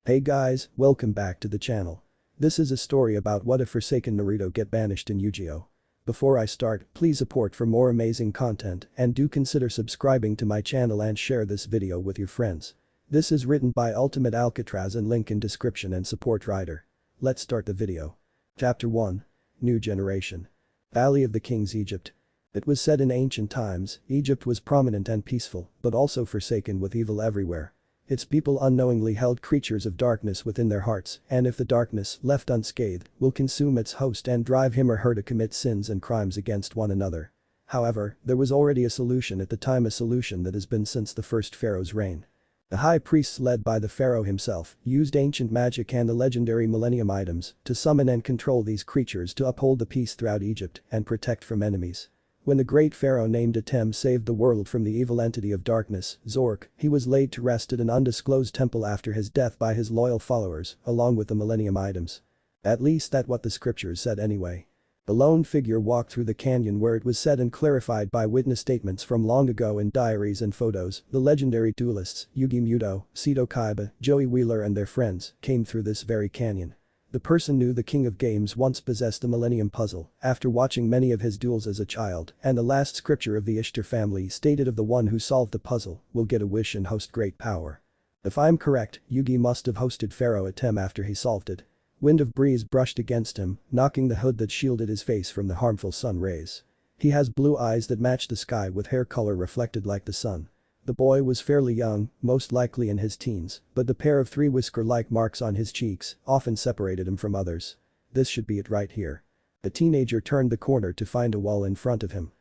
Hey guys, welcome back to the channel. This is a story about what if Forsaken Naruto get banished in Yugioh. Before I start, please support for more amazing content and do consider subscribing to my channel and share this video with your friends. This is written by Ultimate Alcatraz and link in description and support writer. Let's start the video. Chapter 1. New Generation. Valley of the Kings Egypt. It was said in ancient times, Egypt was prominent and peaceful, but also forsaken with evil everywhere. Its people unknowingly held creatures of darkness within their hearts, and if the darkness, left unscathed, will consume its host and drive him or her to commit sins and crimes against one another. However, there was already a solution at the time, a solution that has been since the first pharaoh's reign. The high priests led by the pharaoh himself used ancient magic and the legendary millennium items to summon and control these creatures to uphold the peace throughout Egypt and protect from enemies. When the great pharaoh named Atem saved the world from the evil entity of darkness, Zork, he was laid to rest at an undisclosed temple after his death by his loyal followers, along with the millennium items. At least that's what the scriptures said anyway. The lone figure walked through the canyon where it was said and clarified by witness statements from long ago in diaries and photos. The legendary duelists, Yugioh, Seto Kaiba, Joey Wheeler and their friends, came through this very canyon. The person knew the king of games once possessed the Millennium Puzzle after watching many of his duels as a child, and the last scripture of the Ishtar family stated of the one who solved the puzzle will get a wish and host great power. If I'm correct, Yugi must have hosted Pharaoh Atem after he solved it. Wind of breeze brushed against him, knocking the hood that shielded his face from the harmful sun rays. He has blue eyes that match the sky with hair color reflected like the sun. The boy was fairly young, most likely in his teens, but the pair of 3 whisker-like marks on his cheeks often separated him from others. This should be it right here. The teenager turned the corner to find a wall in front of him.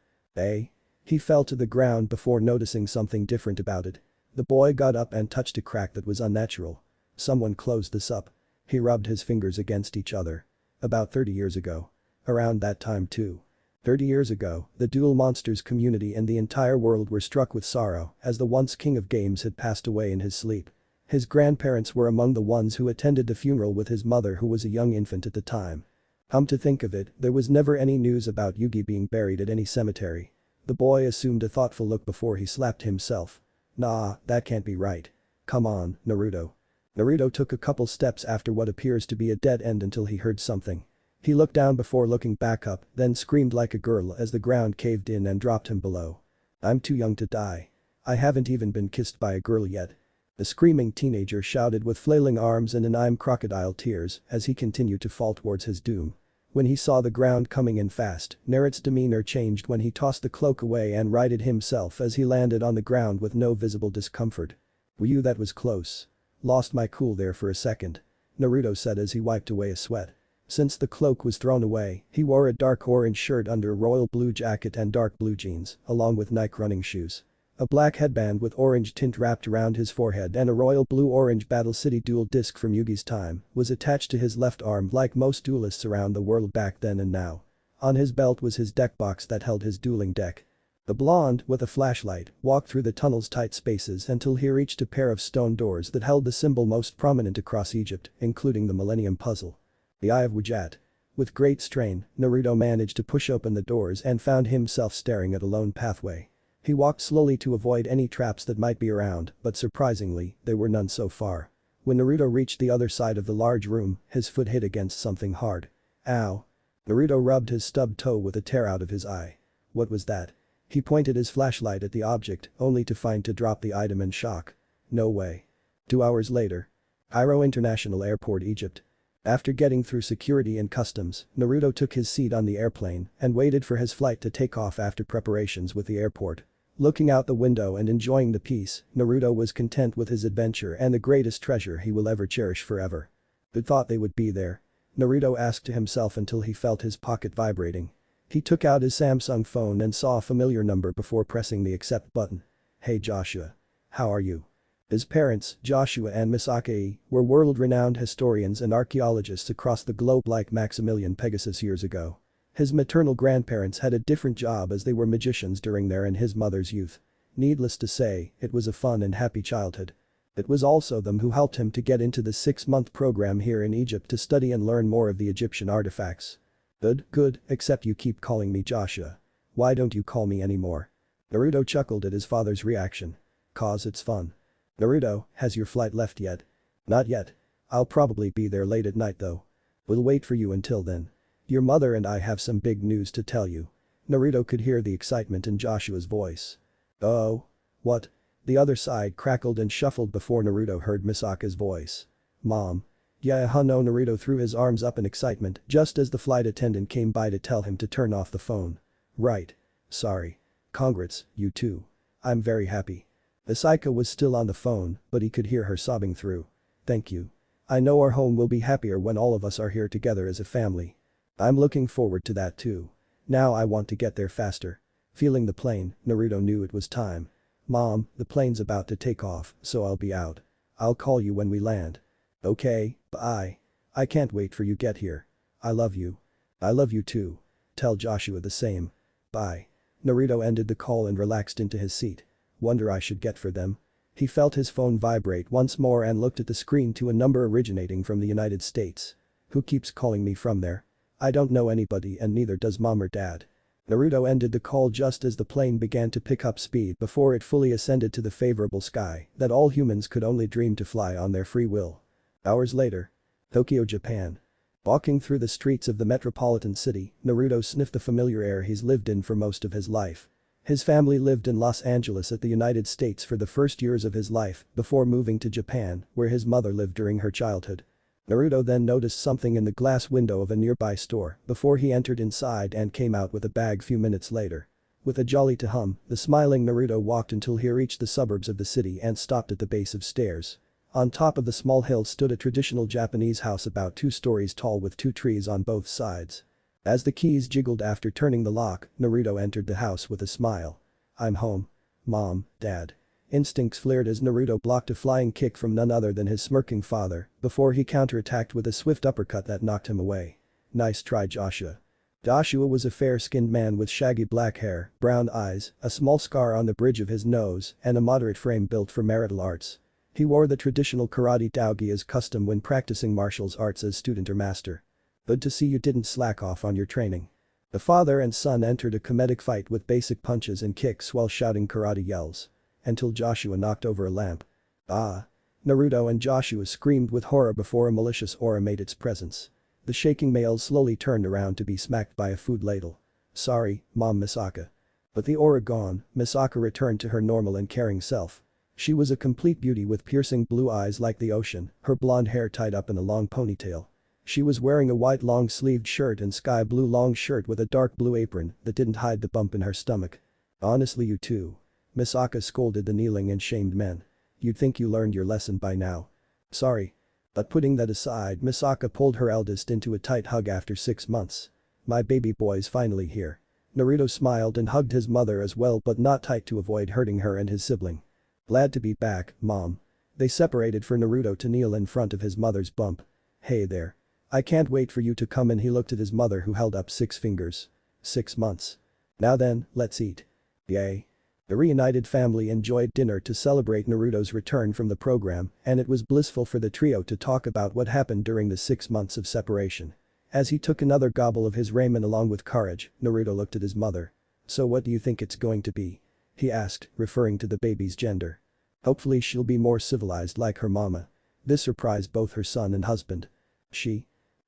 He fell to the ground before noticing something different about it. The boy got up and touched a crack that was unnatural. Someone closed this up. He rubbed his fingers against each other. About 30 years ago. Around that time too. 30 years ago, the Duel Monsters community and the entire world were struck with sorrow as the once king of games had passed away in his sleep. His grandparents were among the ones who attended the funeral with his mother, who was a young infant at the time. Come to think of it, there was never any news about Yugi being buried at any cemetery. The boy assumed a thoughtful look before he slapped himself. Nah, that can't be right. Come on, Naruto. Naruto took a couple steps after what appears to be a dead end until he heard something. He looked down before looking back up, then screamed like a girl as the ground caved in and dropped him below. I'm too young to die. I haven't even been kissed by a girl yet. The screaming teenager shouted with flailing arms and I'm crocodile tears as he continued to fall towards his doom. When he saw the ground coming in fast, Naruto's demeanor changed when he tossed the cloak away and righted himself as he landed on the ground with no visible discomfort. Whew, that was close. Lost my cool there for a second. Naruto said as he wiped away a sweat. Since the cloak was thrown away, he wore a dark orange shirt under a royal blue jacket and dark blue jeans, along with Nike running shoes. A black headband with orange tint wrapped around his forehead and a royal blue-orange Battle City duel disc from Yugi's time was attached to his left arm like most duelists around the world back then and now. On his belt was his deck box that held his dueling deck. The blonde, with a flashlight, walked through the tunnel's tight spaces until he reached a pair of stone doors that held the symbol most prominent across Egypt, including the Millennium Puzzle. The Eye of Wujat. With great strain, Naruto managed to push open the doors and found himself staring at a lone pathway. He walked slowly to avoid any traps that might be around, but surprisingly, there were none so far. When Naruto reached the other side of the large room, his foot hit against something hard. Ow. Naruto rubbed his stubbed toe with a tear out of his eye. What was that? He pointed his flashlight at the object, only to find to drop the item in shock. No way. 2 hours later. Cairo International Airport, Egypt. After getting through security and customs, Naruto took his seat on the airplane and waited for his flight to take off after preparations with the airport. Looking out the window and enjoying the peace, Naruto was content with his adventure and the greatest treasure he will ever cherish forever. Who thought they would be there? Naruto asked to himself until he felt his pocket vibrating. He took out his Samsung phone and saw a familiar number before pressing the accept button. Hey Joshua. How are you? His parents, Joshua and Misaki, were world-renowned historians and archaeologists across the globe like Maximilian Pegasus years ago. His maternal grandparents had a different job as they were magicians during their and his mother's youth. Needless to say, it was a fun and happy childhood. It was also them who helped him to get into the 6-month program here in Egypt to study and learn more of the Egyptian artifacts. Good, except you keep calling me Joshua. Why don't you call me anymore? Naruto chuckled at his father's reaction. 'Cause it's fun. Naruto, has your flight left yet? Not yet. I'll probably be there late at night though. We'll wait for you until then. Your mother and I have some big news to tell you." Naruto could hear the excitement in Joshua's voice. "Oh? What?" The other side crackled and shuffled before Naruto heard Misaka's voice. "Mom." "Yeah, huh?" No, Naruto threw his arms up in excitement just as the flight attendant came by to tell him to turn off the phone. "Right. Sorry. Congrats, you too. I'm very happy." Misaka was still on the phone, but he could hear her sobbing through. "Thank you. I know our home will be happier when all of us are here together as a family. I'm looking forward to that too. Now I want to get there faster." Feeling the plane, Naruto knew it was time. "Mom, the plane's about to take off, so I'll be out. I'll call you when we land." "Okay, bye. I can't wait for you get here. I love you." "I love you too. Tell Joshua the same. Bye." Naruto ended the call and relaxed into his seat. Wonder I should get for them. He felt his phone vibrate once more and looked at the screen to a number originating from the United States. Who keeps calling me from there? I don't know anybody and neither does mom or dad. Naruto ended the call just as the plane began to pick up speed before it fully ascended to the favorable sky that all humans could only dream to fly on their free will. Hours later. Tokyo, Japan. Walking through the streets of the metropolitan city, Naruto sniffed the familiar air he's lived in for most of his life. His family lived in Los Angeles at the United States for the first years of his life before moving to Japan, where his mother lived during her childhood. Naruto then noticed something in the glass window of a nearby store before he entered inside and came out with a bag few minutes later. With a jolly to hum, the smiling Naruto walked until he reached the suburbs of the city and stopped at the base of stairs. On top of the small hill stood a traditional Japanese house about 2 stories tall with 2 trees on both sides. As the keys jiggled after turning the lock, Naruto entered the house with a smile. "I'm home. Mom, Dad." Instincts flared as Naruto blocked a flying kick from none other than his smirking father before he counterattacked with a swift uppercut that knocked him away. "Nice try, Joshua." Joshua was a fair-skinned man with shaggy black hair, brown eyes, a small scar on the bridge of his nose, and a moderate frame built for martial arts. He wore the traditional karate dogi as custom when practicing martial arts as student or master. "Good to see you didn't slack off on your training." The father and son entered a comedic fight with basic punches and kicks while shouting karate yells. Until Joshua knocked over a lamp. "Ah!" Naruto and Joshua screamed with horror before a malicious aura made its presence. The shaking male slowly turned around to be smacked by a food ladle. "Sorry, Mom." Misaka. But the aura gone, Misaka returned to her normal and caring self. She was a complete beauty with piercing blue eyes like the ocean, her blonde hair tied up in a long ponytail. She was wearing a white long-sleeved shirt and sky blue long shirt with a dark blue apron that didn't hide the bump in her stomach. "Honestly, you too." Misaka scolded the kneeling and shamed men. "You'd think you learned your lesson by now." "Sorry." But putting that aside, Misaka pulled her eldest into a tight hug after 6 months. "My baby boy's finally here." Naruto smiled and hugged his mother as well but not tight to avoid hurting her and his sibling. "Glad to be back, Mom." They separated for Naruto to kneel in front of his mother's bump. "Hey there. I can't wait for you to come in." He looked at his mother who held up 6 fingers. 6 months. "Now then, let's eat." Yay. The reunited family enjoyed dinner to celebrate Naruto's return from the program, and it was blissful for the trio to talk about what happened during the 6 months of separation. As he took another gobble of his ramen along with courage, Naruto looked at his mother. "So what do you think it's going to be?" he asked, referring to the baby's gender. "Hopefully she'll be more civilized like her mama." This surprised both her son and husband.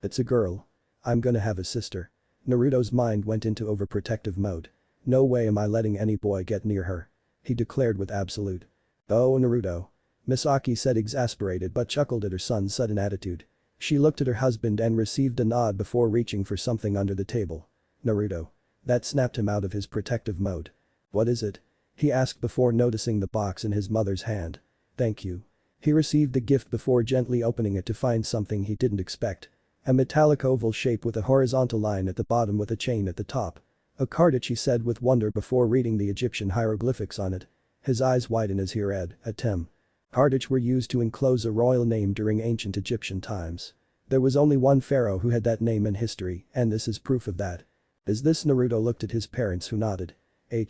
It's a girl. I'm gonna have a sister." Naruto's mind went into overprotective mode. "No way am I letting any boy get near her," he declared with absolute. "Oh, Naruto." Misaki said, exasperated but chuckled at her son's sudden attitude. She looked at her husband and received a nod before reaching for something under the table. "Naruto." That snapped him out of his protective mode. "What is it?" he asked before noticing the box in his mother's hand. "Thank you." He received the gift before gently opening it to find something he didn't expect. A metallic oval shape with a horizontal line at the bottom with a chain at the top. "A cardage," he said with wonder before reading the Egyptian hieroglyphics on it. His eyes widened as he read, "Atem." Cardage were used to enclose a royal name during ancient Egyptian times. There was only one pharaoh who had that name in history, and this is proof of that. "Is this?" Naruto looked at his parents who nodded.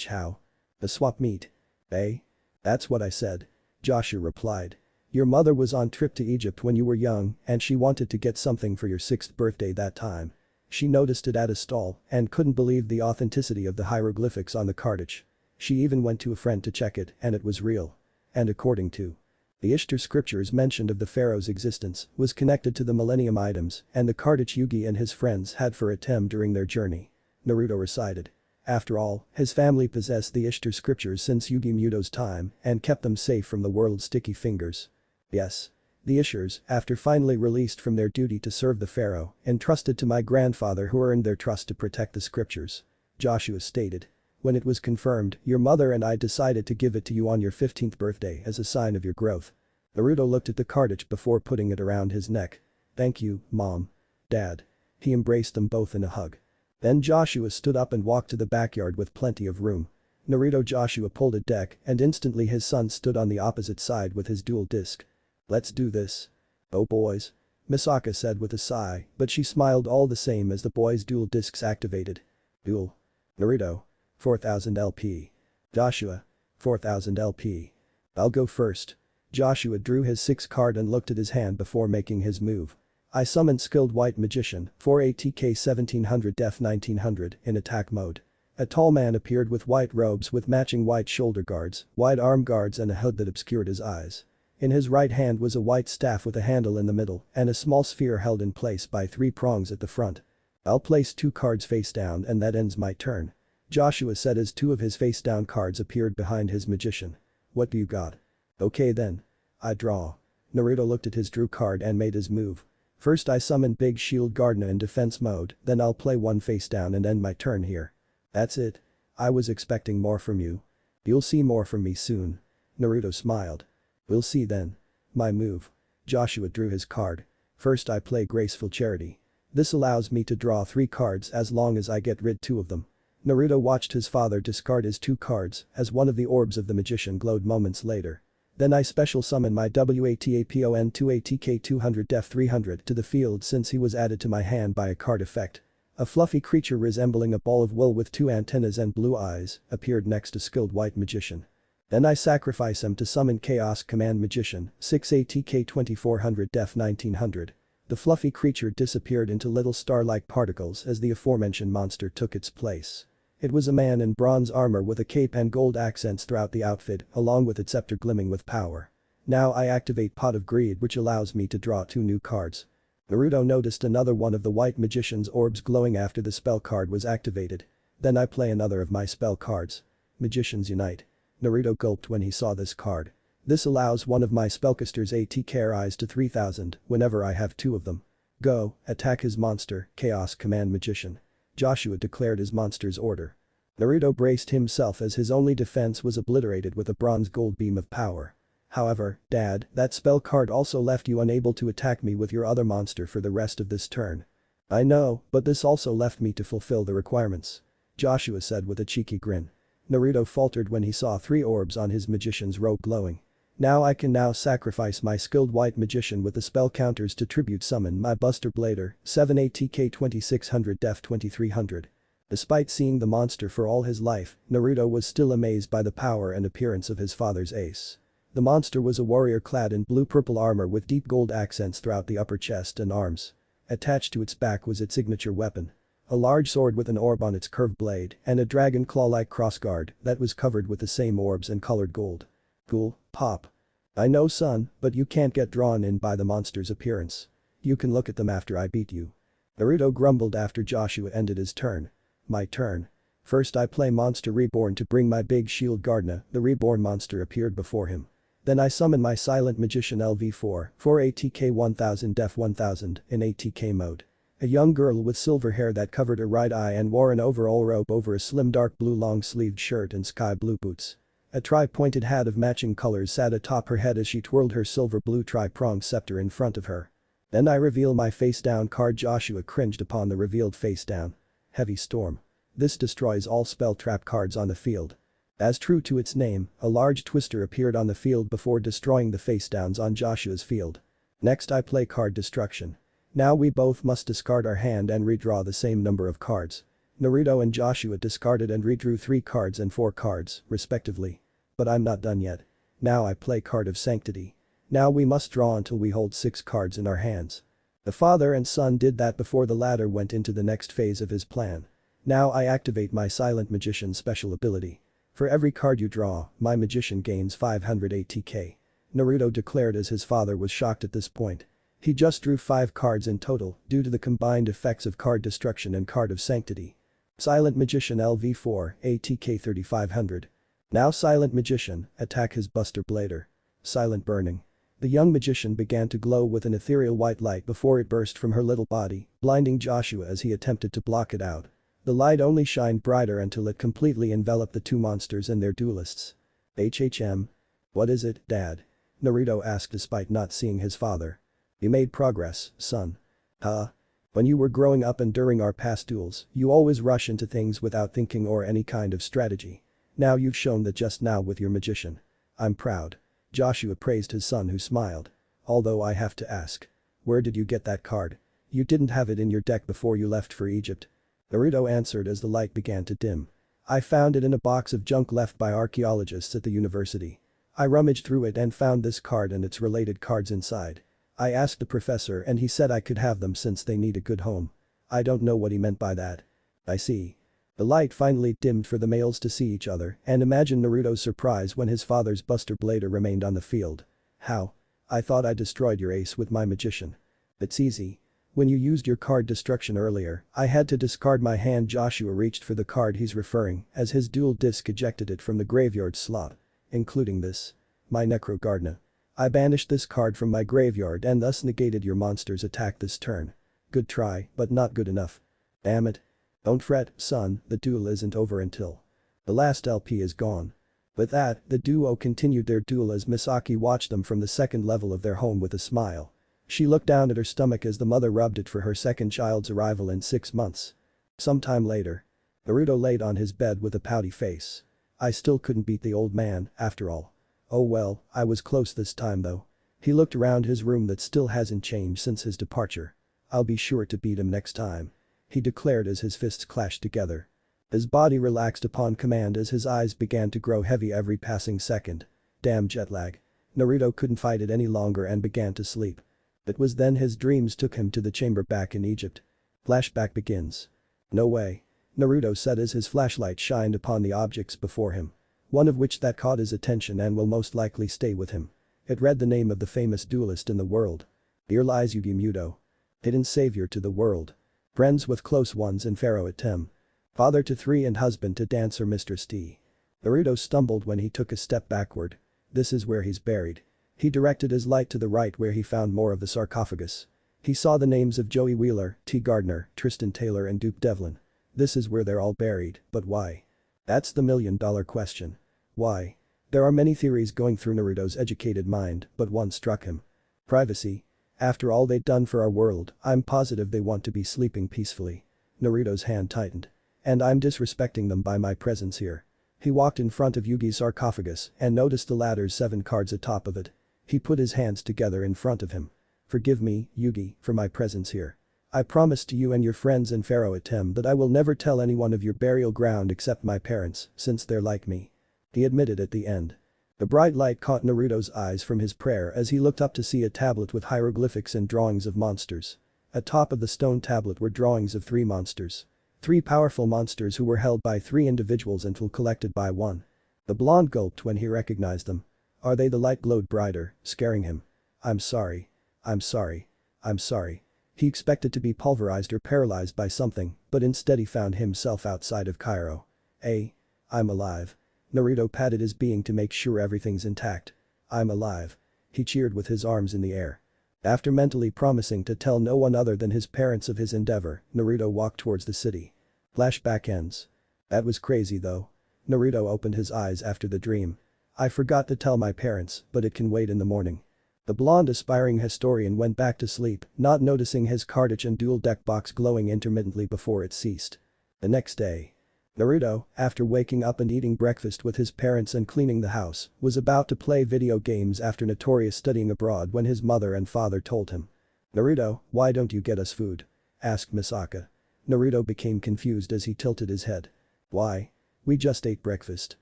How? "A swap meet." "Eh? That's what I said." Joshua replied. "Your mother was on trip to Egypt when you were young and she wanted to get something for your 6th birthday that time. She noticed it at a stall and couldn't believe the authenticity of the hieroglyphics on the cardage. She even went to a friend to check it and it was real. And according to The Ishtar scriptures mentioned of the pharaoh's existence was connected to the Millennium items and the cartage Yugi and his friends had for Atem during their journey. Naruto recited. After all, his family possessed the Ishtar scriptures since Yugi Muto's time and kept them safe from the world's sticky fingers. Yes. The Ishars, after finally released from their duty to serve the pharaoh, entrusted to my grandfather who earned their trust to protect the scriptures. Joshua stated. When it was confirmed, your mother and I decided to give it to you on your 15th birthday as a sign of your growth. Naruto looked at the cartage before putting it around his neck. Thank you, Mom. Dad. He embraced them both in a hug. Then Joshua stood up and walked to the backyard with plenty of room. Naruto Joshua pulled a deck and instantly his son stood on the opposite side with his dual disc. Let's do this. Oh boys. Misaka said with a sigh, but she smiled all the same as the boys' dual discs activated. Duel. Naruto. 4000 LP. Joshua. 4000 LP. I'll go first. Joshua drew his 6th card and looked at his hand before making his move. I summoned Skilled White Magician, 4 ATK 1700 Def 1900 in attack mode. A tall man appeared with white robes with matching white shoulder guards, white arm guards and a hood that obscured his eyes. In his right hand was a white staff with a handle in the middle and a small sphere held in place by 3 prongs at the front. I'll place 2 cards face down and that ends my turn. Joshua said as 2 of his face down cards appeared behind his magician. What do you got? Okay then. I draw. Naruto looked at his drew card and made his move. First I summon Big Shield Gardna in defense mode, then I'll play 1 face down and end my turn here. That's it. I was expecting more from you. You'll see more from me soon. Naruto smiled. We'll see then. My move. Joshua drew his card. First I play Graceful Charity. This allows me to draw 3 cards as long as I get rid 2 of them. Naruto watched his father discard his 2 cards as one of the orbs of the magician glowed moments later. Then I special summon my WATAPON 2 ATK 200 Def 300 to the field since he was added to my hand by a card effect. A fluffy creature resembling a ball of wool with 2 antennas and blue eyes appeared next to Skilled White Magician. Then I sacrifice him to summon Chaos Command Magician, 6 ATK 2400 Def 1900. The fluffy creature disappeared into little star-like particles as the aforementioned monster took its place. It was a man in bronze armor with a cape and gold accents throughout the outfit, along with its scepter glimmering with power. Now I activate Pot of Greed which allows me to draw 2 new cards. Naruto noticed another one of the white magician's orbs glowing after the spell card was activated. Then I play another of my spell cards. Magicians Unite. Naruto gulped when he saw this card. This allows one of my spellcasters ATK rise to 3000 whenever I have 2 of them. Go, attack his monster, Chaos Command Magician. Joshua declared his monster's order. Naruto braced himself as his only defense was obliterated with a bronze gold beam of power. However, Dad, that spell card also left you unable to attack me with your other monster for the rest of this turn. I know, but this also left me to fulfill the requirements. Joshua said with a cheeky grin. Naruto faltered when he saw 3 orbs on his magician's robe glowing. Now I can sacrifice my Skilled White Magician with the spell counters to tribute summon my Buster Blader, 7 ATK 2600 Def 2300. Despite seeing the monster for all his life, Naruto was still amazed by the power and appearance of his father's ace. The monster was a warrior clad in blue-purple armor with deep gold accents throughout the upper chest and arms. Attached to its back was its signature weapon. A large sword with an orb on its curved blade and a dragon claw-like crossguard that was covered with the same orbs and colored gold. Cool, Pop. I know son, but you can't get drawn in by the monster's appearance. You can look at them after I beat you. Naruto grumbled after Joshua ended his turn. My turn. First I play Monster Reborn to bring my Big Shield Gardna, the reborn monster appeared before him. Then I summon my Silent Magician LV4, 4 ATK 1000 Def 1000 in ATK mode. A young girl with silver hair that covered her right eye and wore an overall robe over a slim dark blue long-sleeved shirt and sky blue boots. A tri-pointed hat of matching colors sat atop her head as she twirled her silver blue tri-pronged scepter in front of her. Then I reveal my face-down card. Joshua cringed upon the revealed face-down. Heavy Storm. This destroys all spell trap cards on the field. As true to its name, a large twister appeared on the field before destroying the face-downs on Joshua's field. Next I play Card Destruction. Now we both must discard our hand and redraw the same number of cards. Naruto and Joshua discarded and redrew 3 cards and 4 cards, respectively. But I'm not done yet. Now I play Card of Sanctity. Now we must draw until we hold 6 cards in our hands. The father and son did that before the latter went into the next phase of his plan. Now I activate my Silent Magician special ability. For every card you draw, my magician gains 500 ATK. Naruto declared as his father was shocked at this point. He just drew 5 cards in total due to the combined effects of card destruction and card of sanctity. Silent Magician LV4 ATK 3500. Now Silent Magician, attack his Buster Blader. Silent Burning. The young magician began to glow with an ethereal white light before it burst from her little body, blinding Joshua as he attempted to block it out. The light only shined brighter until it completely enveloped the two monsters and their duelists. HHM. What is it, Dad? Naruto asked despite not seeing his father. You made progress, son. Huh? When you were growing up and during our past duels, you always rush into things without thinking or any kind of strategy. Now you've shown that just now with your magician. I'm proud. Joshua praised his son who smiled. Although I have to ask. Where did you get that card? You didn't have it in your deck before you left for Egypt. Naruto answered as the light began to dim. I found it in a box of junk left by archaeologists at the university. I rummaged through it and found this card and its related cards inside. I asked the professor and he said I could have them since they need a good home. I don't know what he meant by that. I see. The light finally dimmed for the males to see each other and imagine Naruto's surprise when his father's Buster Blader remained on the field. How? I thought I destroyed your ace with my magician. It's easy. When you used your card destruction earlier, I had to discard my hand. Joshua reached for the card he's referring as his dual disc ejected it from the graveyard slot. Including this. My Necro Gardener. I banished this card from my graveyard and thus negated your monster's attack this turn. Good try, but not good enough. Damn it. Don't fret, son, the duel isn't over until the last LP is gone. With that, the duo continued their duel as Misaki watched them from the second level of their home with a smile. She looked down at her stomach as the mother rubbed it for her second child's arrival in 6 months. Sometime later. Naruto laid on his bed with a pouty face. I still couldn't beat the old man, after all. Oh well, I was close this time though. He looked around his room that still hasn't changed since his departure. I'll be sure to beat him next time. He declared as his fists clashed together. His body relaxed upon command as his eyes began to grow heavy every passing second. Damn jet lag. Naruto couldn't fight it any longer and began to sleep. It was then his dreams took him to the chamber back in Egypt. Flashback begins. No way. Naruto said as his flashlight shined upon the objects before him. One of which that caught his attention and will most likely stay with him. It read the name of the famous duelist in the world. Here lies Yugioh. Hidden savior to the world. Friends with close ones in Pharaoh at Tem. Father to 3 and husband to dancer Mistress T. Naruto stumbled when he took a step backward. This is where he's buried. He directed his light to the right where he found more of the sarcophagus. He saw the names of Joey Wheeler, T. Gardner, Tristan Taylor and Duke Devlin. This is where they're all buried, but why? That's the million-dollar question. Why? There are many theories going through Naruto's educated mind, but one struck him. Privacy. After all they'd done for our world, I'm positive they want to be sleeping peacefully. Naruto's hand tightened. And I'm disrespecting them by my presence here. He walked in front of Yugi's sarcophagus and noticed the ladder's 7 cards atop of it. He put his hands together in front of him. Forgive me, Yugi, for my presence here. I promise to you and your friends in Pharaoh at Tem that I will never tell anyone of your burial ground except my parents, since they're like me. He admitted at the end. The bright light caught Naruto's eyes from his prayer as he looked up to see a tablet with hieroglyphics and drawings of monsters. Atop of the stone tablet were drawings of 3 monsters. 3 powerful monsters who were held by 3 individuals until collected by one. The blonde gulped when he recognized them. Are they the light glowed brighter, scaring him? I'm sorry. I'm sorry. I'm sorry. He expected to be pulverized or paralyzed by something, but instead he found himself outside of Cairo. Hey. I'm alive. Naruto patted his being to make sure everything's intact. I'm alive. He cheered with his arms in the air. After mentally promising to tell no one other than his parents of his endeavor, Naruto walked towards the city. Flashback ends. That was crazy though. Naruto opened his eyes after the dream. I forgot to tell my parents, but it can wait in the morning. The blonde aspiring historian went back to sleep, not noticing his cartridge and dual deck box glowing intermittently before it ceased. The next day. Naruto, after waking up and eating breakfast with his parents and cleaning the house, was about to play video games after notorious studying abroad when his mother and father told him. Naruto, why don't you get us food? Asked Misaka. Naruto became confused as he tilted his head. Why? We just ate breakfast.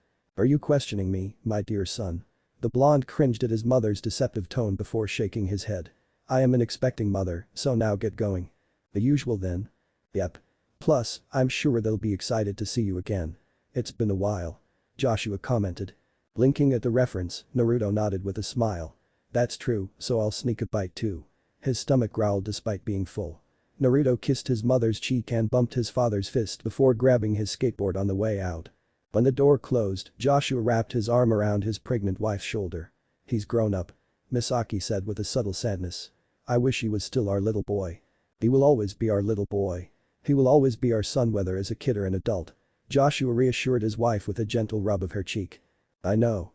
Are you questioning me, my dear son? The blonde cringed at his mother's deceptive tone before shaking his head. I am an expecting mother, so now get going. The usual then? Yep. Plus, I'm sure they'll be excited to see you again. It's been a while. Joshua commented. Blinking at the reference, Naruto nodded with a smile. That's true, so I'll sneak a bite too. His stomach growled despite being full. Naruto kissed his mother's cheek and bumped his father's fist before grabbing his skateboard on the way out. When the door closed, Joshua wrapped his arm around his pregnant wife's shoulder. He's grown up. Misaki said with a subtle sadness. I wish he was still our little boy. He will always be our little boy. He will always be our son whether as a kid or an adult. Joshua reassured his wife with a gentle rub of her cheek. I know.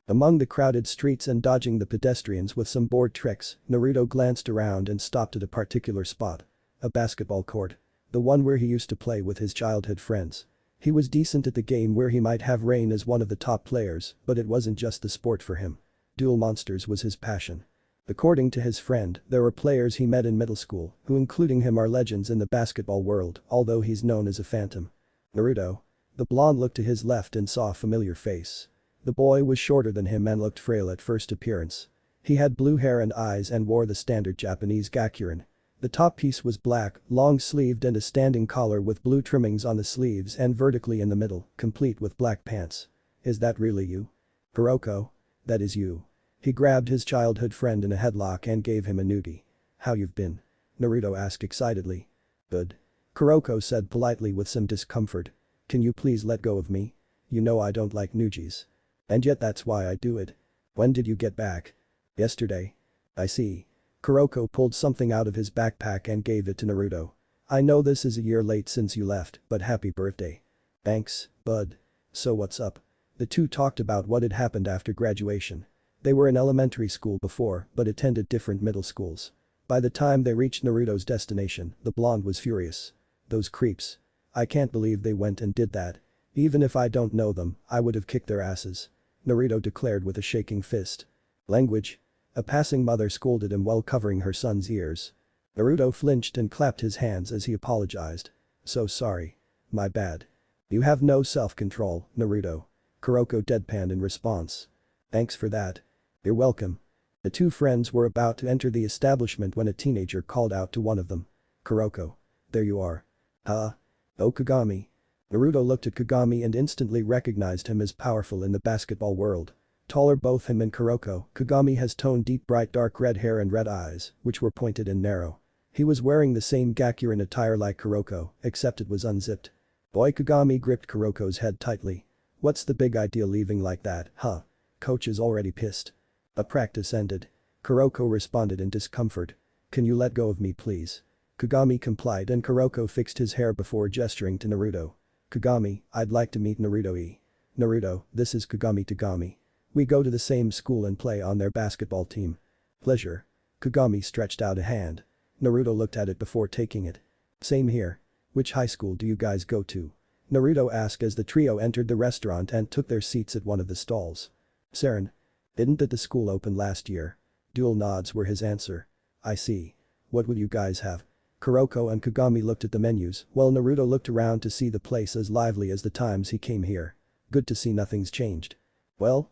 Among the crowded streets and dodging the pedestrians with some bored tricks, Naruto glanced around and stopped at a particular spot. A basketball court. The one where he used to play with his childhood friends. He was decent at the game where he might have reign as one of the top players, but it wasn't just the sport for him. Duel monsters was his passion. According to his friend, there were players he met in middle school who including him are legends in the basketball world, although he's known as a phantom. Naruto. The blonde looked to his left and saw a familiar face. The boy was shorter than him and looked frail at first appearance. He had blue hair and eyes and wore the standard Japanese gakurin. The top piece was black, long-sleeved and a standing collar with blue trimmings on the sleeves and vertically in the middle, complete with black pants. Is that really you? Kuroko? That is you. He grabbed his childhood friend in a headlock and gave him a noogie. How you've been? Naruto asked excitedly. Good. Kuroko said politely with some discomfort. Can you please let go of me? You know I don't like noogies. And yet that's why I do it. When did you get back? Yesterday. I see. Kuroko pulled something out of his backpack and gave it to Naruto. I know this is a year late since you left, but happy birthday. Thanks, bud. So what's up? The two talked about what had happened after graduation. They were in elementary school before, but attended different middle schools. By the time they reached Naruto's destination, the blonde was furious. Those creeps. I can't believe they went and did that. Even if I don't know them, I would have kicked their asses. Naruto declared with a shaking fist. Language. A passing mother scolded him while covering her son's ears. Naruto flinched and clapped his hands as he apologized. So sorry. My bad. You have no self-control, Naruto. Kuroko deadpanned in response. Thanks for that. You're welcome. The two friends were about to enter the establishment when a teenager called out to one of them. Kuroko. There you are. Huh? Oh Kagami. Naruto looked at Kagami and instantly recognized him as powerful in the basketball world. Taller both him and Kuroko, Kagami has toned deep bright dark red hair and red eyes, which were pointed and narrow. He was wearing the same gakurin attire like Kuroko, except it was unzipped. Boy Kagami gripped Kuroko's head tightly. What's the big idea leaving like that, huh? Coach is already pissed. A practice ended. Kuroko responded in discomfort. Can you let go of me please? Kagami complied and Kuroko fixed his hair before gesturing to Naruto. Kagami, I'd like to meet Naruto-e. Naruto, this is Kagami Tagami. We go to the same school and play on their basketball team. Pleasure. Kagami stretched out a hand. Naruto looked at it before taking it. Same here. Which high school do you guys go to? Naruto asked as the trio entered the restaurant and took their seats at one of the stalls. Saren. Didn't the school open last year? Dual nods were his answer. I see. What will you guys have? Kuroko and Kagami looked at the menus while Naruto looked around to see the place as lively as the times he came here. Good to see nothing's changed. Well,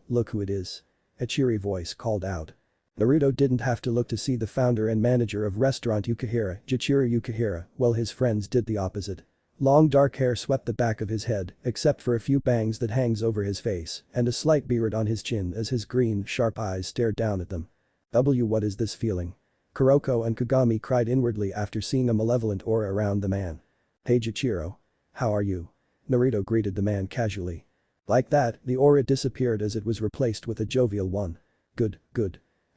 look who it is. A cheery voice called out. Naruto didn't have to look to see the founder and manager of restaurant Yukihira, Jichiro Yukihira, while his friends did the opposite. Long dark hair swept the back of his head, except for a few bangs that hangs over his face, and a slight beard on his chin as his green, sharp eyes stared down at them. What is this feeling? Kuroko and Kagami cried inwardly after seeing a malevolent aura around the man. Hey Jichiro. How are you? Naruto greeted the man casually. Like that, the aura disappeared as it was replaced with a jovial one. Good.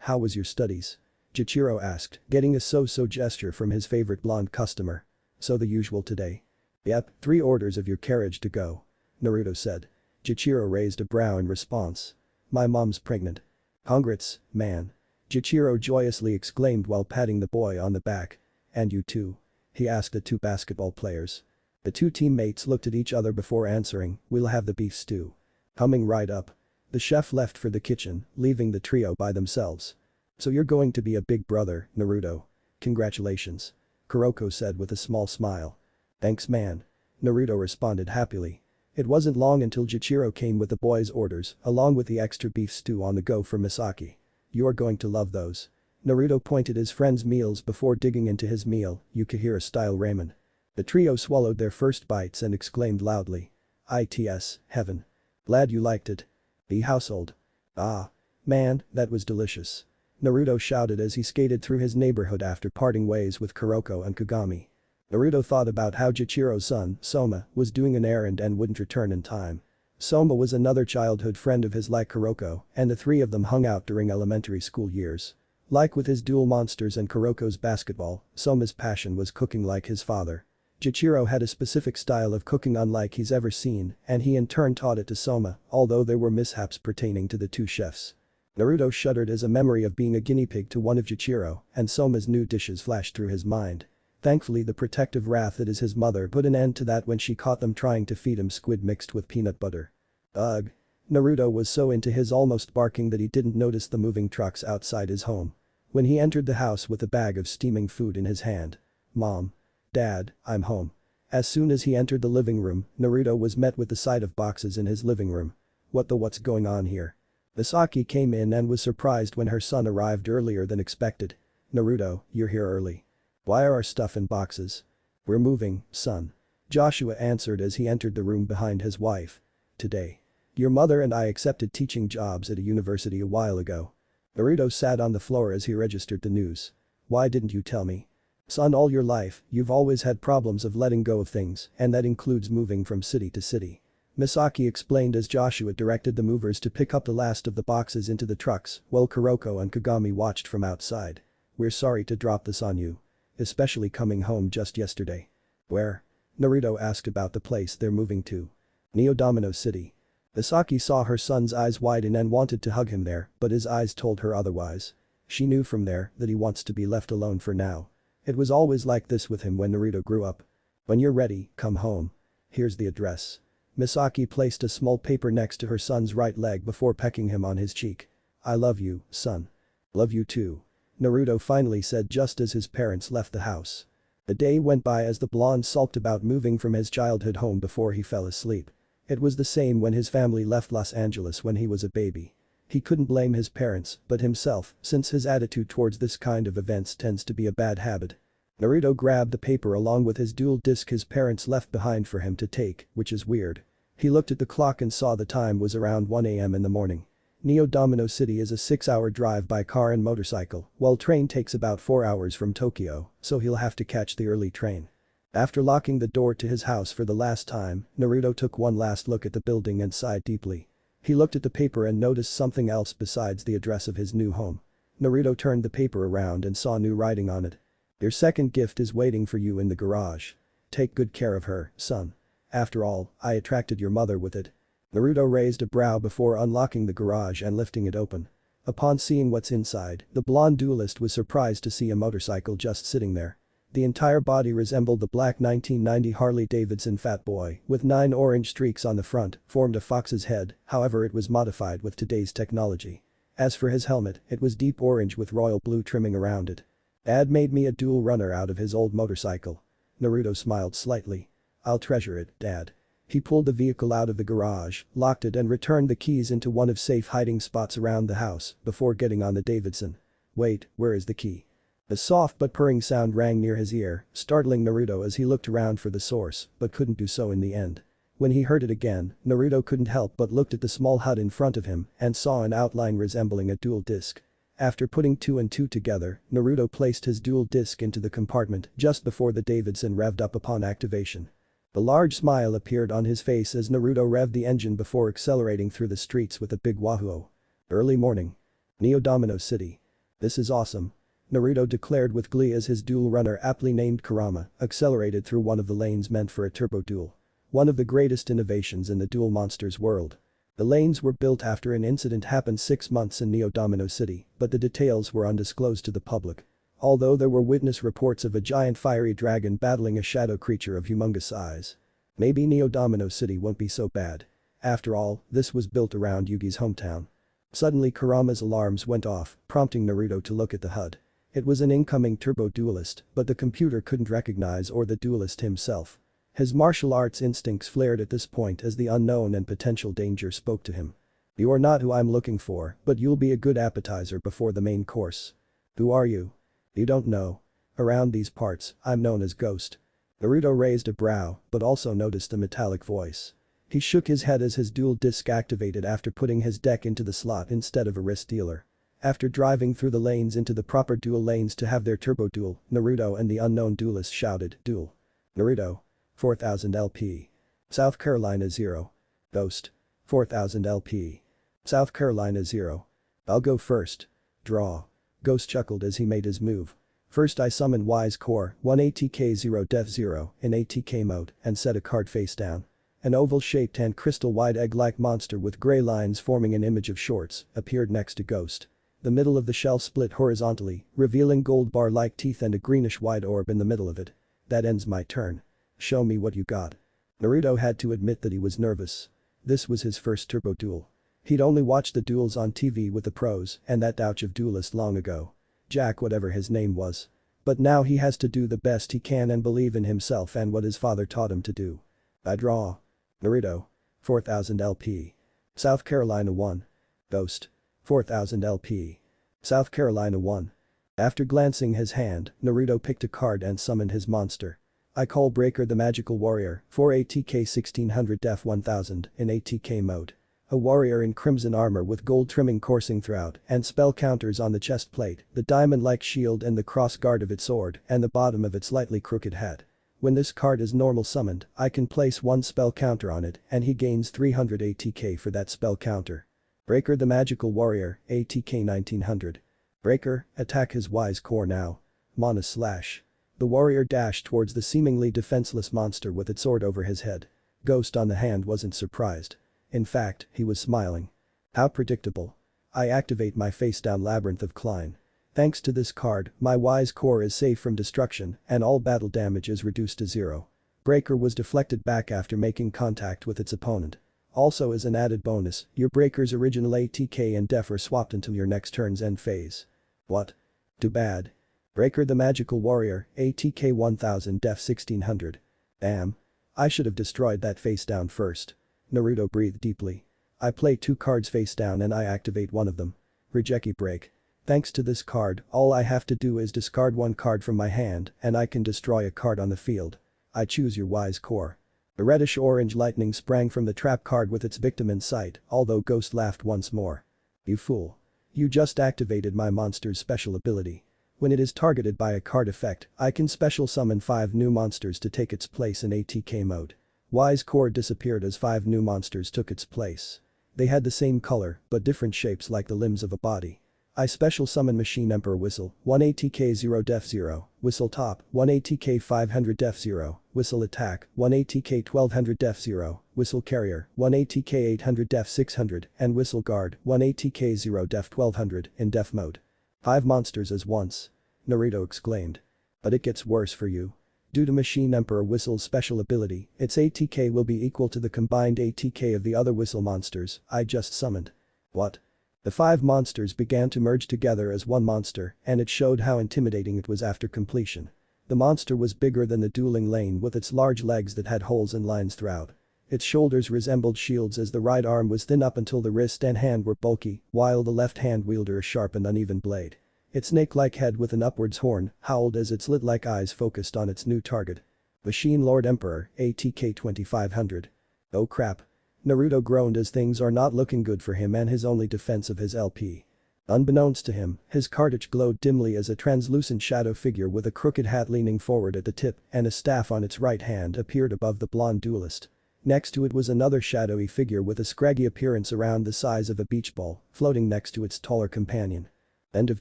How was your studies? Jichiro asked, getting a so-so gesture from his favorite blonde customer. So the usual today. Yep, 3 orders of your carriage to go. Naruto said. Jichiro raised a brow in response. My mom's pregnant. Congrats, man. Jichiro joyously exclaimed while patting the boy on the back. And you too? He asked the 2 basketball players. The 2 teammates looked at each other before answering, we'll have the beef stew. Coming right up. The chef left for the kitchen, leaving the trio by themselves. So you're going to be a big brother, Naruto. Congratulations. Kuroko said with a small smile. Thanks man. Naruto responded happily. It wasn't long until Jichiro came with the boys' orders, along with the extra beef stew on the go for Misaki. You're going to love those. Naruto pointed his friend's meals before digging into his meal, Yukihira-style ramen. The trio swallowed their first bites and exclaimed loudly. ITS, heaven. Glad you liked it. The household. Ah. Man, that was delicious. Naruto shouted as he skated through his neighborhood after parting ways with Kuroko and Kagami. Naruto thought about how Jichiro's son, Soma, was doing an errand and wouldn't return in time. Soma was another childhood friend of his like Kuroko, and the three of them hung out during elementary school years. Like with his duel monsters and Kuroko's basketball, Soma's passion was cooking like his father. Jichiro had a specific style of cooking unlike he's ever seen, and he in turn taught it to Soma, although there were mishaps pertaining to the two chefs. Naruto shuddered as a memory of being a guinea pig to one of Jichiro and Soma's new dishes flashed through his mind. Thankfully the protective wrath that is his mother put an end to that when she caught them trying to feed him squid mixed with peanut butter. Ugh. Naruto was so into his almost barking that he didn't notice the moving trucks outside his home. When he entered the house with a bag of steaming food in his hand. Mom. Dad, I'm home. As soon as he entered the living room, Naruto was met with the sight of boxes in his living room. What's going on here? Misaki came in and was surprised when her son arrived earlier than expected. Naruto, you're here early. Why are our stuff in boxes? We're moving, son. Joshua answered as he entered the room behind his wife. Today. Your mother and I accepted teaching jobs at a university a while ago. Naruto sat on the floor as he registered the news. Why didn't you tell me? Son, all your life, you've always had problems of letting go of things, and that includes moving from city to city. Misaki explained as Joshua directed the movers to pick up the last of the boxes into the trucks while Kuroko and Kagami watched from outside. We're sorry to drop this on you. Especially coming home just yesterday. Where? Naruto asked about the place they're moving to. Neodomino City. Misaki saw her son's eyes widen and wanted to hug him there, but his eyes told her otherwise. She knew from there that he wants to be left alone for now. It was always like this with him when Naruto grew up. When you're ready, come home. Here's the address. Misaki placed a small paper next to her son's right leg before pecking him on his cheek. I love you, son. Love you too. Naruto finally said just as his parents left the house. The day went by as the blonde sulked about moving from his childhood home before he fell asleep. It was the same when his family left Los Angeles when he was a baby. He couldn't blame his parents, but himself, since his attitude towards this kind of events tends to be a bad habit. Naruto grabbed the paper along with his dual disc his parents left behind for him to take, which is weird. He looked at the clock and saw the time was around 1 a.m. in the morning. Neodomino City is a 6-hour drive by car and motorcycle, while train takes about 4 hours from Tokyo, so he'll have to catch the early train. After locking the door to his house for the last time, Naruto took one last look at the building and sighed deeply. He looked at the paper and noticed something else besides the address of his new home. Naruto turned the paper around and saw new writing on it. Your second gift is waiting for you in the garage. Take good care of her, son. After all, I attracted your mother with it. Naruto raised a brow before unlocking the garage and lifting it open. Upon seeing what's inside, the blonde duelist was surprised to see a motorcycle just sitting there. The entire body resembled the black 1990 Harley-Davidson Fat Boy, with 9 orange streaks on the front, formed a fox's head, however it was modified with today's technology. As for his helmet, it was deep orange with royal blue trimming around it. Dad made me a dual runner out of his old motorcycle. Naruto smiled slightly. I'll treasure it, Dad. He pulled the vehicle out of the garage, locked it and returned the keys into one of safe hiding spots around the house before getting on the Davidson. Wait, where is the key? A soft but purring sound rang near his ear, startling Naruto as he looked around for the source, but couldn't do so in the end. When he heard it again, Naruto couldn't help but looked at the small hut in front of him and saw an outline resembling a dual disc. After putting 2 and 2 together, Naruto placed his dual disc into the compartment just before the Davidson revved up upon activation. A large smile appeared on his face as Naruto revved the engine before accelerating through the streets with a big wahoo. Early morning. Neodomino City. This is awesome. Naruto declared with glee as his dual runner aptly named Kurama accelerated through one of the lanes meant for a turbo duel. One of the greatest innovations in the duel monsters world. The lanes were built after an incident happened 6 months in Neodomino City, but the details were undisclosed to the public. Although there were witness reports of a giant fiery dragon battling a shadow creature of humongous size. Maybe Neodomino City won't be so bad. After all, this was built around Yugi's hometown. Suddenly Kurama's alarms went off, prompting Naruto to look at the HUD. It was an incoming turbo duelist, but the computer couldn't recognize or the duelist himself. His martial arts instincts flared at this point as the unknown and potential danger spoke to him. You are not who I'm looking for, but you'll be a good appetizer before the main course. Who are you? You don't know. Around these parts, I'm known as Ghost. Naruto raised a brow, but also noticed a metallic voice. He shook his head as his dual disc activated after putting his deck into the slot instead of a wrist dealer. After driving through the lanes into the proper duel lanes to have their turbo duel, Naruto and the unknown duelist shouted, "Duel." Naruto. 4000 LP. South Carolina 0. Ghost. 4000 LP. South Carolina 0. I'll go first. Draw. Ghost chuckled as he made his move. First I summon Wise Core, 1 ATK 0 Def 0 in ATK mode and set a card face down. An oval-shaped and crystal-wide egg-like monster with gray lines forming an image of shorts appeared next to Ghost. The middle of the shell split horizontally, revealing gold bar-like teeth and a greenish-white orb in the middle of it. That ends my turn. Show me what you got. Naruto had to admit that he was nervous. This was his first turbo duel. He'd only watched the duels on TV with the pros and that douche of duelist long ago. Jack whatever his name was. But now he has to do the best he can and believe in himself and what his father taught him to do. I draw. Naruto. 4000 LP. South Carolina 1. Ghost. 4000 LP. South Carolina 1. After glancing his hand, Naruto picked a card and summoned his monster. I call Breaker the Magical Warrior, 4 ATK 1600 Def 1000 in ATK mode. A warrior in crimson armor with gold trimming coursing throughout and spell counters on the chest plate, the diamond-like shield and the cross guard of its sword and the bottom of its slightly crooked head. When this card is normal summoned, I can place one spell counter on it and he gains 300 ATK for that spell counter. Breaker the Magical Warrior, ATK 1900. Breaker, attack his Wise Core now. Mana slash. The warrior dashed towards the seemingly defenseless monster with its sword over his head. Ghost on the hand wasn't surprised. In fact, he was smiling. How predictable. I activate my face-down Labyrinth of Klein. Thanks to this card, my Wise Core is safe from destruction and all battle damage is reduced to 0. Breaker was deflected back after making contact with its opponent. Also as an added bonus, your Breaker's original ATK and Def are swapped until your next turn's end phase. What? Too bad. Breaker the Magical Warrior, ATK 1000 Def 1600. Damn. I should have destroyed that face down first. Naruto breathed deeply. I play 2 cards face down and I activate one of them. Rejeki break. Thanks to this card, all I have to do is discard one card from my hand and I can destroy a card on the field. I choose your Wise Core. A reddish-orange lightning sprang from the trap card with its victim in sight, although Ghost laughed once more. You fool. You just activated my monster's special ability. When it is targeted by a card effect, I can special summon 5 new monsters to take its place in ATK mode. Wise Core disappeared as 5 new monsters took its place. They had the same color, but different shapes like the limbs of a body. I special summon Machine Emperor Whistle, 1 ATK 0 Def 0, Whistle Top, 1 ATK 500 Def 0, Whistle Attack, 1 ATK 1200 Def 0, Whistle Carrier, 1 ATK 800 Def 600, and Whistle Guard, 1 ATK 0 Def 1200 in Def mode. 5 monsters as once. Naruto exclaimed. But it gets worse for you. Due to Machine Emperor Whistle's special ability, its ATK will be equal to the combined ATK of the other Whistle monsters I just summoned. What? The 5 monsters began to merge together as one monster and it showed how intimidating it was after completion. The monster was bigger than the dueling lane with its large legs that had holes and lines throughout. Its shoulders resembled shields as the right arm was thin up until the wrist and hand were bulky, while the left hand wielded a sharp and uneven blade. Its snake-like head with an upwards horn howled as its slit-like eyes focused on its new target. Machine Lord Emperor, ATK 2500. Oh crap. Naruto groaned as things are not looking good for him and his only defense of his LP. Unbeknownst to him, his cartridge glowed dimly as a translucent shadow figure with a crooked hat leaning forward at the tip and a staff on its right hand appeared above the blonde duelist. Next to it was another shadowy figure with a scraggy appearance around the size of a beach ball, floating next to its taller companion. End of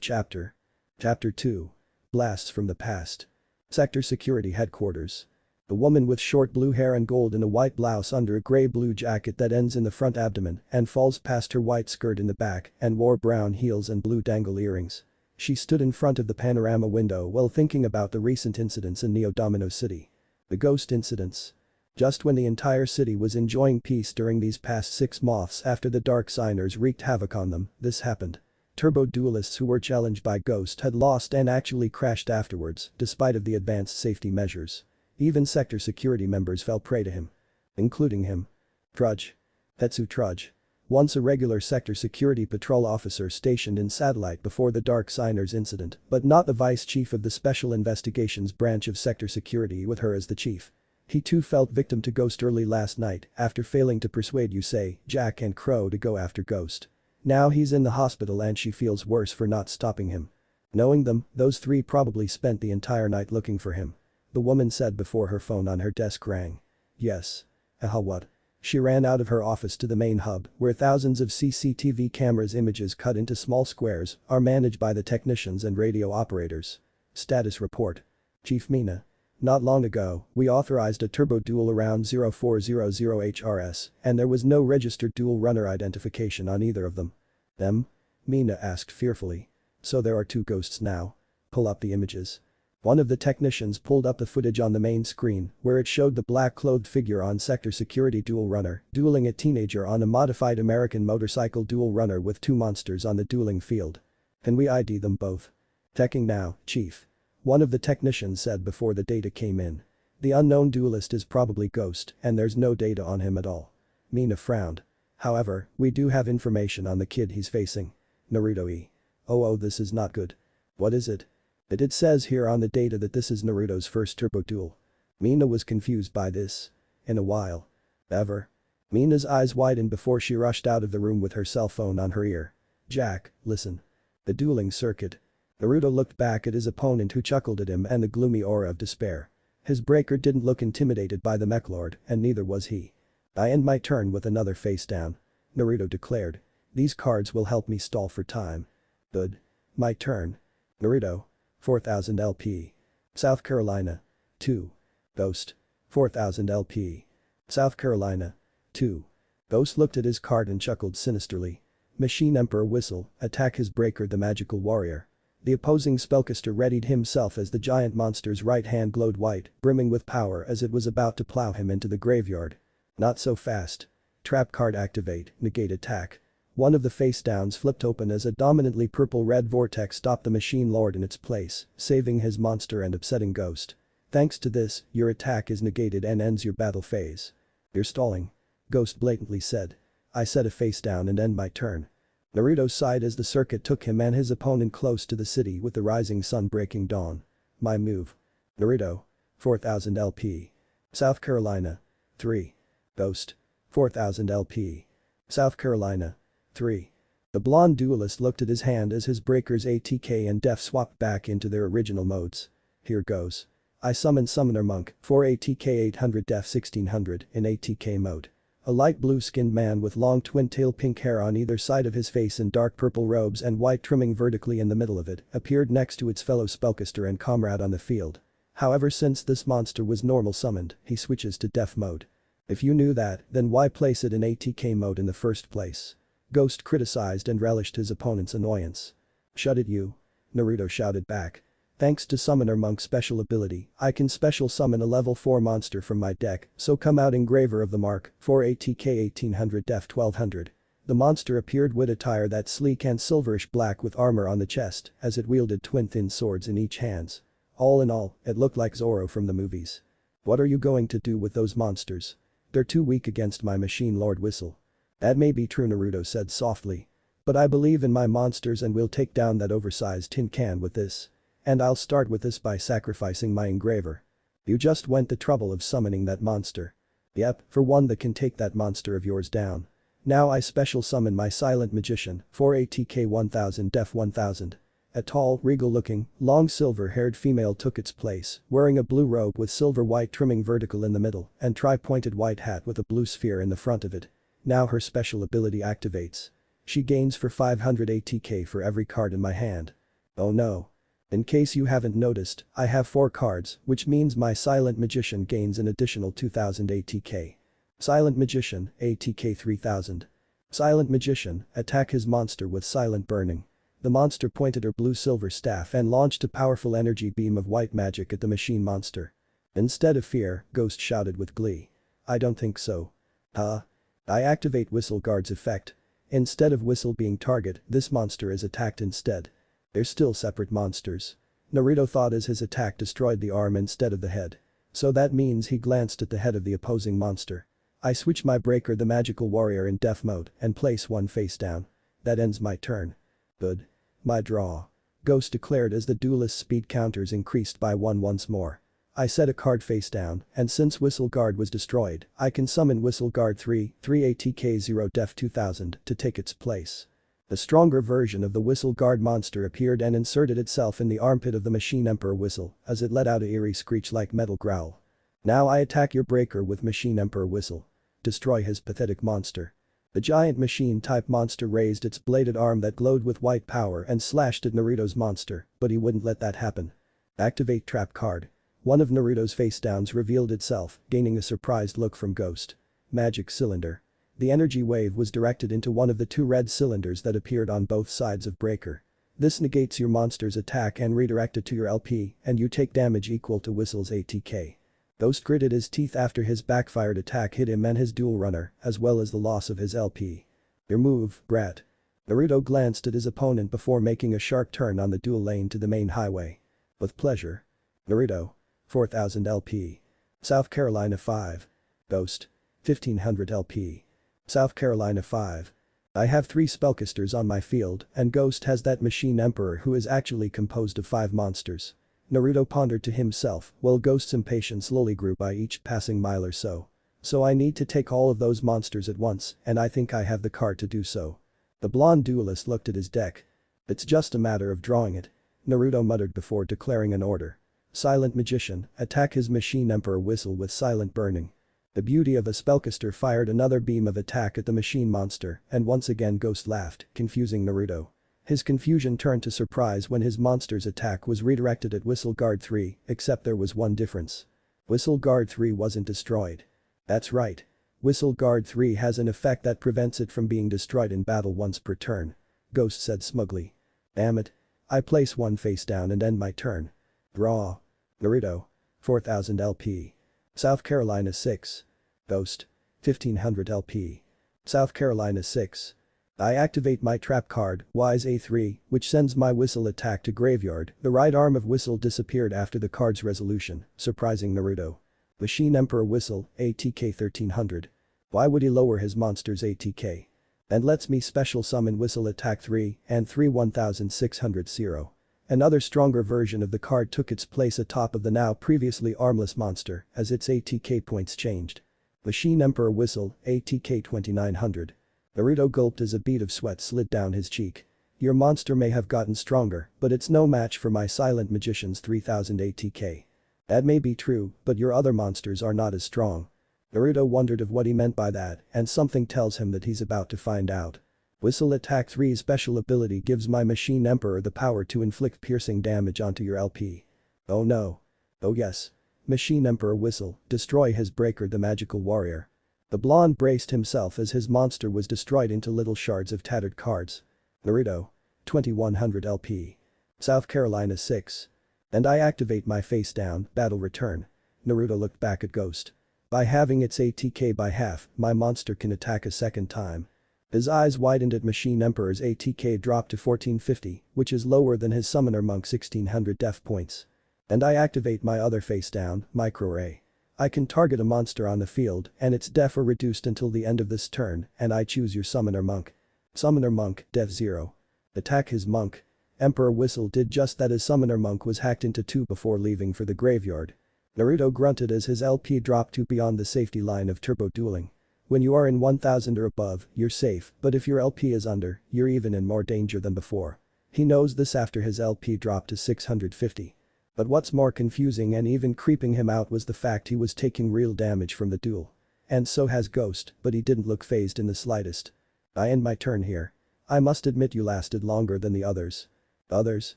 chapter. Chapter 2. Blasts from the Past. Sector Security Headquarters. A woman with short blue hair and gold in a white blouse under a gray-blue jacket that ends in the front abdomen and falls past her white skirt in the back and wore brown heels and blue dangle earrings. She stood in front of the panorama window while thinking about the recent incidents in Neo-Domino City. The ghost incidents. Just when the entire city was enjoying peace during these past 6 months after the Dark Signers wreaked havoc on them, this happened. Turbo duelists who were challenged by Ghost had lost and actually crashed afterwards, despite of the advanced safety measures. Even sector security members fell prey to him. Including him. Trudge. Tetsu Trudge. Once a regular sector security patrol officer stationed in Satellite before the Dark Signers incident, but not the vice chief of the Special Investigations branch of sector security with her as the chief. He too felt victim to Ghost early last night after failing to persuade Yusei, Jack and Crow to go after Ghost. Now he's in the hospital and she feels worse for not stopping him. Knowing them, those three probably spent the entire night looking for him. The woman said before her phone on her desk rang. Yes. What? She ran out of her office to the main hub, where thousands of CCTV cameras images cut into small squares are managed by the technicians and radio operators. Status report. Chief Mina. Not long ago, we authorized a turbo duel around 0400 HRS, and there was no registered dual runner identification on either of them. Them? Mina asked fearfully. So there are two ghosts now. Pull up the images. One of the technicians pulled up the footage on the main screen, where it showed the black-clothed figure on sector security dual runner dueling a teenager on a modified American motorcycle dual runner with two monsters on the dueling field. Can we ID them both? Checking now, Chief. One of the technicians said before the data came in. The unknown duelist is probably Ghost, and there's no data on him at all. Mina frowned. However, we do have information on the kid he's facing. Naruto-e. Oh, this is not good. What is it? It says here on the data that this is Naruto's first turbo duel. Mina was confused by this. In a while. Ever. Mina's eyes widened before she rushed out of the room with her cell phone on her ear. Jack, listen. The dueling circuit. Naruto looked back at his opponent who chuckled at him and the gloomy aura of despair. His breaker didn't look intimidated by the mechlord, and neither was he. I end my turn with another face down. Naruto declared. These cards will help me stall for time. Good. My turn. Naruto. 4000 LP. South Carolina. 2. Ghost. 4000 LP. South Carolina. 2. Ghost looked at his card and chuckled sinisterly. Machine Emperor whistle, attack his breaker the magical warrior. The opposing spellcaster readied himself as the giant monster's right hand glowed white, brimming with power as it was about to plow him into the graveyard. Not so fast. Trap card activate, negate attack. One of the face downs flipped open as a dominantly purple-red vortex stopped the machine lord in its place, saving his monster and upsetting Ghost. Thanks to this, your attack is negated and ends your battle phase. You're stalling. Ghost blatantly said. I set a face down and end my turn. Naruto sighed as the circuit took him and his opponent close to the city with the rising sun breaking dawn. My move. Naruto. 4000 LP. South Carolina. 3. Ghost. 4000 LP. South Carolina. 3. The blonde duelist looked at his hand as his breakers ATK and Def swapped back into their original modes. Here goes. I summon Summoner Monk, 4 ATK 800 Def 1600 in ATK mode. A light blue-skinned man with long twin-tail pink hair on either side of his face and dark purple robes and white trimming vertically in the middle of it appeared next to its fellow spellcaster and comrade on the field. However, since this monster was normal summoned, he switches to Def mode. If you knew that, then why place it in ATK mode in the first place? Ghost criticized and relished his opponent's annoyance. Shut it you. Naruto shouted back. Thanks to Summoner Monk's special ability, I can special summon a level 4 monster from my deck, so come out Engraver of the Mark, 4 ATK 1800 Def 1200. The monster appeared with attire that sleek and silverish black with armor on the chest as it wielded twin thin swords in each hands. All in all, it looked like Zoro from the movies. What are you going to do with those monsters? They're too weak against my machine lord whistle. That may be true, Naruto said softly. But I believe in my monsters and we'll take down that oversized tin can with this. And I'll start with this by sacrificing my engraver. You just went the trouble of summoning that monster. Yep, for one that can take that monster of yours down. Now I special summon my silent magician, 4 ATK 1000 Def 1000. A tall, regal-looking, long silver-haired female took its place, wearing a blue robe with silver-white trimming vertical in the middle and tri-pointed white hat with a blue sphere in the front of it. Now her special ability activates. She gains for 500 ATK for every card in my hand. Oh no. In case you haven't noticed, I have 4 cards, which means my Silent Magician gains an additional 2000 ATK. Silent Magician, ATK 3000. Silent Magician, attack his monster with Silent Burning. The monster pointed her blue-silver staff and launched a powerful energy beam of white magic at the machine monster. Instead of fear, Ghost shouted with glee. I don't think so. Huh? I activate Whistle Guard's effect. Instead of Whistle being target, this monster is attacked instead. They're still separate monsters. Naruto thought as his attack destroyed the arm instead of the head. So that means he glanced at the head of the opposing monster. I switch my breaker the magical warrior in Def mode and place one face down. That ends my turn. Good. My draw. Ghost declared as the duelist's speed counters increased by 1 once more. I set a card face down, and since Whistle Guard was destroyed, I can summon Whistle Guard 3 ATK 0 Def 2000 to take its place. A stronger version of the Whistle Guard monster appeared and inserted itself in the armpit of the Machine Emperor Whistle as it let out a eerie screech like metal growl. Now I attack your breaker with Machine Emperor Whistle. Destroy his pathetic monster. The giant machine-type monster raised its bladed arm that glowed with white power and slashed at Naruto's monster, but he wouldn't let that happen. Activate trap card. One of Naruto's face downs revealed itself, gaining a surprised look from Ghost. Magic cylinder. The energy wave was directed into one of the two red cylinders that appeared on both sides of breaker. This negates your monster's attack and redirect it to your LP, and you take damage equal to Whistle's ATK. Ghost gritted his teeth after his backfired attack hit him and his duel runner, as well as the loss of his LP. Your move, brat. Naruto glanced at his opponent before making a sharp turn on the dual lane to the main highway. With pleasure. Naruto. 4000 LP. South Carolina 5. Ghost. 1500 LP. South Carolina 5. I have 3 spellcasters on my field, and Ghost has that Machine Emperor who is actually composed of 5 monsters. Naruto pondered to himself while Ghost's impatience slowly grew by each passing mile or so. So I need to take all of those monsters at once, and I think I have the card to do so. The blonde duelist looked at his deck. It's just a matter of drawing it. Naruto muttered before declaring an order. Silent Magician, attack his Machine Emperor Whistle with Silent Burning. The beauty of a spellcaster fired another beam of attack at the machine monster, and once again Ghost laughed, confusing Naruto. His confusion turned to surprise when his monster's attack was redirected at Whistle Guard 3, except there was one difference. Whistle Guard 3 wasn't destroyed. That's right. Whistle Guard 3 has an effect that prevents it from being destroyed in battle once per turn. Ghost said smugly. Damn it. I place one face down and end my turn. Draw. Naruto. 4000 LP. South Carolina 6. Ghost. 1500 LP. South Carolina 6. I activate my trap card, Wise A3, which sends my Whistle attack to graveyard. The right arm of Whistle disappeared after the card's resolution, surprising Naruto. Machine Emperor Whistle, ATK 1300. Why would he lower his monster's ATK? And lets me special summon Whistle attack 3 and 3 1600 0. Another stronger version of the card took its place atop of the now previously armless monster as its ATK points changed. Machine Emperor Whistle, ATK 2900. Naruto gulped as a bead of sweat slid down his cheek. Your monster may have gotten stronger, but it's no match for my Silent Magician's 3000 ATK. That may be true, but your other monsters are not as strong. Naruto wondered of what he meant by that, and something tells him that he's about to find out. Whistle Attack 3's special ability gives my Machine Emperor the power to inflict piercing damage onto your LP. Oh no. Oh yes. Machine Emperor Whistle, destroy his breaker the magical warrior. The blonde braced himself as his monster was destroyed into little shards of tattered cards. Naruto. 2100 LP. South Carolina 6. And I activate my face down, battle return. Naruto looked back at Ghost. By having its ATK by half, my monster can attack a second time. His eyes widened at Machine Emperor's ATK dropped to 1450, which is lower than his Summoner Monk 1600 def points. And I activate my other face down, Micro Ray. I can target a monster on the field and its def are reduced until the end of this turn and I choose your Summoner Monk. Summoner Monk, def 0. Attack his monk. Emperor Whistle did just that as Summoner Monk was hacked into 2 before leaving for the graveyard. Naruto grunted as his LP dropped to beyond the safety line of turbo dueling. When you are in 1000 or above, you're safe, but if your LP is under, you're even in more danger than before. He knows this after his LP dropped to 650. But what's more confusing and even creeping him out was the fact he was taking real damage from the duel. And so has Ghost, but he didn't look fazed in the slightest. I end my turn here. I must admit you lasted longer than the others. Others?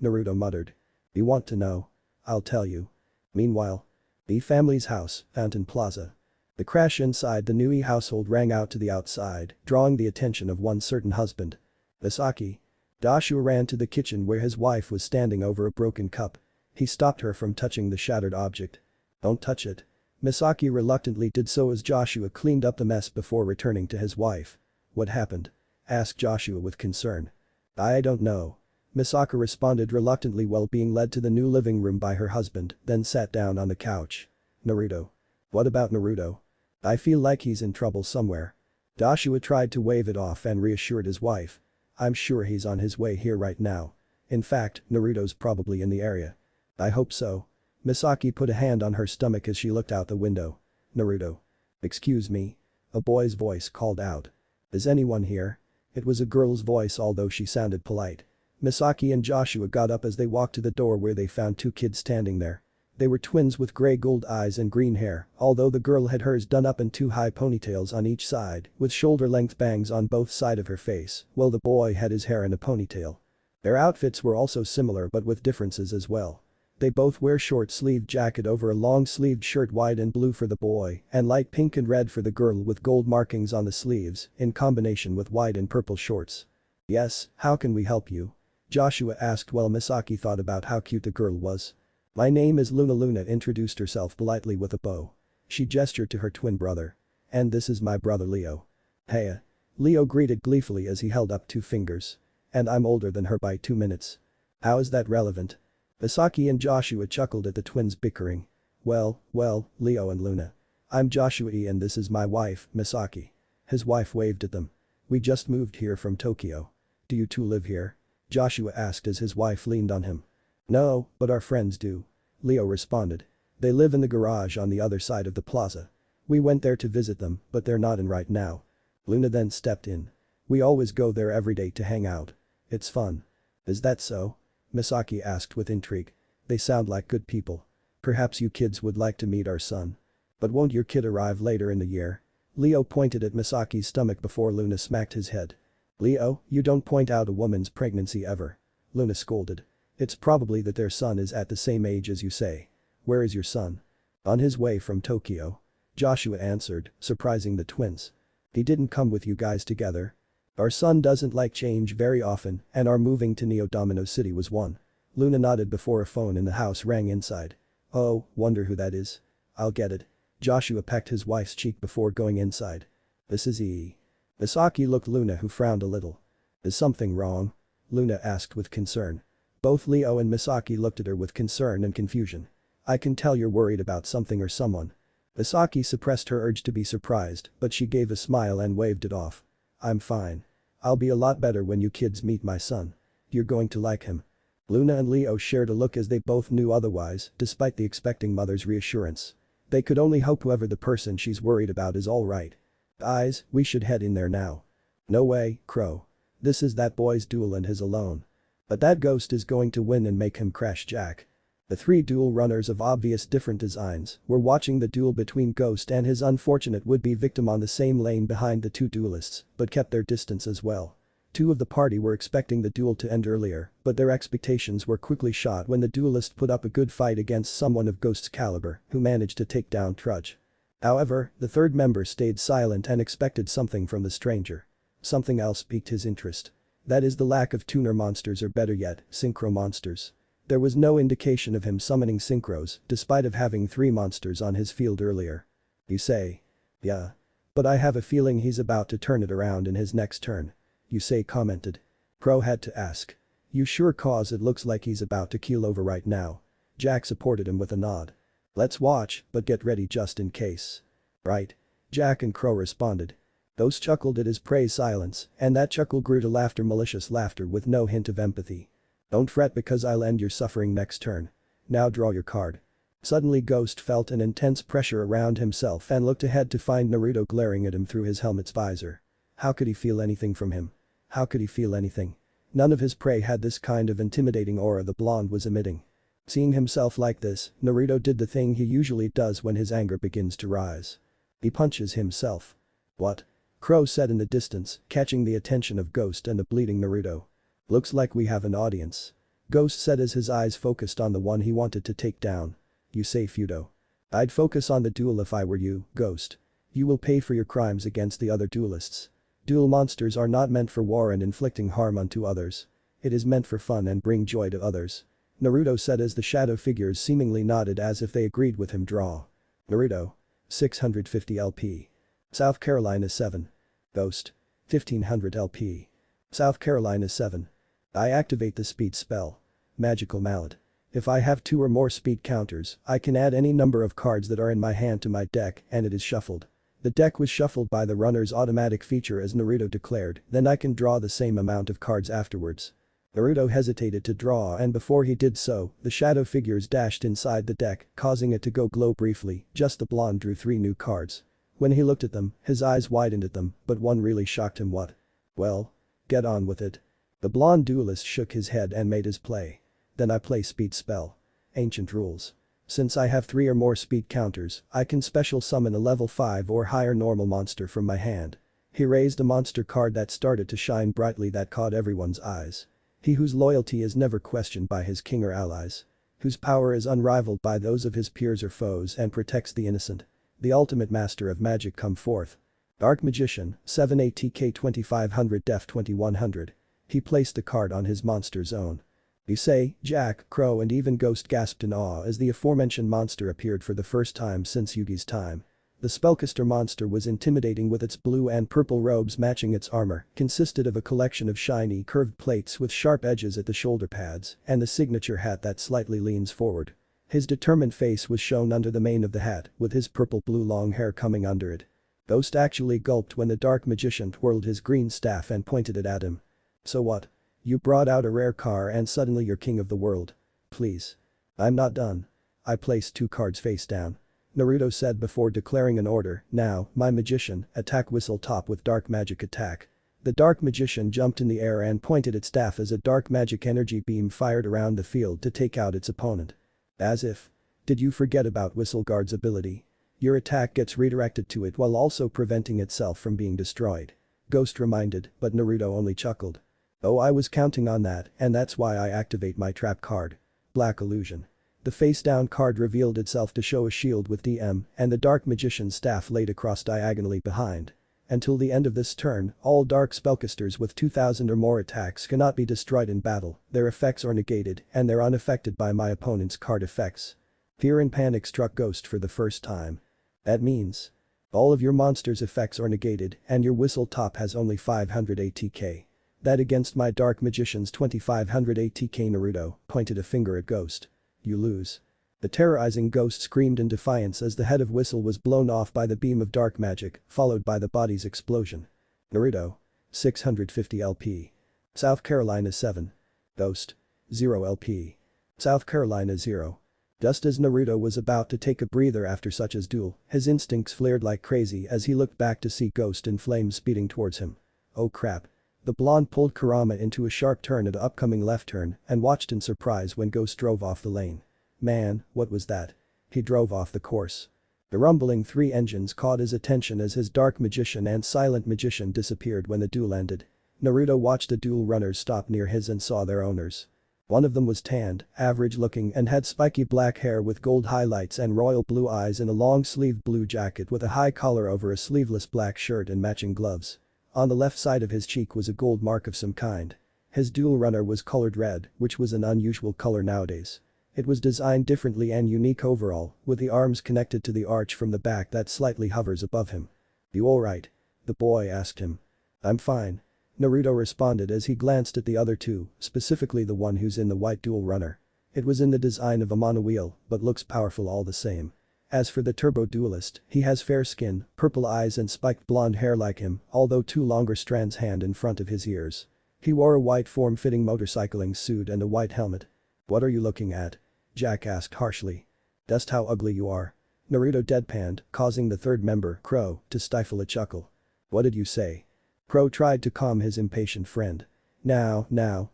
Naruto muttered. You want to know? I'll tell you. Meanwhile. The family's house, Fountain Plaza. The crash inside the Nui household rang out to the outside, drawing the attention of one certain husband. Misaki. Joshua ran to the kitchen where his wife was standing over a broken cup. He stopped her from touching the shattered object. Don't touch it. Misaki reluctantly did so as Joshua cleaned up the mess before returning to his wife. What happened? Asked Joshua with concern. I don't know. Misaka responded reluctantly while being led to the new living room by her husband, then sat down on the couch. Naruto. What about Naruto? I feel like he's in trouble somewhere. Joshua tried to wave it off and reassured his wife. I'm sure he's on his way here right now. In fact, Naruto's probably in the area. I hope so. Misaki put a hand on her stomach as she looked out the window. Naruto. Excuse me. A boy's voice called out. Is anyone here? It was a girl's voice although she sounded polite. Misaki and Joshua got up as they walked to the door where they found two kids standing there. They were twins with grey gold eyes and green hair, although the girl had hers done up in two high ponytails on each side, with shoulder-length bangs on both sides of her face, while the boy had his hair in a ponytail. Their outfits were also similar but with differences as well. They both wear short-sleeved jacket over a long-sleeved shirt, white and blue for the boy, and light pink and red for the girl with gold markings on the sleeves, in combination with white and purple shorts. Yes, how can we help you? Joshua asked while Misaki thought about how cute the girl was. My name is Luna. Luna introduced herself politely with a bow. She gestured to her twin brother. And this is my brother Leo. Hey. Leo greeted gleefully as he held up two fingers. And I'm older than her by 2 minutes. How is that relevant? Misaki and Joshua chuckled at the twins bickering. Well, Leo and Luna. I'm Joshua E and this is my wife, Misaki. His wife waved at them. We just moved here from Tokyo. Do you two live here? Joshua asked as his wife leaned on him. No, but our friends do. Leo responded. They live in the garage on the other side of the plaza. We went there to visit them, but they're not in right now. Luna then stepped in. We always go there every day to hang out. It's fun. Is that so? Misaki asked with intrigue. They sound like good people. Perhaps you kids would like to meet our son. But won't your kid arrive later in the year? Leo pointed at Misaki's stomach before Luna smacked his head. Leo, you don't point out a woman's pregnancy ever. Luna scolded. It's probably that their son is at the same age as you say. Where is your son? On his way from Tokyo. Joshua answered, surprising the twins. He didn't come with you guys together. Our son doesn't like change very often and our moving to Neo Domino City was one. Luna nodded before a phone in the house rang inside. Oh, wonder who that is. I'll get it. Joshua pecked his wife's cheek before going inside. This is E. Misaki looked Luna who frowned a little. Is something wrong? Luna asked with concern. Both Leo and Misaki looked at her with concern and confusion. I can tell you're worried about something or someone. Misaki suppressed her urge to be surprised, but she gave a smile and waved it off. I'm fine. I'll be a lot better when you kids meet my son. You're going to like him. Luna and Leo shared a look as they both knew otherwise, despite the expecting mother's reassurance. They could only hope whoever the person she's worried about is alright. Guys, we should head in there now. No way, Crow. This is that boy's duel and his alone. But that ghost is going to win and make him crash Jack. The three duel runners of obvious different designs were watching the duel between Ghost and his unfortunate would-be victim on the same lane behind the two duelists, but kept their distance as well. Two of the party were expecting the duel to end earlier, but their expectations were quickly shot when the duelist put up a good fight against someone of Ghost's caliber who managed to take down Trudge. However, the third member stayed silent and expected something from the stranger. Something else piqued his interest. That is the lack of tuner monsters or better yet, synchro monsters. There was no indication of him summoning synchros, despite of having 3 monsters on his field earlier. You say? Yeah. But I have a feeling he's about to turn it around in his next turn. Yusei commented. Crow had to ask. You sure, cause it looks like he's about to keel over right now. Jack supported him with a nod. Let's watch, but get ready just in case. Right. Jack and Crow responded. Ghost chuckled at his prey's silence, and that chuckle grew to laughter, malicious laughter with no hint of empathy. Don't fret because I'll end your suffering next turn. Now draw your card. Suddenly Ghost felt an intense pressure around himself and looked ahead to find Naruto glaring at him through his helmet's visor. How could he feel anything from him? How could he feel anything? None of his prey had this kind of intimidating aura the blonde was emitting. Seeing himself like this, Naruto did the thing he usually does when his anger begins to rise. He punches himself. What? Crow said in the distance, catching the attention of Ghost and the bleeding Naruto. Looks like we have an audience. Ghost said as his eyes focused on the one he wanted to take down. You say Fudo. I'd focus on the duel if I were you, Ghost. You will pay for your crimes against the other duelists. Duel monsters are not meant for war and inflicting harm unto others. It is meant for fun and bring joy to others. Naruto said as the shadow figures seemingly nodded as if they agreed with him. Draw. Naruto. 650 LP. South Carolina 7. Ghost. 1500 LP. South Carolina 7. I activate the speed spell. Magical Mallet. If I have 2 or more speed counters, I can add any number of cards that are in my hand to my deck and it is shuffled. The deck was shuffled by the runner's automatic feature as Naruto declared, then I can draw the same amount of cards afterwards. Naruto hesitated to draw, and before he did so, the shadow figures dashed inside the deck, causing it to go glow briefly. Just the blonde drew 3 new cards. When he looked at them, his eyes widened at them, but one really shocked him. What? Well, get on with it. The blonde duelist shook his head and made his play. Then I play speed spell. Ancient rules. Since I have 3 or more speed counters, I can special summon a level 5 or higher normal monster from my hand. He raised a monster card that started to shine brightly that caught everyone's eyes. He whose loyalty is never questioned by his king or allies. Whose power is unrivaled by those of his peers or foes and protects the innocent. The ultimate master of magic come forth. Dark Magician, 7 ATK 2500 Def 2100. He placed the card on his monster zone. You say, Jack, Crow and even Ghost gasped in awe as the aforementioned monster appeared for the first time since Yugi's time. The spellcaster monster was intimidating with its blue and purple robes matching its armor, consisted of a collection of shiny curved plates with sharp edges at the shoulder pads and the signature hat that slightly leans forward. His determined face was shown under the mane of the hat, with his purple-blue long hair coming under it. Ghost actually gulped when the dark magician twirled his green staff and pointed it at him. So what? You brought out a rare car and suddenly you're king of the world. Please. I'm not done. I placed 2 cards face down. Naruto said before declaring an order. Now, my magician, attack whistle top with dark magic attack. The dark magician jumped in the air and pointed its staff as a dark magic energy beam fired around the field to take out its opponent. As if. Did you forget about Whistle Guard's ability? Your attack gets redirected to it while also preventing itself from being destroyed. Ghost reminded, but Naruto only chuckled. Oh, I was counting on that, and that's why I activate my trap card. Black Illusion. The face-down card revealed itself to show a shield with DM and the dark magician's staff laid across diagonally behind. Until the end of this turn, all dark spellcasters with 2000 or more attacks cannot be destroyed in battle, their effects are negated and they're unaffected by my opponent's card effects. Fear and panic struck Ghost for the first time. That means all of your monster's effects are negated and your whistle top has only 500 ATK. That against my dark magician's 2500 ATK. Naruto pointed a finger at Ghost. You lose. The terrorizing Ghost screamed in defiance as the head of Whistle was blown off by the beam of dark magic, followed by the body's explosion. Naruto. 650 LP. South Carolina 7. Ghost. 0 LP. South Carolina 0. Just as Naruto was about to take a breather after such a duel, his instincts flared like crazy as he looked back to see Ghost in flames speeding towards him. Oh crap. The blonde pulled Kurama into a sharp turn at an upcoming left turn and watched in surprise when Ghost drove off the lane. Man, what was that? He drove off the course. The rumbling 3 engines caught his attention as his dark magician and silent magician disappeared when the duel ended. Naruto watched the duel runners stop near his and saw their owners. One of them was tanned, average looking and had spiky black hair with gold highlights and royal blue eyes in a long-sleeved blue jacket with a high collar over a sleeveless black shirt and matching gloves. On the left side of his cheek was a gold mark of some kind. His duel runner was colored red, which was an unusual color nowadays. It was designed differently and unique overall, with the arms connected to the arch from the back that slightly hovers above him. You alright? The boy asked him. I'm fine. Naruto responded as he glanced at the other 2, specifically the one who's in the white duel runner. It was in the design of a monowheel, but looks powerful all the same. As for the turbo duelist, he has fair skin, purple eyes and spiked blonde hair like him, although 2 longer strands hand in front of his ears. He wore a white form-fitting motorcycling suit and a white helmet. What are you looking at? Jack asked harshly. Just how ugly you are. Naruto deadpanned, causing the third member, Crow, to stifle a chuckle. What did you say? Crow tried to calm his impatient friend. Now,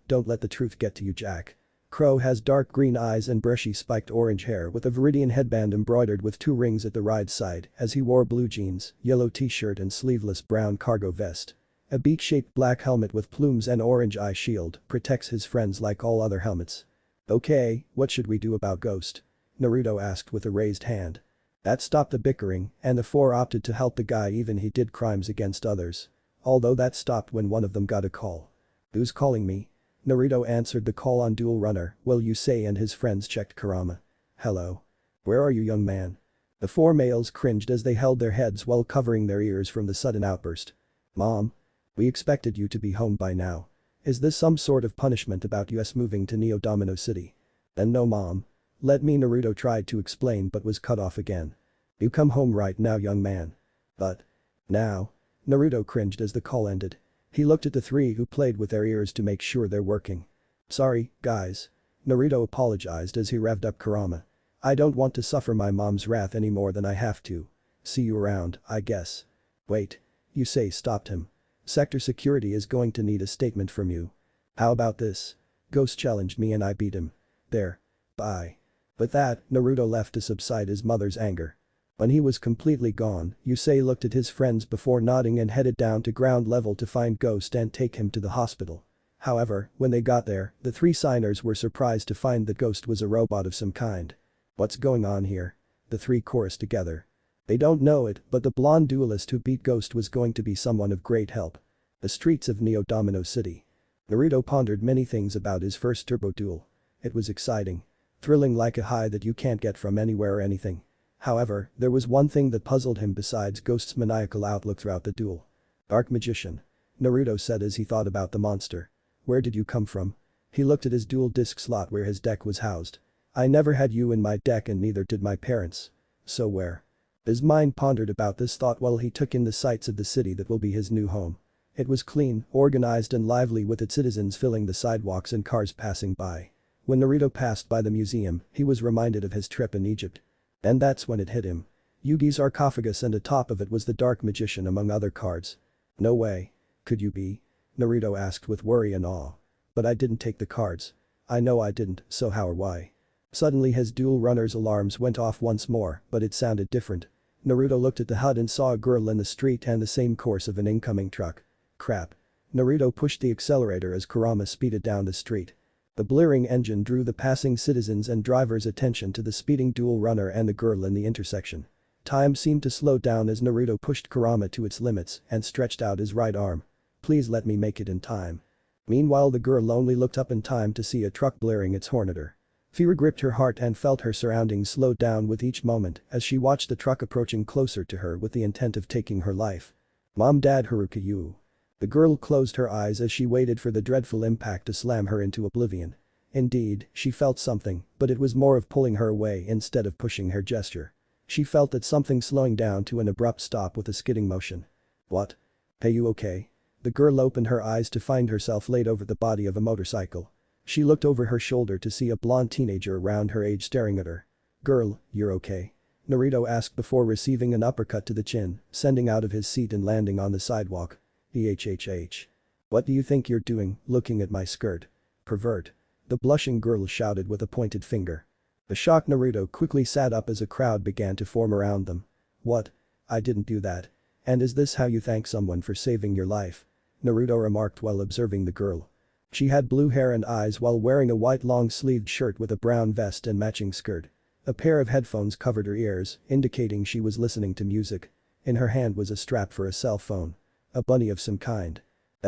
don't let the truth get to you, Jack. Crow has dark green eyes and brushy spiked orange hair with a viridian headband embroidered with 2 rings at the right side as he wore blue jeans, yellow t-shirt and sleeveless brown cargo vest. A beak-shaped black helmet with plumes and orange eye shield protects his friends like all other helmets. Okay, what should we do about Ghost? Naruto asked with a raised hand. That stopped the bickering and the 4 opted to help the guy even he did crimes against others. Although that stopped when one of them got a call. Who's calling me? Naruto answered the call on duel runner, well you say, and his friends checked Kurama. Hello. Where are you, young man? The 4 males cringed as they held their heads while covering their ears from the sudden outburst. Mom. We expected you to be home by now. Is this some sort of punishment about us moving to Neo Domino City? Then no, Mom. Let me. Naruto tried to explain but was cut off again. You come home right now, young man. But. Now. Naruto cringed as the call ended. He looked at the 3 who played with their ears to make sure they're working. Sorry, guys. Naruto apologized as he revved up Kurama. I don't want to suffer my mom's wrath any more than I have to. See you around, I guess. Wait. Yusei stopped him. Sector security is going to need a statement from you. How about this? Ghost challenged me and I beat him. There. Bye. With that, Naruto left to subside his mother's anger. When he was completely gone, Yusei looked at his friends before nodding and headed down to ground level to find Ghost and take him to the hospital. However, when they got there, the three signers were surprised to find that Ghost was a robot of some kind. What's going on here? The three chorused together. They don't know it, but the blonde duelist who beat Ghost was going to be someone of great help. The streets of Neo Domino City. Naruto pondered many things about his first turbo duel. It was exciting. Thrilling like a high that you can't get from anywhere or anything. However, there was one thing that puzzled him besides Ghost's maniacal outlook throughout the duel. Dark Magician. Naruto said as he thought about the monster. Where did you come from? He looked at his dual disc slot where his deck was housed. I never had you in my deck and neither did my parents. So where? His mind pondered about this thought while he took in the sights of the city that will be his new home. It was clean, organized and lively with its citizens filling the sidewalks and cars passing by. When Naruto passed by the museum, he was reminded of his trip in Egypt. And that's when it hit him. Yugi's sarcophagus and atop of it was the Dark Magician among other cards. No way. Could you be? Naruto asked with worry and awe. But I didn't take the cards. I know I didn't, so how or why? Suddenly his duel runner's alarms went off once more, but it sounded different. Naruto looked at the HUD and saw a girl in the street and the same course of an incoming truck. Crap. Naruto pushed the accelerator as Kurama speeded down the street. The blaring engine drew the passing citizens and drivers' attention to the speeding duel runner and the girl in the intersection. Time seemed to slow down as Naruto pushed Kurama to its limits and stretched out his right arm. Please let me make it in time. Meanwhile the girl only looked up in time to see a truck blaring its horn at her. Fear gripped her heart and felt her surroundings slow down with each moment as she watched the truck approaching closer to her with the intent of taking her life. Mom, Dad, Haruka, you. The girl closed her eyes as she waited for the dreadful impact to slam her into oblivion. Indeed, she felt something, but it was more of pulling her away instead of pushing her gesture. She felt that something slowing down to an abrupt stop with a skidding motion. What? Hey, you okay? The girl opened her eyes to find herself laid over the body of a motorcycle. She looked over her shoulder to see a blonde teenager around her age staring at her. Girl, you're okay? Naruto asked before receiving an uppercut to the chin, sending out of his seat and landing on the sidewalk. EHHH. What do you think you're doing, looking at my skirt? Pervert. The blushing girl shouted with a pointed finger. The shocked Naruto quickly sat up as a crowd began to form around them. What? I didn't do that. And is this how you thank someone for saving your life? Naruto remarked while observing the girl. She had blue hair and eyes while wearing a white long-sleeved shirt with a brown vest and matching skirt. A pair of headphones covered her ears, indicating she was listening to music. In her hand was a strap for a cell phone. A bunny of some kind.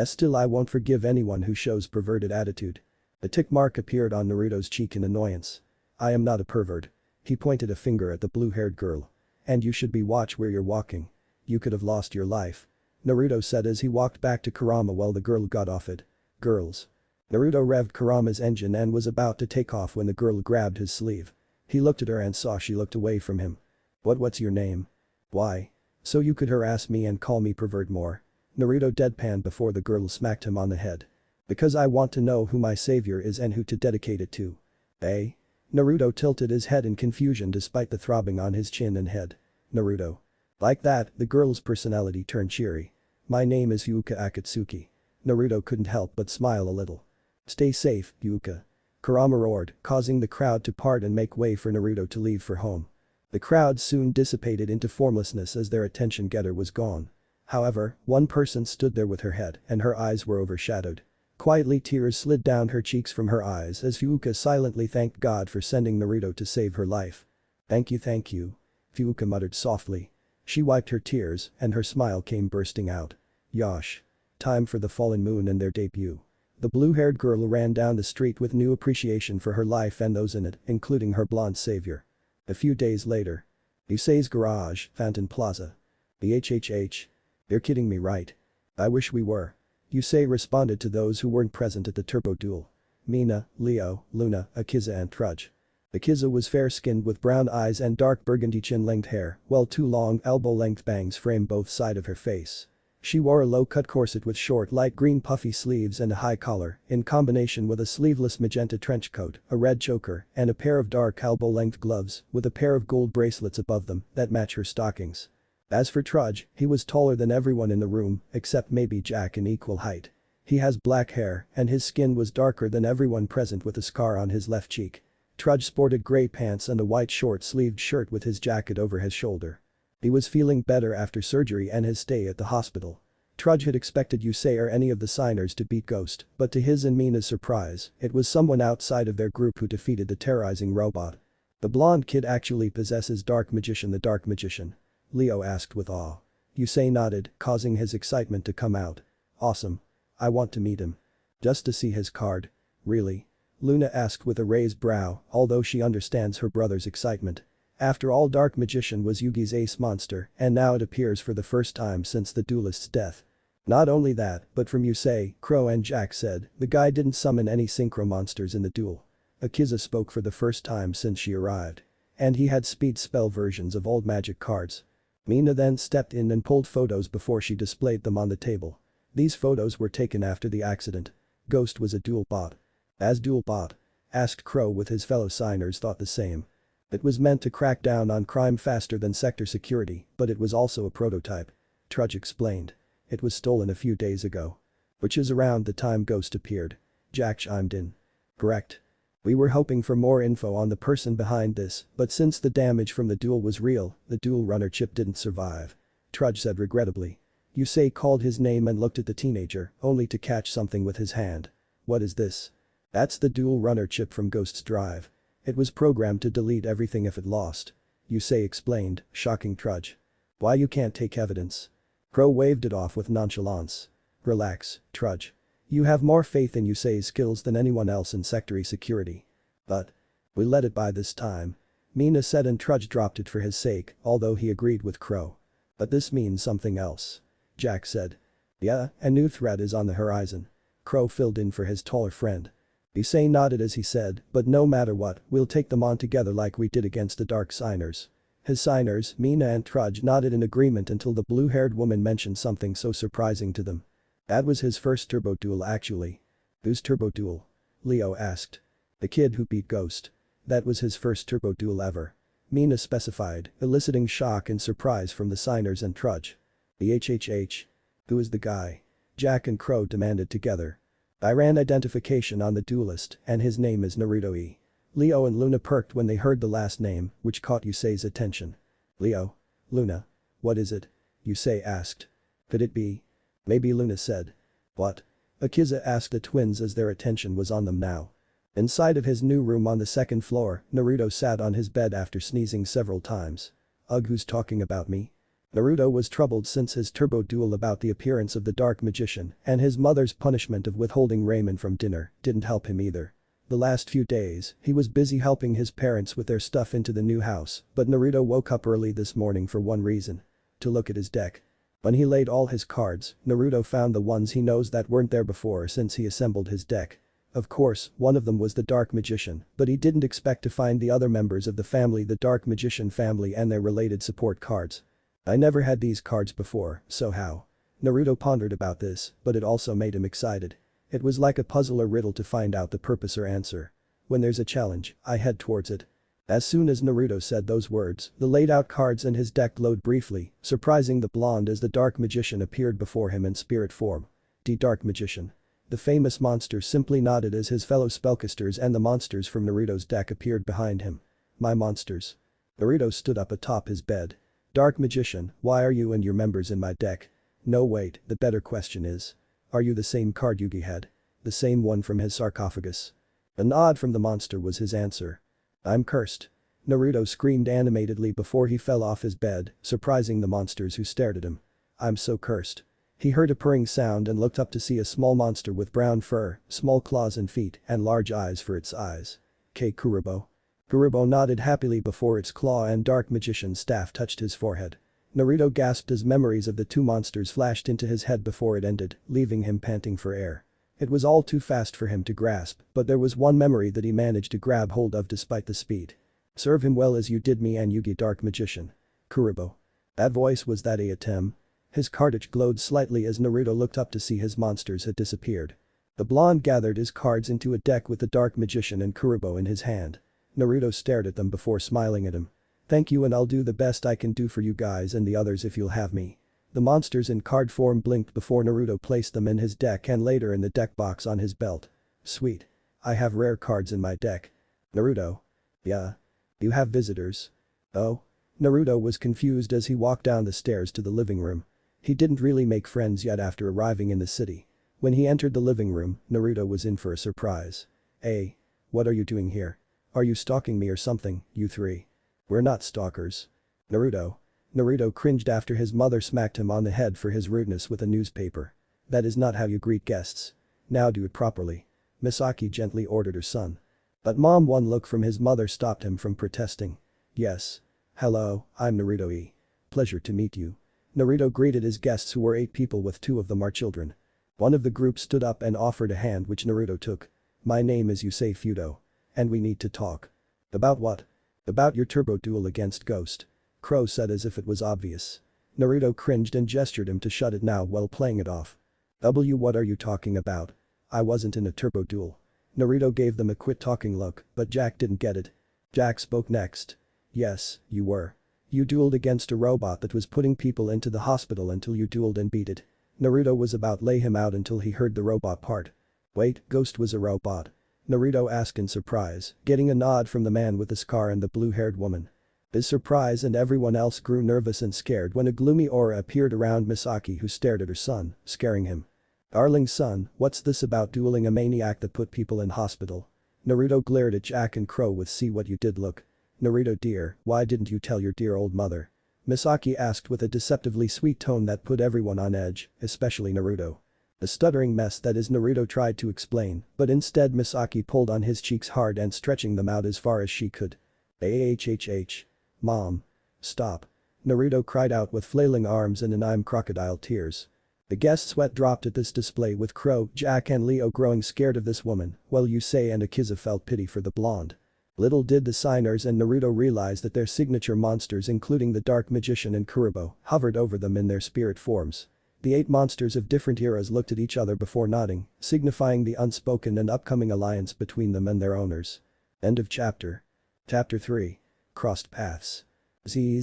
Still, I won't forgive anyone who shows perverted attitude. A tick mark appeared on Naruto's cheek in annoyance. I am not a pervert. He pointed a finger at the blue-haired girl. And you should watch where you're walking. You could have lost your life. Naruto said as he walked back to Kurama while the girl got off it. Girls. Naruto revved Kurama's engine and was about to take off when the girl grabbed his sleeve. He looked at her and saw she looked away from him. What's your name? Why? So you could harass me and call me pervert more? Naruto deadpanned before the girl smacked him on the head. Because I want to know who my savior is and who to dedicate it to. Eh? Naruto tilted his head in confusion despite the throbbing on his chin and head. Naruto. Like that, the girl's personality turned cheery. My name is Yuka Akatsuki. Naruto couldn't help but smile a little. Stay safe, Yuka. Kurama roared, causing the crowd to part and make way for Naruto to leave for home. The crowd soon dissipated into formlessness as their attention-getter was gone. However, one person stood there with her head and her eyes were overshadowed. Quietly tears slid down her cheeks from her eyes as Fuuka silently thanked God for sending Naruto to save her life. Thank you. Fuuka muttered softly. She wiped her tears and her smile came bursting out. Yosh. Time for the fallen moon and their debut. The blue-haired girl ran down the street with new appreciation for her life and those in it, including her blonde savior. A few days later. Yusei's garage, Fountain Plaza. BHHH. You're kidding me, right? I wish we were. Yusei responded to those who weren't present at the turbo duel. Mina, Leo, Luna, Akiza and Trudge. Akiza was fair-skinned with brown eyes and dark burgundy chin-length hair, while two long elbow-length bangs framed both sides of her face. She wore a low-cut corset with short light green puffy sleeves and a high collar, in combination with a sleeveless magenta trench coat, a red choker, and a pair of dark elbow-length gloves with a pair of gold bracelets above them that match her stockings. As for Trudge, he was taller than everyone in the room, except maybe Jack in equal height. He has black hair, and his skin was darker than everyone present with a scar on his left cheek. Trudge sported grey pants and a white short-sleeved shirt with his jacket over his shoulder. He was feeling better after surgery and his stay at the hospital. Trudge had expected Yusei or any of the signers to beat Ghost, but to his and Mina's surprise, it was someone outside of their group who defeated the terrorizing robot. The blonde kid actually possesses Dark Magician. The Dark Magician? Leo asked with awe. Yusei nodded, causing his excitement to come out. Awesome. I want to meet him. Just to see his card. Really? Luna asked with a raised brow, although she understands her brother's excitement. After all, Dark Magician was Yugi's ace monster, and now it appears for the first time since the duelist's death. Not only that, but from Yusei, Crow and Jack said, the guy didn't summon any synchro monsters in the duel. Akiza spoke for the first time since she arrived. And he had speed spell versions of old magic cards. Mina then stepped in and pulled photos before she displayed them on the table. These photos were taken after the accident. Ghost was a duel bot. As duel bot? Asked Crow with his fellow signers thought the same. It was meant to crack down on crime faster than sector security, but it was also a prototype. Trudge explained. It was stolen a few days ago. Which is around the time Ghost appeared. Jack chimed in. Correct. We were hoping for more info on the person behind this, but since the damage from the duel was real, the duel runner chip didn't survive. Trudge said regrettably. Yusei called his name and looked at the teenager, only to catch something with his hand. What is this? That's the duel runner chip from Ghost's drive. It was programmed to delete everything if it lost. Yusei explained, shocking Trudge. Why you can't take evidence? Crow waved it off with nonchalance. Relax, Trudge. You have more faith in Yusei's skills than anyone else in sectory security. But we let it by this time. Mina said and Trudge dropped it for his sake, although he agreed with Crow. But this means something else. Jack said. Yeah, a new threat is on the horizon. Crow filled in for his taller friend. Yusei nodded as he said, but no matter what, we'll take them on together like we did against the Dark Signers. His signers, Mina and Trudge nodded in agreement until the blue-haired woman mentioned something so surprising to them. That was his first turbo duel actually. Whose turbo duel? Leo asked. The kid who beat Ghost. That was his first turbo duel ever. Mina specified, eliciting shock and surprise from the signers and Trudge. The HHH. Who is the guy? Jack and Crow demanded together. I ran identification on the duelist and his name is Naruto. Leo and Luna perked when they heard the last name, which caught Yusei's attention. Leo? Luna? What is it? Yusei asked. Could it be? Maybe Luna said. What? Akiza asked the twins as their attention was on them now. Inside of his new room on the second floor, Naruto sat on his bed after sneezing several times. Ugh, who's talking about me? Naruto was troubled since his turbo duel about the appearance of the Dark Magician and his mother's punishment of withholding ramen from dinner didn't help him either. The last few days, he was busy helping his parents with their stuff into the new house, but Naruto woke up early this morning for one reason. To look at his deck. When he laid all his cards, Naruto found the ones he knows that weren't there before since he assembled his deck. Of course, one of them was the Dark Magician, but he didn't expect to find the other members of the family, the Dark Magician family and their related support cards. I never had these cards before, so how? Naruto pondered about this, but it also made him excited. It was like a puzzle or riddle to find out the purpose or answer. When there's a challenge, I head towards it. As soon as Naruto said those words, the laid out cards in his deck glowed briefly, surprising the blonde as the Dark Magician appeared before him in spirit form. The Dark Magician. The famous monster simply nodded as his fellow spellcasters and the monsters from Naruto's deck appeared behind him. My monsters. Naruto stood up atop his bed. Dark Magician, why are you and your members in my deck? No wait, the better question is. Are you the same card Yugi had? The same one from his sarcophagus? A nod from the monster was his answer. I'm cursed. Naruto screamed animatedly before he fell off his bed, surprising the monsters who stared at him. I'm so cursed. He heard a purring sound and looked up to see a small monster with brown fur, small claws and feet, and large eyes for its eyes. Kurubo. Kurubo nodded happily before its claw and Dark Magician's staff touched his forehead. Naruto gasped as memories of the two monsters flashed into his head before it ended, leaving him panting for air. It was all too fast for him to grasp, but there was one memory that he managed to grab hold of despite the speed. Serve him well as you did me and Yugi, Dark Magician. Kurubo. That voice, was that Ayatem? His cartridge glowed slightly as Naruto looked up to see his monsters had disappeared. The blonde gathered his cards into a deck with the Dark Magician and Kurubo in his hand. Naruto stared at them before smiling at him. "Thank you, and I'll do the best I can do for you guys and the others if you'll have me." The monsters in card form blinked before Naruto placed them in his deck and later in the deck box on his belt. "Sweet. I have rare cards in my deck." "Naruto? Yeah? You have visitors? Oh?" Naruto was confused as he walked down the stairs to the living room. He didn't really make friends yet after arriving in the city. When he entered the living room, Naruto was in for a surprise. "Hey. What are you doing here? Are you stalking me or something, you three?" "We're not stalkers." "Naruto." Naruto cringed after his mother smacked him on the head for his rudeness with a newspaper. "That is not how you greet guests. Now do it properly." Misaki gently ordered her son. But Mom, one look from his mother stopped him from protesting. "Yes. Hello, I'm Naruto E. Pleasure to meet you." Naruto greeted his guests, who were 8 people with 2 of them are children. One of the group stood up and offered a hand, which Naruto took. "My name is Yusei Fudo. And we need to talk." "About what?" "About your turbo duel against Ghost." Crow said as if it was obvious. Naruto cringed and gestured him to shut it now while playing it off. What are you talking about? I wasn't in a turbo duel." Naruto gave them a quit talking look, but Jack didn't get it. Jack spoke next. "Yes, you were. You dueled against a robot that was putting people into the hospital until you dueled and beat it." Naruto was about lay him out until he heard the robot part. "Wait, Ghost was a robot?" Naruto asked in surprise, getting a nod from the man with the scar and the blue-haired woman. His surprise and everyone else grew nervous and scared when a gloomy aura appeared around Misaki, who stared at her son, scaring him. "Darling son, what's this about dueling a maniac that put people in hospital?" Naruto glared at Jack and Crow with "see what you did" look. "Naruto dear, why didn't you tell your dear old mother?" Misaki asked with a deceptively sweet tone that put everyone on edge, especially Naruto. The stuttering mess that is Naruto tried to explain, but instead Misaki pulled on his cheeks hard and stretching them out as far as she could. "Ahhhh. Mom. Stop." Naruto cried out with flailing arms and anime crocodile tears. The guest sweat dropped at this display, with Crow, Jack and Leo growing scared of this woman, while Yusei and Akiza felt pity for the blonde. Little did the signers and Naruto realize that their signature monsters, including the Dark Magician and Kurubo, hovered over them in their spirit forms. The 8 monsters of different eras looked at each other before nodding, signifying the unspoken and upcoming alliance between them and their owners. End of chapter. Chapter 3. Crossed Paths. Z.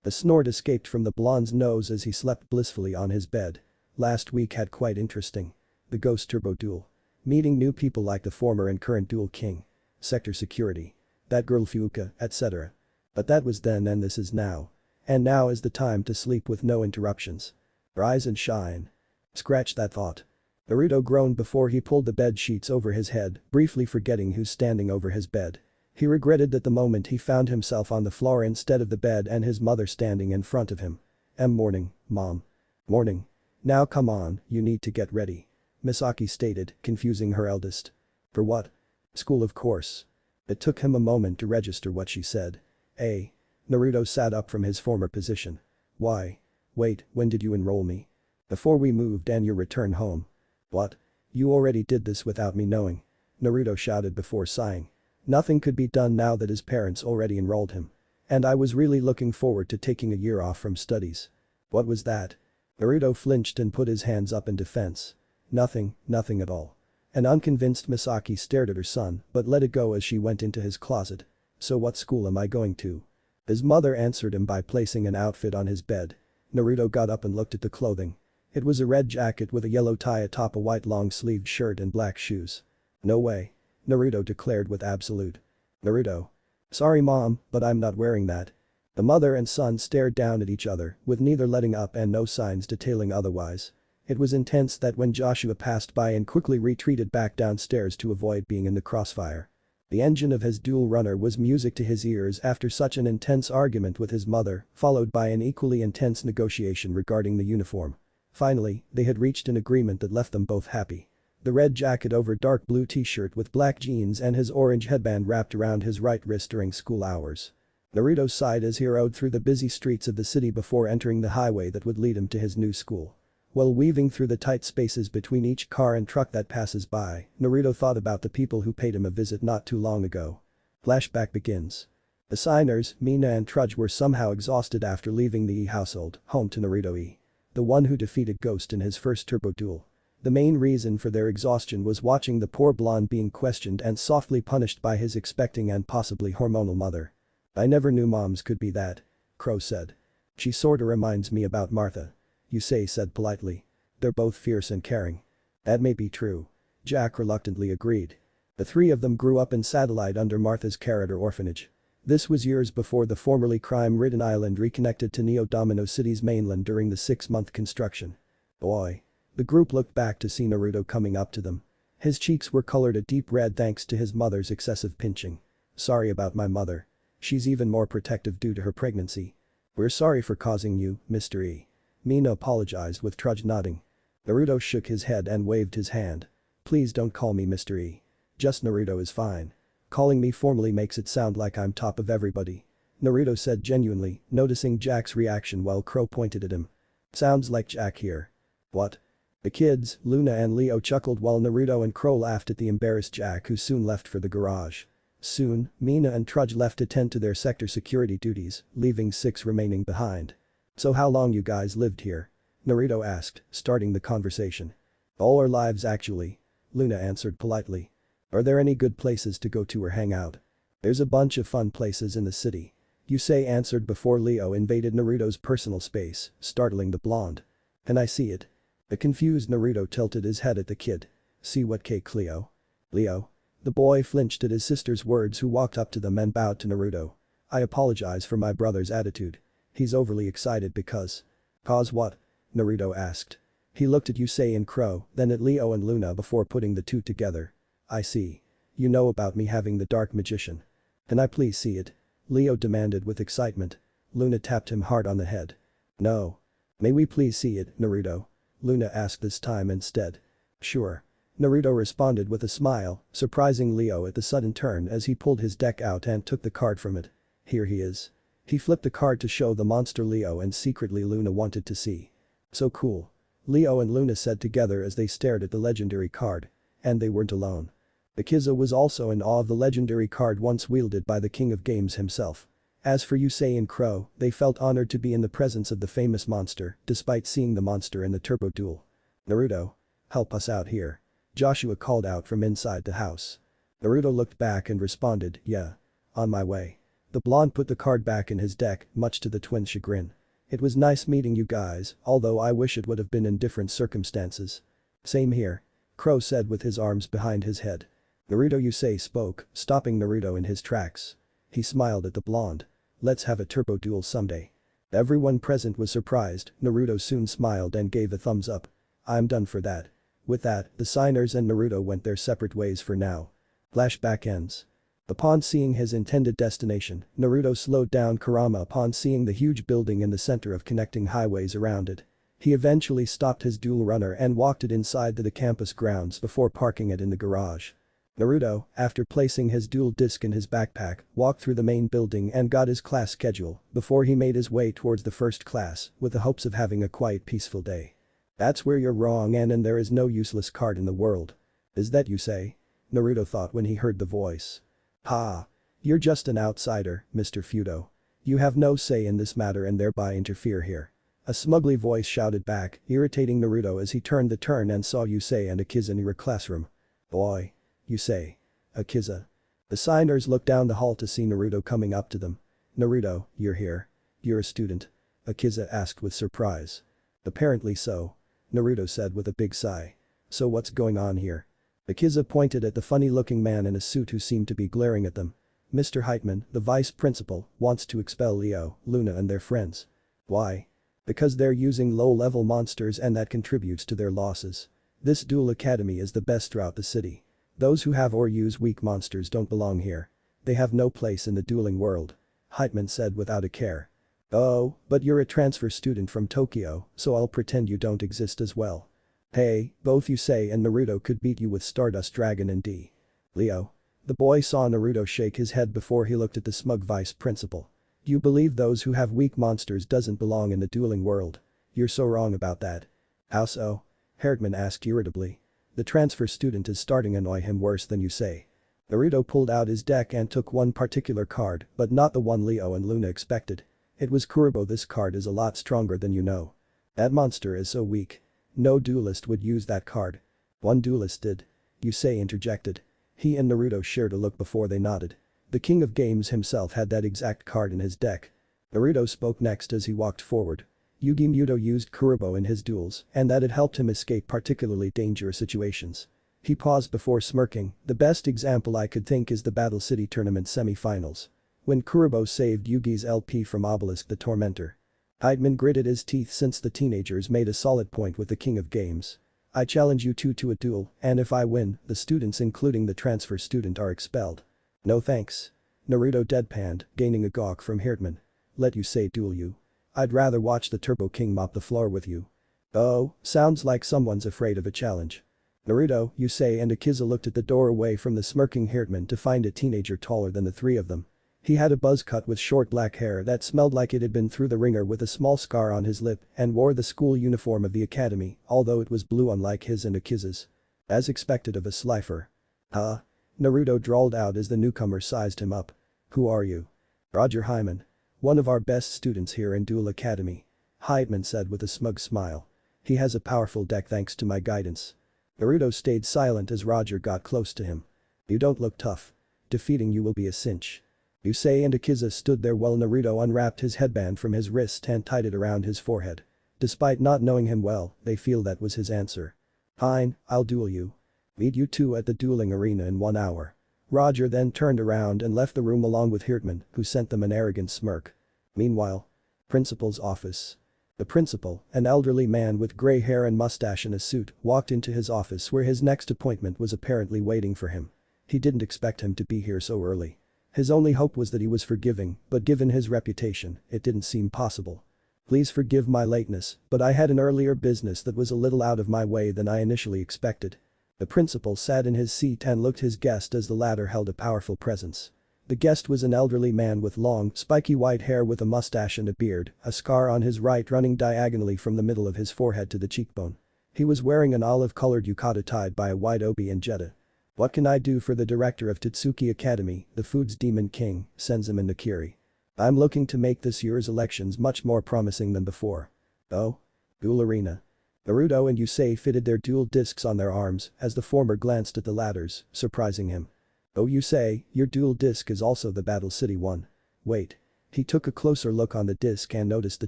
A snort escaped from the blonde's nose as he slept blissfully on his bed. Last week had quite interesting. The Ghost Turbo Duel. Meeting new people like the former and current Duel King. Sector security. That girl Fuuka, etc. But that was then and this is now. And now is the time to sleep with no interruptions. Rise and shine. Scratch that thought. Naruto groaned before he pulled the bed sheets over his head, briefly forgetting who's standing over his bed. He regretted that the moment he found himself on the floor instead of the bed and his mother standing in front of him. Morning, Mom. Morning. Now come on, you need to get ready," Misaki stated, confusing her eldest. "For what?" "School, of course." It took him a moment to register what she said. "Hey." Naruto sat up from his former position. "Why? Wait, when did you enroll me?" "Before we moved and your return home." "What? You already did this without me knowing?" Naruto shouted before sighing. Nothing could be done now that his parents already enrolled him. "And I was really looking forward to taking a year off from studies." "What was that?" Naruto flinched and put his hands up in defense. Nothing at all." An unconvinced Misaki stared at her son but let it go as she went into his closet. "So what school am I going to?" His mother answered him by placing an outfit on his bed. Naruto got up and looked at the clothing. It was a red jacket with a yellow tie atop a white long-sleeved shirt and black shoes. "No way," Naruto declared with absolute. "Naruto. Sorry Mom, but I'm not wearing that." The mother and son stared down at each other, with neither letting up and no signs detailing otherwise. It was intense that when Joshua passed by and quickly retreated back downstairs to avoid being in the crossfire. The engine of his dual runner was music to his ears after such an intense argument with his mother, followed by an equally intense negotiation regarding the uniform. Finally, they had reached an agreement that left them both happy. The red jacket over dark blue t-shirt with black jeans and his orange headband wrapped around his right wrist during school hours. Naruto sighed as he rode through the busy streets of the city before entering the highway that would lead him to his new school. While weaving through the tight spaces between each car and truck that passes by, Naruto thought about the people who paid him a visit not too long ago. Flashback begins. The signers, Mina and Trudge were somehow exhausted after leaving the E household, home to Naruto E. The one who defeated Ghost in his first turbo duel. The main reason for their exhaustion was watching the poor blonde being questioned and softly punished by his expecting and possibly hormonal mother. "I never knew moms could be that," Crow said. "She sorta reminds me about Martha," Yusei said politely. "They're both fierce and caring." "That may be true," Jack reluctantly agreed. The three of them grew up in Satellite under Martha's care at her orphanage. This was years before the formerly crime-ridden island reconnected to Neo-Domino City's mainland during the 6-month construction. Boy. The group looked back to see Naruto coming up to them. His cheeks were colored a deep red thanks to his mother's excessive pinching. "Sorry about my mother. She's even more protective due to her pregnancy." "We're sorry for causing you, Mr. E." Mina apologized with Trudge nodding. Naruto shook his head and waved his hand. "Please don't call me Mr. E. Just Naruto is fine. Calling me formally makes it sound like I'm top of everybody," Naruto said genuinely, noticing Jack's reaction while Crow pointed at him. "Sounds like Jack here." "What?" The kids, Luna and Leo chuckled while Naruto and Crow laughed at the embarrassed Jack who soon left for the garage. Soon, Mina and Trudge left to tend to their sector security duties, leaving 6 remaining behind. "So how long you guys lived here?" Naruto asked, starting the conversation. "All our lives actually," Luna answered politely. "Are there any good places to go to or hang out?" "There's a bunch of fun places in the city," Yusei answered before Leo invaded Naruto's personal space, startling the blonde. "And I see it." The confused Naruto tilted his head at the kid. "See what cake, Leo?" "Leo?" The boy flinched at his sister's words who walked up to them and bowed to Naruto. "I apologize for my brother's attitude. He's overly excited because." "Cause what?" Naruto asked. He looked at Yusei and Crow, then at Leo and Luna before putting the two together. "I see. You know about me having the dark magician." "Can I please see it?" Leo demanded with excitement. Luna tapped him hard on the head. "No. May we please see it, Naruto?" Luna asked this time instead. "Sure." Naruto responded with a smile, surprising Leo at the sudden turn as he pulled his deck out and took the card from it. "Here he is." He flipped the card to show the monster Leo and secretly Luna wanted to see. "So cool." Leo and Luna said together as they stared at the legendary card. And they weren't alone. The Kiza was also in awe of the legendary card once wielded by the king of games himself. As for Yusei and Crow, they felt honored to be in the presence of the famous monster, despite seeing the monster in the turbo duel. "Naruto. Help us out here." Joshua called out from inside the house. Naruto looked back and responded, "Yeah. On my way." The blonde put the card back in his deck, much to the twins' chagrin. "It was nice meeting you guys, although I wish it would have been in different circumstances." "Same here," Crow said with his arms behind his head. Naruto Yusei spoke, stopping Naruto in his tracks. He smiled at the blonde. "Let's have a turbo duel someday." Everyone present was surprised. Naruto soon smiled and gave a thumbs up. "I'm done for that." With that, the signers and Naruto went their separate ways for now. Flashback ends. Upon seeing his intended destination, Naruto slowed down Kurama upon seeing the huge building in the center of connecting highways around it. He eventually stopped his dual runner and walked it inside to the campus grounds before parking it in the garage. Naruto, after placing his dual disc in his backpack, walked through the main building and got his class schedule before he made his way towards the first class with the hopes of having a quiet peaceful day. "That's where you're wrong and there is no useless card in the world." "Is that you say?" Naruto thought when he heard the voice. "Ha. You're just an outsider, Mr. Fudo. You have no say in this matter and thereby interfere here." A smugly voice shouted back, irritating Naruto as he turned the turn and saw Yusei and Akiza in her classroom. "Boy. Yusei. Akiza." The signers looked down the hall to see Naruto coming up to them. "Naruto, you're here? You're a student?" Akiza asked with surprise. "Apparently so," Naruto said with a big sigh. "So what's going on here?" Akiza pointed at the funny-looking man in a suit who seemed to be glaring at them. "Mr. Heitman, the vice principal, wants to expel Leo, Luna and their friends." "Why?" "Because they're using low-level monsters and that contributes to their losses. This duel academy is the best throughout the city. Those who have or use weak monsters don't belong here. They have no place in the dueling world," Heitman said without a care. "Oh, but you're a transfer student from Tokyo, so I'll pretend you don't exist as well. Hey, both Yusei and Naruto could beat you with Stardust Dragon and D. Leo." The boy saw Naruto shake his head before he looked at the smug vice principal. "You believe those who have weak monsters doesn't belong in the dueling world? You're so wrong about that." "How so?" Hartman asked irritably. "The transfer student is starting to annoy him worse than Yusei." Naruto pulled out his deck and took one particular card, but not the one Leo and Luna expected. It was Kurobo. This card is a lot stronger than you know. That monster is so weak. No duelist would use that card. One duelist did. Yusei interjected. He and Naruto shared a look before they nodded. The king of games himself had that exact card in his deck. Naruto spoke next as he walked forward. Yugi Muto used Kurobo in his duels, and that had helped him escape particularly dangerous situations. He paused before smirking. The best example I could think is the Battle City Tournament semi-finals. When Kurobo saved Yugi's LP from Obelisk the Tormentor. Heitman gritted his teeth since the teenagers made a solid point with the king of games. I challenge you two to a duel, and if I win, the students including the transfer student are expelled. No thanks. Naruto deadpanned, gaining a gawk from Heitman. Let Yusei duel you. I'd rather watch the Turbo King mop the floor with you. Oh, sounds like someone's afraid of a challenge. Naruto, Yusei and Akiza looked at the door away from the smirking Heitman to find a teenager taller than the three of them. He had a buzz cut with short black hair that smelled like it had been through the ringer with a small scar on his lip and wore the school uniform of the academy, although it was blue unlike his and Akiza's. As expected of a slifer. Huh? Naruto drawled out as the newcomer sized him up. Who are you? Roger Hyman. One of our best students here in Duel Academy. Heitman said with a smug smile. He has a powerful deck thanks to my guidance. Naruto stayed silent as Roger got close to him. You don't look tough. Defeating you will be a cinch. Yusei and Akiza stood there while Naruto unwrapped his headband from his wrist and tied it around his forehead. Despite not knowing him well, they feel that was his answer. Fine, I'll duel you. Meet you two at the dueling arena in 1 hour. Roger then turned around and left the room along with Heitman, who sent them an arrogant smirk. Meanwhile. Principal's office. The principal, an elderly man with gray hair and mustache in a suit, walked into his office where his next appointment was apparently waiting for him. He didn't expect him to be here so early. His only hope was that he was forgiving, but given his reputation, it didn't seem possible. Please forgive my lateness, but I had an earlier business that was a little out of my way than I initially expected. The principal sat in his seat and looked his guest as the latter held a powerful presence. The guest was an elderly man with long, spiky white hair with a mustache and a beard, a scar on his right running diagonally from the middle of his forehead to the cheekbone. He was wearing an olive-colored yukata tied by a white obi and jetta. What can I do for the director of Totsuki Academy, the food's demon king, Senzima Nakiri? I'm looking to make this year's elections much more promising than before. Oh? Duel arena. Naruto and Yusei fitted their dual discs on their arms as the former glanced at the ladders, surprising him. Oh Yusei, your dual disc is also the Battle City one. Wait. He took a closer look on the disc and noticed the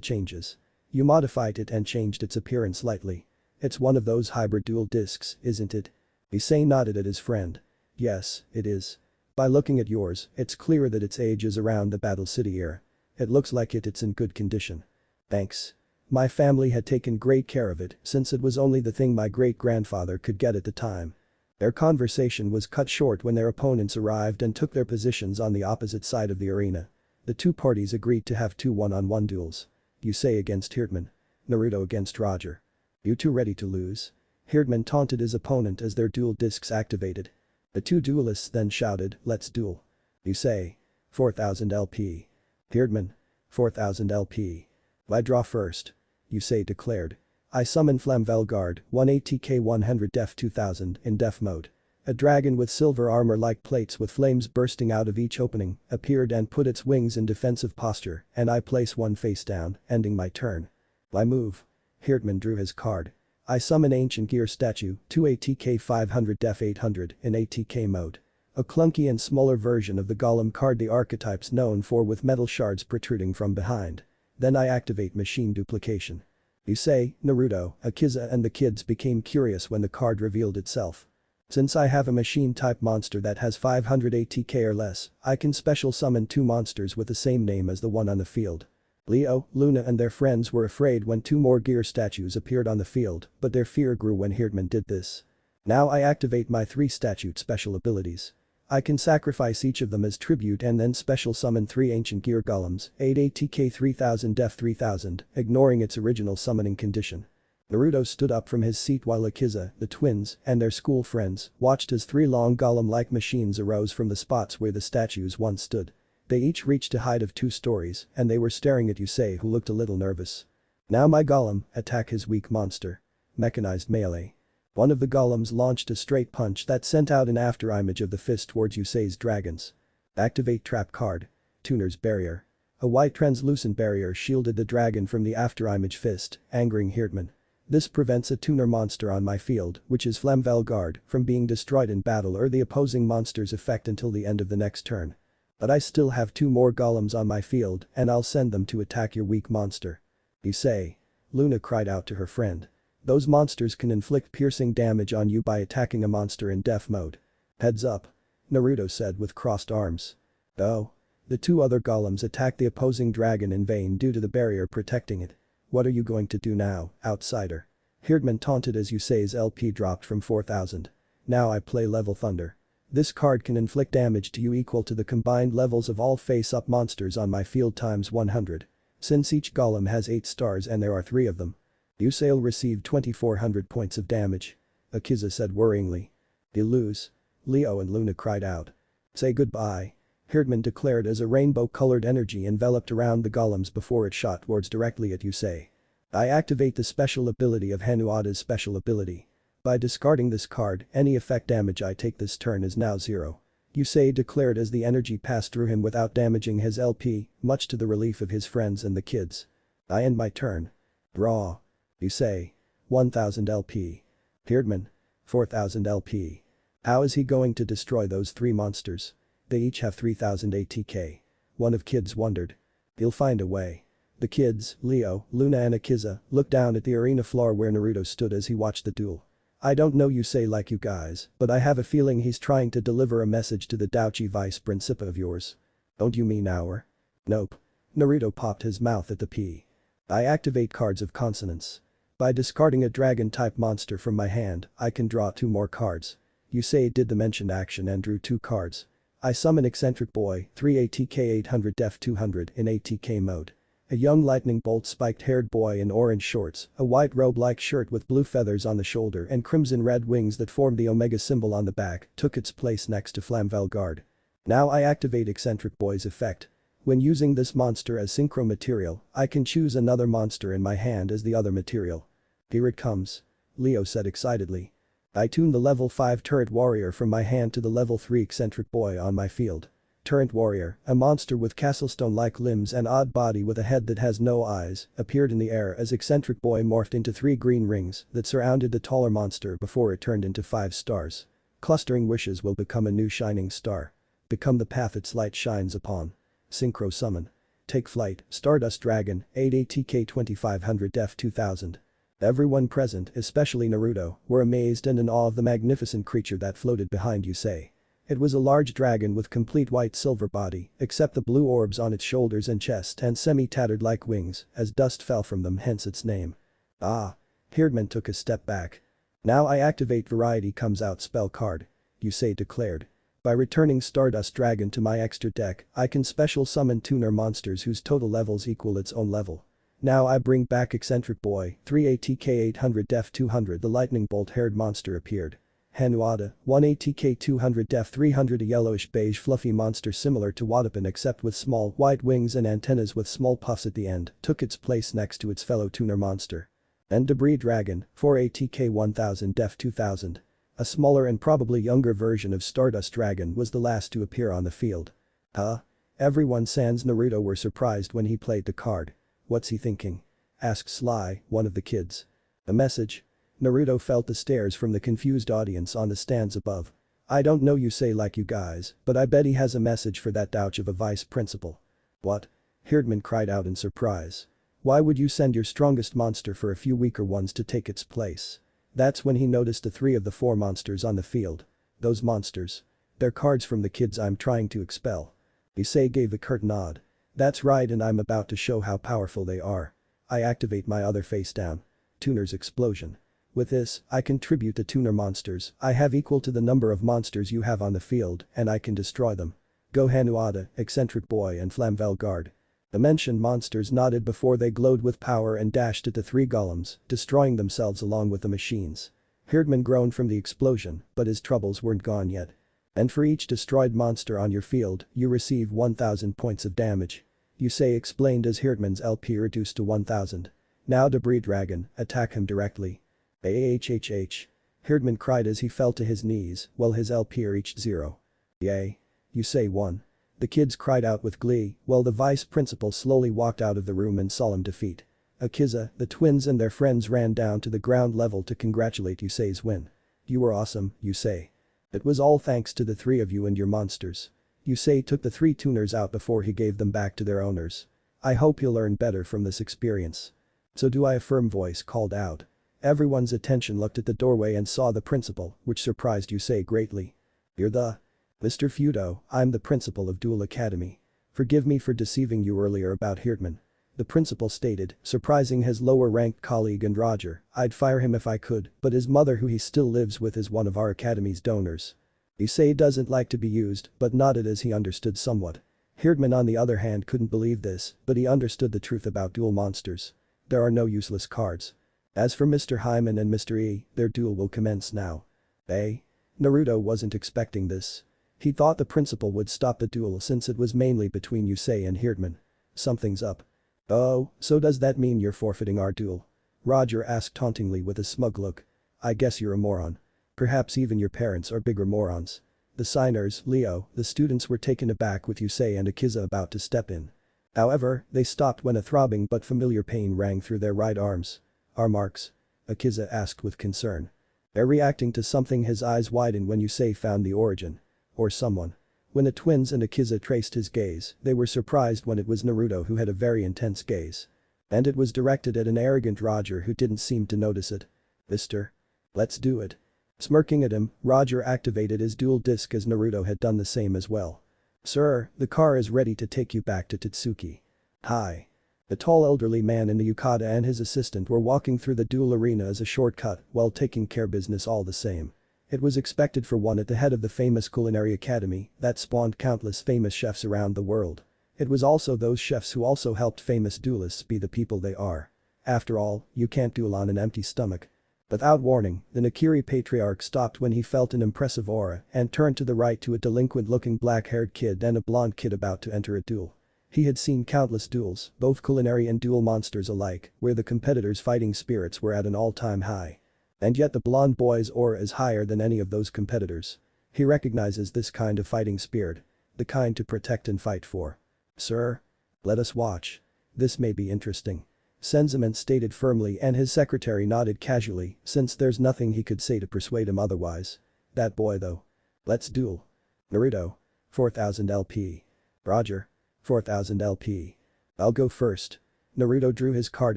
changes. You modified it and changed its appearance slightly. It's one of those hybrid dual discs, isn't it? Yusei nodded at his friend. Yes, it is. By looking at yours, it's clear that its age is around the Battle City era. It looks like it's in good condition. Thanks. My family had taken great care of it since it was only the thing my great-grandfather could get at the time. Their conversation was cut short when their opponents arrived and took their positions on the opposite side of the arena. The two parties agreed to have 2 one-on-one duels. Yusei against Heitman. Naruto against Roger. You two ready to lose? Heitman taunted his opponent as their dual discs activated. The two duelists then shouted, let's duel. Yusei. 4,000 LP. Heitman. 4,000 LP. I draw first. Yusei declared. I summon Flamvelgard, 1 ATK 100 Def 2000 in Def mode. A dragon with silver armor like plates with flames bursting out of each opening appeared and put its wings in defensive posture and I place one face down, ending my turn. I move. Heitman drew his card. I summon Ancient Gear Statue, 2 ATK 500 Def 800 in ATK mode. A clunky and smaller version of the golem card the archetype's known for with metal shards protruding from behind. Then I activate machine duplication. Yusei, Naruto, Akiza and the kids became curious when the card revealed itself. Since I have a machine-type monster that has 500 ATK or less, I can special summon 2 monsters with the same name as the one on the field. Leo, Luna and their friends were afraid when 2 more gear statues appeared on the field, but their fear grew when Heitman did this. Now I activate my 3 statute special abilities. I can sacrifice each of them as tribute and then special summon 3 ancient gear golems, 8 ATK 3000 Def 3000, ignoring its original summoning condition. Naruto stood up from his seat while Akiza, the twins, and their school friends watched as 3 long golem-like machines arose from the spots where the statues once stood. They each reached a height of 2 stories and they were staring at Yusei who looked a little nervous. Now my golem, attack his weak monster. Mechanized melee. One of the golems launched a straight punch that sent out an afterimage of the fist towards Yusei's dragons. Activate trap card. Tuner's barrier. A white translucent barrier shielded the dragon from the afterimage fist, angering Herdman. This prevents a tuner monster on my field, which is Flamvelgard, from being destroyed in battle or the opposing monster's effect until the end of the next turn. But I still have 2 more golems on my field and I'll send them to attack your weak monster. Yusei. Luna cried out to her friend. Those monsters can inflict piercing damage on you by attacking a monster in death mode. Heads up. Naruto said with crossed arms. Oh. The 2 other golems attacked the opposing dragon in vain due to the barrier protecting it. What are you going to do now, outsider? Herdman taunted as Yusei's LP dropped from 4000. Now I play level thunder. This card can inflict damage to you equal to the combined levels of all face-up monsters on my field times 100. Since each golem has 8 stars and there are 3 of them. Yusei will receive 2400 points of damage. Akiza said worryingly. You lose. Leo and Luna cried out. Say goodbye. Herdman declared as a rainbow-colored energy enveloped around the golems before it shot towards directly at Yusei. I activate the special ability of Hanuada's special ability. By discarding this card, any effect damage I take this turn is now 0. Yusei declared as the energy passed through him without damaging his LP, much to the relief of his friends and the kids. I end my turn. Draw. Yusei. 1000 LP. Herdman. 4000 LP. How is he going to destroy those 3 monsters? They each have 3000 ATK. One of kids wondered. He'll find a way. The kids, Leo, Luna and Akiza, looked down at the arena floor where Naruto stood as he watched the duel. I don't know Yusei like you guys, but I have a feeling he's trying to deliver a message to the douchy vice principal of yours. Don't you mean our? Nope. Naruto popped his mouth at the P. I activate cards of consonance. By discarding a dragon-type monster from my hand, I can draw 2 more cards. Yusei did the mentioned action and drew 2 cards. I summon Eccentric Boy, 3 ATK 800 Def 200 in ATK mode. A young lightning bolt spiked-haired boy in orange shorts, a white robe-like shirt with blue feathers on the shoulder and crimson-red wings that formed the Omega symbol on the back, took its place next to Flamvelgard. Now I activate Eccentric Boy's effect. When using this monster as synchro material, I can choose another monster in my hand as the other material. Here it comes. Leo said excitedly. I tune the level 5 Turret Warrior from my hand to the level 3 Eccentric Boy on my field. Turret Warrior, a monster with castlestone-like limbs and odd body with a head that has no eyes, appeared in the air as Eccentric Boy morphed into 3 green rings that surrounded the taller monster before it turned into 5 stars. Clustering wishes will become a new shining star. Become the path its light shines upon. Synchro summon. Take flight, Stardust Dragon, 8 ATK 2500 Def 2000. Everyone present, especially Naruto, were amazed and in awe of the magnificent creature that floated behind Yusei. It was a large dragon with complete white silver body, except the blue orbs on its shoulders and chest and semi-tattered like wings, as dust fell from them, hence its name. Ah. Herdman took a step back. Now I activate Variety Comes Out spell card. Yusei declared. By returning Stardust Dragon to my extra deck, I can special summon tuner monsters whose total levels equal its own level. Now I bring back Eccentric Boy, 3 ATK 800 Def 200. The lightning bolt-haired monster appeared. Hanuada, 1 ATK 200 Def 300. A yellowish-beige fluffy monster similar to Wadapin except with small white wings and antennas with small puffs at the end, took its place next to its fellow tuner monster. And Debris Dragon, 4 ATK 1000 Def 2000. A smaller and probably younger version of Stardust Dragon was the last to appear on the field. Huh? Everyone sans Naruto were surprised when he played the card. What's he thinking? Asked Sly, one of the kids. A message? Naruto felt the stares from the confused audience on the stands above. I don't know Yusei like you guys, but I bet he has a message for that douche of a vice principal. What? Herdman cried out in surprise. Why would you send your strongest monster for a few weaker ones to take its place? That's when he noticed the 3 of the 4 monsters on the field. Those monsters. They're cards from the kids I'm trying to expel. Yusei gave a curt nod. That's right, and I'm about to show how powerful they are. I activate my other face down. Tuner's Explosion. With this, I contribute the tuner monsters I have equal to the number of monsters you have on the field and I can destroy them. Go Hanuada, Eccentric Boy and Flamvelgard. The mentioned monsters nodded before they glowed with power and dashed at the 3 golems, destroying themselves along with the machines. Herdman groaned from the explosion, but his troubles weren't gone yet. And for each destroyed monster on your field, you receive 1000 points of damage. Yusei explained as Herdman's LP reduced to 1000. Now Debris Dragon, attack him directly. AHHH. Herdman cried as he fell to his knees while his LP reached 0. Yay. You say 1. The kids cried out with glee while the vice principal slowly walked out of the room in solemn defeat. Akiza, the twins and their friends ran down to the ground level to congratulate Yusei's win. You were awesome, Yusei. It was all thanks to the three of you and your monsters. Yusei took the 3 tuners out before he gave them back to their owners. I hope you'll learn better from this experience. So do I, a firm voice called out. Everyone's attention looked at the doorway and saw the principal, which surprised Yusei greatly. You're the… Mr. Feudo, I'm the principal of Duel Academy. Forgive me for deceiving you earlier about Herdman. The principal stated, surprising his lower-ranked colleague and Roger. I'd fire him if I could, but his mother who he still lives with is one of our academy's donors. Yusei doesn't like to be used, but nodded as he understood somewhat. Herdman on the other hand couldn't believe this, but he understood the truth about duel monsters. There are no useless cards. As for Mr. Hyman and Mr. E, their duel will commence now. Naruto wasn't expecting this. He thought the principal would stop the duel since it was mainly between Yusei and Herdman. Something's up. Oh, so does that mean you're forfeiting our duel? Roger asked tauntingly with a smug look. I guess you're a moron. Perhaps even your parents are bigger morons. The signers, Leo, the students were taken aback with Yusei and Akiza about to step in. However, they stopped when a throbbing but familiar pain rang through their right arms. Our marks? Akiza asked with concern. They're reacting to something. His eyes widened when Yusei found the origin. Or someone. When the twins and Akiza traced his gaze, they were surprised when it was Naruto who had a very intense gaze. And it was directed at an arrogant Roger who didn't seem to notice it. Mister. Let's do it. Smirking at him, Roger activated his dual disc as Naruto had done the same as well. Sir, the car is ready to take you back to Totsuki. Hi. The tall elderly man in the yukata and his assistant were walking through the duel arena as a shortcut while taking care business all the same. It was expected for one at the head of the famous culinary academy that spawned countless famous chefs around the world. It was also those chefs who also helped famous duelists be the people they are. After all, you can't duel on an empty stomach. Without warning, the Nakiri patriarch stopped when he felt an impressive aura and turned to the right to a delinquent-looking black-haired kid and a blonde kid about to enter a duel. He had seen countless duels, both culinary and duel monsters alike, where the competitors' fighting spirits were at an all-time high. And yet the blonde boy's aura is higher than any of those competitors. He recognizes this kind of fighting spirit. The kind to protect and fight for. Sir? Let us watch. This may be interesting. Senzamen stated firmly and his secretary nodded casually since there's nothing he could say to persuade him otherwise. That boy though. Let's duel. Naruto. 4000 LP. Roger. 4000 LP. I'll go first. Naruto drew his card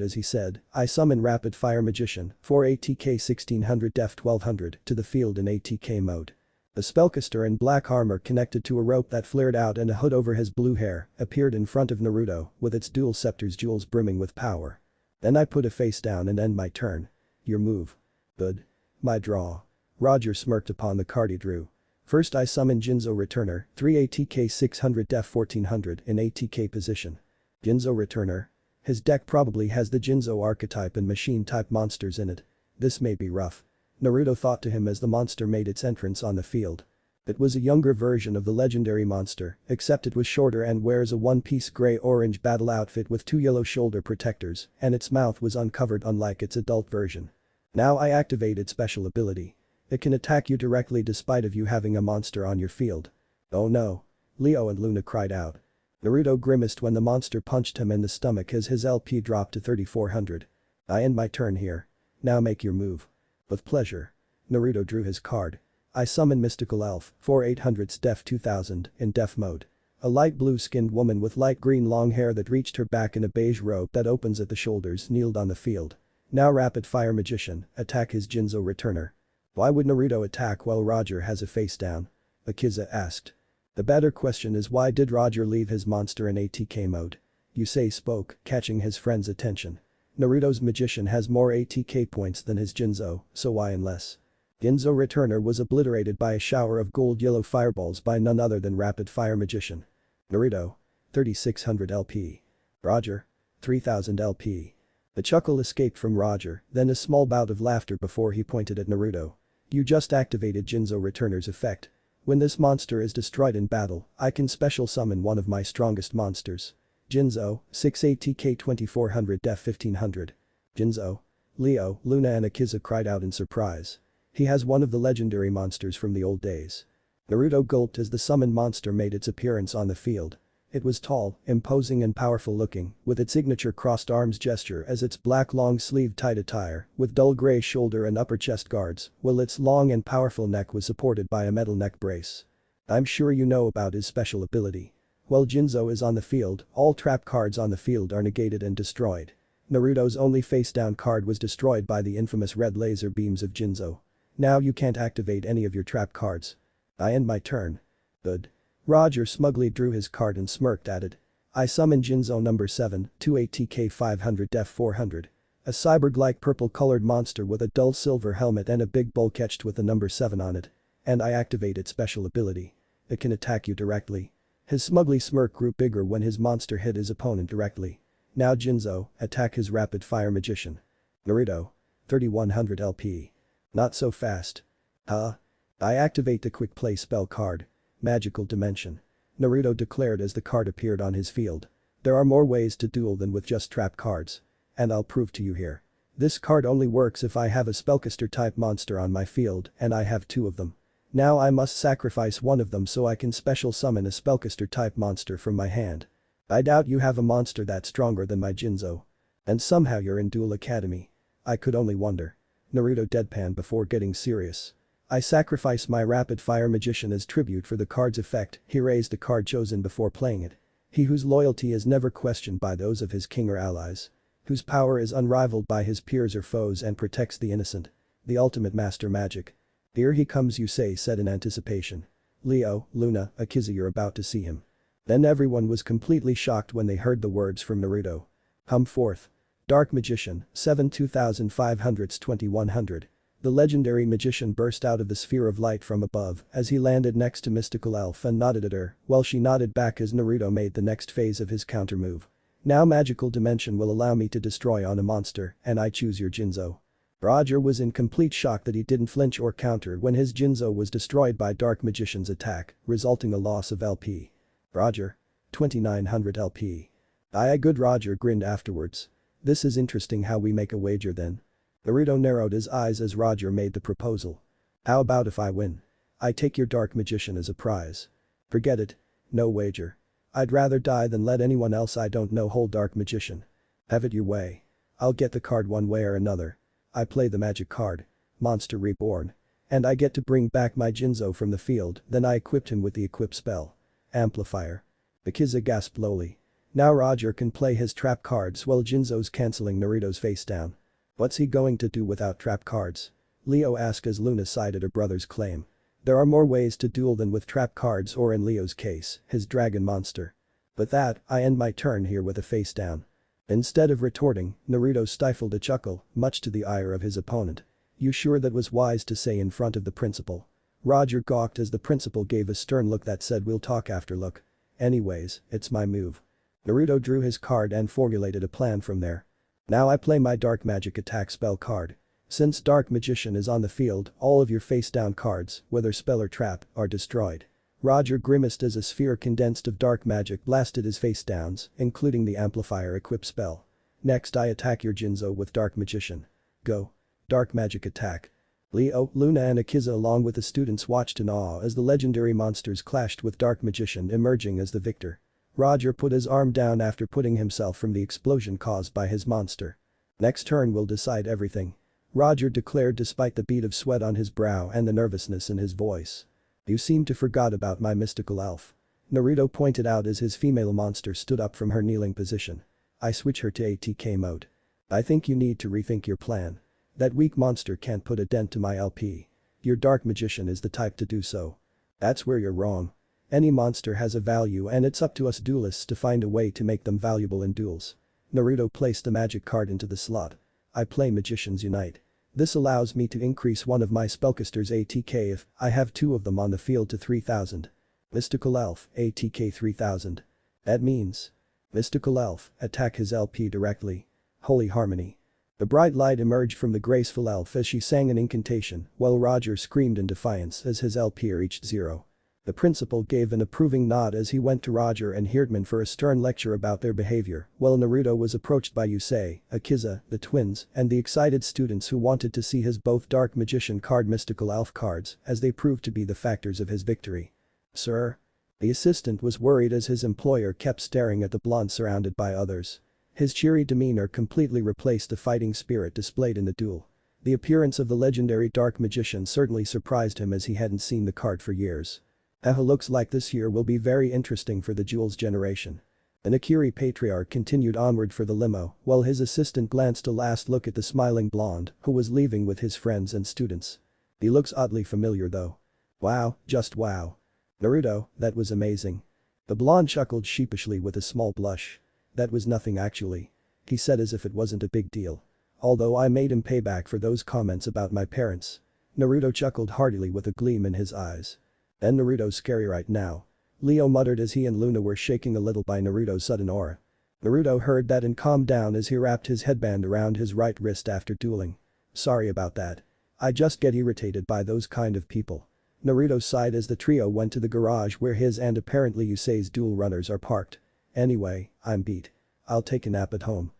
as he said, I summon Rapid Fire Magician, 4 ATK 1600 Def 1200 to the field in ATK mode. The spellcaster in black armor connected to a rope that flared out and a hood over his blue hair appeared in front of Naruto with its dual scepter's jewels brimming with power. Then I put a face down and end my turn. Your move. Good. My draw. Roger smirked upon the card he drew. First I summon Jinzo Returner, 3 ATK 600 Def 1400 in ATK position. Jinzo Returner. His deck probably has the Jinzo archetype and machine-type monsters in it. This may be rough. Naruto thought to him as the monster made its entrance on the field. It was a younger version of the legendary monster, except it was shorter and wears a one-piece gray-orange battle outfit with 2 yellow shoulder protectors, and its mouth was uncovered unlike its adult version. Now I activate its special ability. It can attack you directly despite of you having a monster on your field. Oh no. Leo and Luna cried out. Naruto grimaced when the monster punched him in the stomach as his LP dropped to 3400. I end my turn here. Now make your move. With pleasure. Naruto drew his card. I summon Mystical Elf, 4800's Def 2000 in Def mode. A light blue-skinned woman with light green long hair that reached her back in a beige robe that opens at the shoulders kneeled on the field. Now Rapid Fire Magician, attack his Jinzo Returner. Why would Naruto attack while Roger has a face down? Akiza asked. The better question is why did Roger leave his monster in ATK mode? Yusei spoke, catching his friend's attention. Naruto's magician has more ATK points than his Jinzo, so why unless? Jinzo Returner was obliterated by a shower of gold-yellow fireballs by none other than Rapid Fire Magician. Naruto. 3600 LP. Roger. 3000 LP. A chuckle escaped from Roger, then a small bout of laughter before he pointed at Naruto. You just activated Jinzo Returner's effect. When this monster is destroyed in battle, I can special summon one of my strongest monsters. Jinzo, 6 ATK 2400 Def 1500. Jinzo. Leo, Luna and Akiza cried out in surprise. He has one of the legendary monsters from the old days. Naruto gulped as the summoned monster made its appearance on the field. It was tall, imposing and powerful looking, with its signature crossed arms gesture as its black long-sleeved tight attire, with dull grey shoulder and upper chest guards, while its long and powerful neck was supported by a metal neck brace. I'm sure you know about his special ability. While Jinzo is on the field, all trap cards on the field are negated and destroyed. Naruto's only face-down card was destroyed by the infamous red laser beams of Jinzo. Now you can't activate any of your trap cards. I end my turn. Good. Roger smugly drew his card and smirked at it. I summon Jinzo number 7, 28TK 500 Def 400. A cyborg-like purple-colored monster with a dull silver helmet and a big bulk etched with the number 7 on it. And I activate its special ability. It can attack you directly. His smugly smirk grew bigger when his monster hit his opponent directly. Now Jinzo, attack his rapid-fire magician. Naruto. 3100 LP. Not so fast. Huh? I activate the quick play spell card. Magical Dimension. Naruto declared as the card appeared on his field. There are more ways to duel than with just trap cards. And I'll prove to you here. This card only works if I have a spellcaster type monster on my field and I have 2 of them. Now I must sacrifice one of them so I can special summon a spellcaster type monster from my hand. I doubt you have a monster that's stronger than my Jinzo. And somehow you're in Duel Academy. I could only wonder. Naruto deadpanned before getting serious. I sacrifice my rapid-fire magician as tribute for the card's effect. He raised the card chosen before playing it. He whose loyalty is never questioned by those of his king or allies. Whose power is unrivaled by his peers or foes and protects the innocent. The ultimate master magic. Here he comes, you say, said in anticipation. Leo, Luna, Akiza, you're about to see him. Then everyone was completely shocked when they heard the words from Naruto. Come forth. Dark Magician, 7 2500s 2100. The legendary magician burst out of the sphere of light from above as he landed next to Mystical Elf and nodded at her, while she nodded back as Naruto made the next phase of his counter move. Now Magical Dimension will allow me to destroy on a monster, and I choose your Jinzo. Roger was in complete shock that he didn't flinch or counter when his Jinzo was destroyed by Dark Magician's attack, resulting a loss of LP. Roger. 2900 LP. Aye, good. Roger grinned afterwards. This is interesting. How we make a wager then? Naruto narrowed his eyes as Roger made the proposal. How about if I win? I take your Dark Magician as a prize. Forget it. No wager. I'd rather die than let anyone else I don't know hold Dark Magician. Have it your way. I'll get the card one way or another. I play the magic card. Monster Reborn. And I get to bring back my Jinzo from the field. Then I equipped him with the equip spell. Amplifier. Akiza gasped lowly. Now Roger can play his trap cards while Jinzo's cancelling Naruto's face down. What's he going to do without trap cards? Leo asked as Luna sided her brother's claim. There are more ways to duel than with trap cards, or in Leo's case, his dragon monster. But that, I end my turn here with a face down. Instead of retorting, Naruto stifled a chuckle, much to the ire of his opponent. You sure that was wise to say in front of the principal? Roger gawked as the principal gave a stern look that said we'll talk after. Look. Anyways, it's my move. Naruto drew his card and formulated a plan from there. Now I play my Dark Magic attack spell card. Since Dark Magician is on the field, all of your face-down cards, whether spell or trap, are destroyed. Roger grimaced as a sphere condensed of dark magic blasted his face-downs, including the amplifier equip spell. Next I attack your Jinzo with Dark Magician. Go. Dark Magic attack. Leo, Luna and Akiza along with the students watched in awe as the legendary monsters clashed with Dark Magician emerging as the victor. Roger put his arm down after putting himself from the explosion caused by his monster. Next turn will decide everything. Roger declared despite the bead of sweat on his brow and the nervousness in his voice. You seem to forgot about my Mystical Elf. Naruto pointed out as his female monster stood up from her kneeling position. I switch her to ATK mode. I think you need to rethink your plan. That weak monster can't put a dent to my LP. Your Dark Magician is the type to do so. That's where you're wrong. Any monster has a value and it's up to us duelists to find a way to make them valuable in duels. Naruto placed the magic card into the slot. I play Magicians Unite. This allows me to increase one of my spellcasters ATK if I have 2 of them on the field to 3000. Mystical Elf, ATK 3000. That means. Mystical Elf, attack his LP directly. Holy Harmony. The bright light emerged from the graceful elf as she sang an incantation while Roger screamed in defiance as his LP reached 0. The principal gave an approving nod as he went to Roger and Hirdman for a stern lecture about their behavior, while Naruto was approached by Yusei, Akiza, the twins, and the excited students who wanted to see his both Dark Magician card mystical elf cards as they proved to be the factors of his victory. "Sir?" The assistant was worried as his employer kept staring at the blonde surrounded by others. His cheery demeanor completely replaced the fighting spirit displayed in the duel. The appearance of the legendary Dark Magician certainly surprised him as he hadn't seen the card for years. Looks like this year will be very interesting for the Jewel's generation. The Nakiri patriarch continued onward for the limo, while his assistant glanced a last look at the smiling blonde who was leaving with his friends and students. He looks oddly familiar though. Wow, just wow. Naruto, that was amazing. The blonde chuckled sheepishly with a small blush. That was nothing actually. He said as if it wasn't a big deal. Although I made him pay back for those comments about my parents. Naruto chuckled heartily with a gleam in his eyes. And Naruto's scary right now. Leo muttered as he and Luna were shaking a little by Naruto's sudden aura. Naruto heard that and calmed down as he wrapped his headband around his right wrist after dueling. Sorry about that. I just get irritated by those kind of people. Naruto sighed as the trio went to the garage where his and apparently Yusei's duel runners are parked. Anyway, I'm beat. I'll take a nap at home.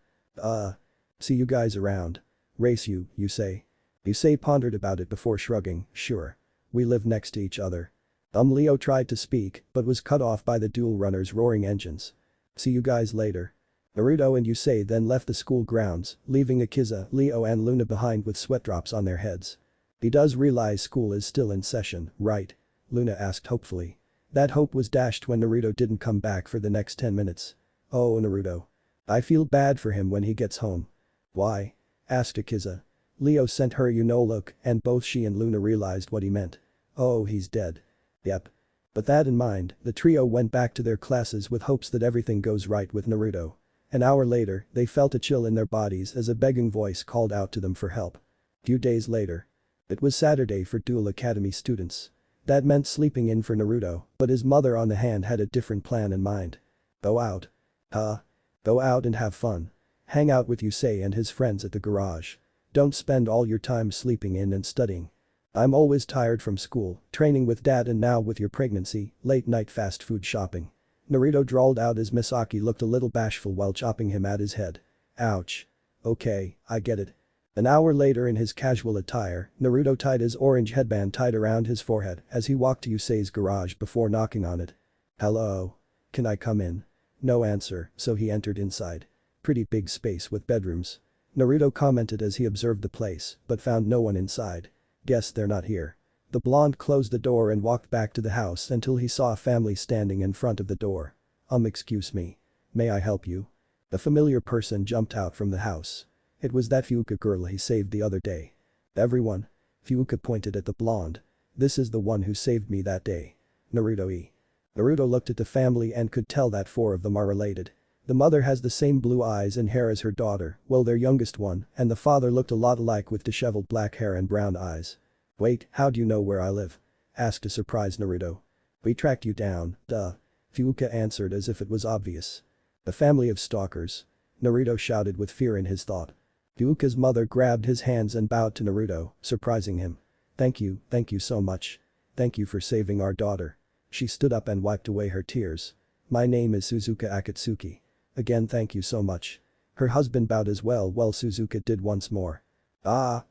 See you guys around. Race you, Yusei. Yusei pondered about it before shrugging, sure. We live next to each other. Leo tried to speak, but was cut off by the duel runners' roaring engines. See you guys later. Naruto and Yusei then left the school grounds, leaving Akiza, Leo and Luna behind with sweat drops on their heads. He does realize school is still in session, right? Luna asked hopefully. That hope was dashed when Naruto didn't come back for the next 10 minutes. Oh Naruto. I feel bad for him when he gets home. Why? Asked Akiza. Leo sent her look and both she and Luna realized what he meant. Oh he's dead. Yep. But that in mind, the trio went back to their classes with hopes that everything goes right with Naruto. An hour later, they felt a chill in their bodies as a begging voice called out to them for help. Few days later. It was Saturday for Duel Academy students. That meant sleeping in for Naruto, but his mother on the hand had a different plan in mind. Go out. Go out and have fun. Hang out with Yusei and his friends at the garage. Don't spend all your time sleeping in and studying. I'm always tired from school, training with dad and now with your pregnancy, late night fast food shopping. Naruto drawled out as Misaki looked a little bashful while chopping him at his head. Ouch. Okay, I get it. An hour later in his casual attire, Naruto tied his orange headband tight around his forehead as he walked to Yusei's garage before knocking on it. Hello? Can I come in? No answer, so he entered inside. Pretty big space with bedrooms. Naruto commented as he observed the place, but found no one inside. Guess they're not here. The blonde closed the door and walked back to the house until he saw a family standing in front of the door. Excuse me. May I help you? A familiar person jumped out from the house. It was that Fuuka girl he saved the other day. Everyone? Fuuka pointed at the blonde. This is the one who saved me that day. Naruto-e. Naruto looked at the family and could tell that 4 of them are related. The mother has the same blue eyes and hair as her daughter, while their youngest one, and the father looked a lot alike with disheveled black hair and brown eyes. Wait, how do you know where I live? Asked a surprised Naruto. We tracked you down, duh. Fuuka answered as if it was obvious. A family of stalkers. Naruto shouted with fear in his thought. Fuuka's mother grabbed his hands and bowed to Naruto, surprising him. Thank you so much. Thank you for saving our daughter. She stood up and wiped away her tears. My name is Suzuka Akatsuki. Again thank you so much. Her husband bowed as well while Suzuka did once more.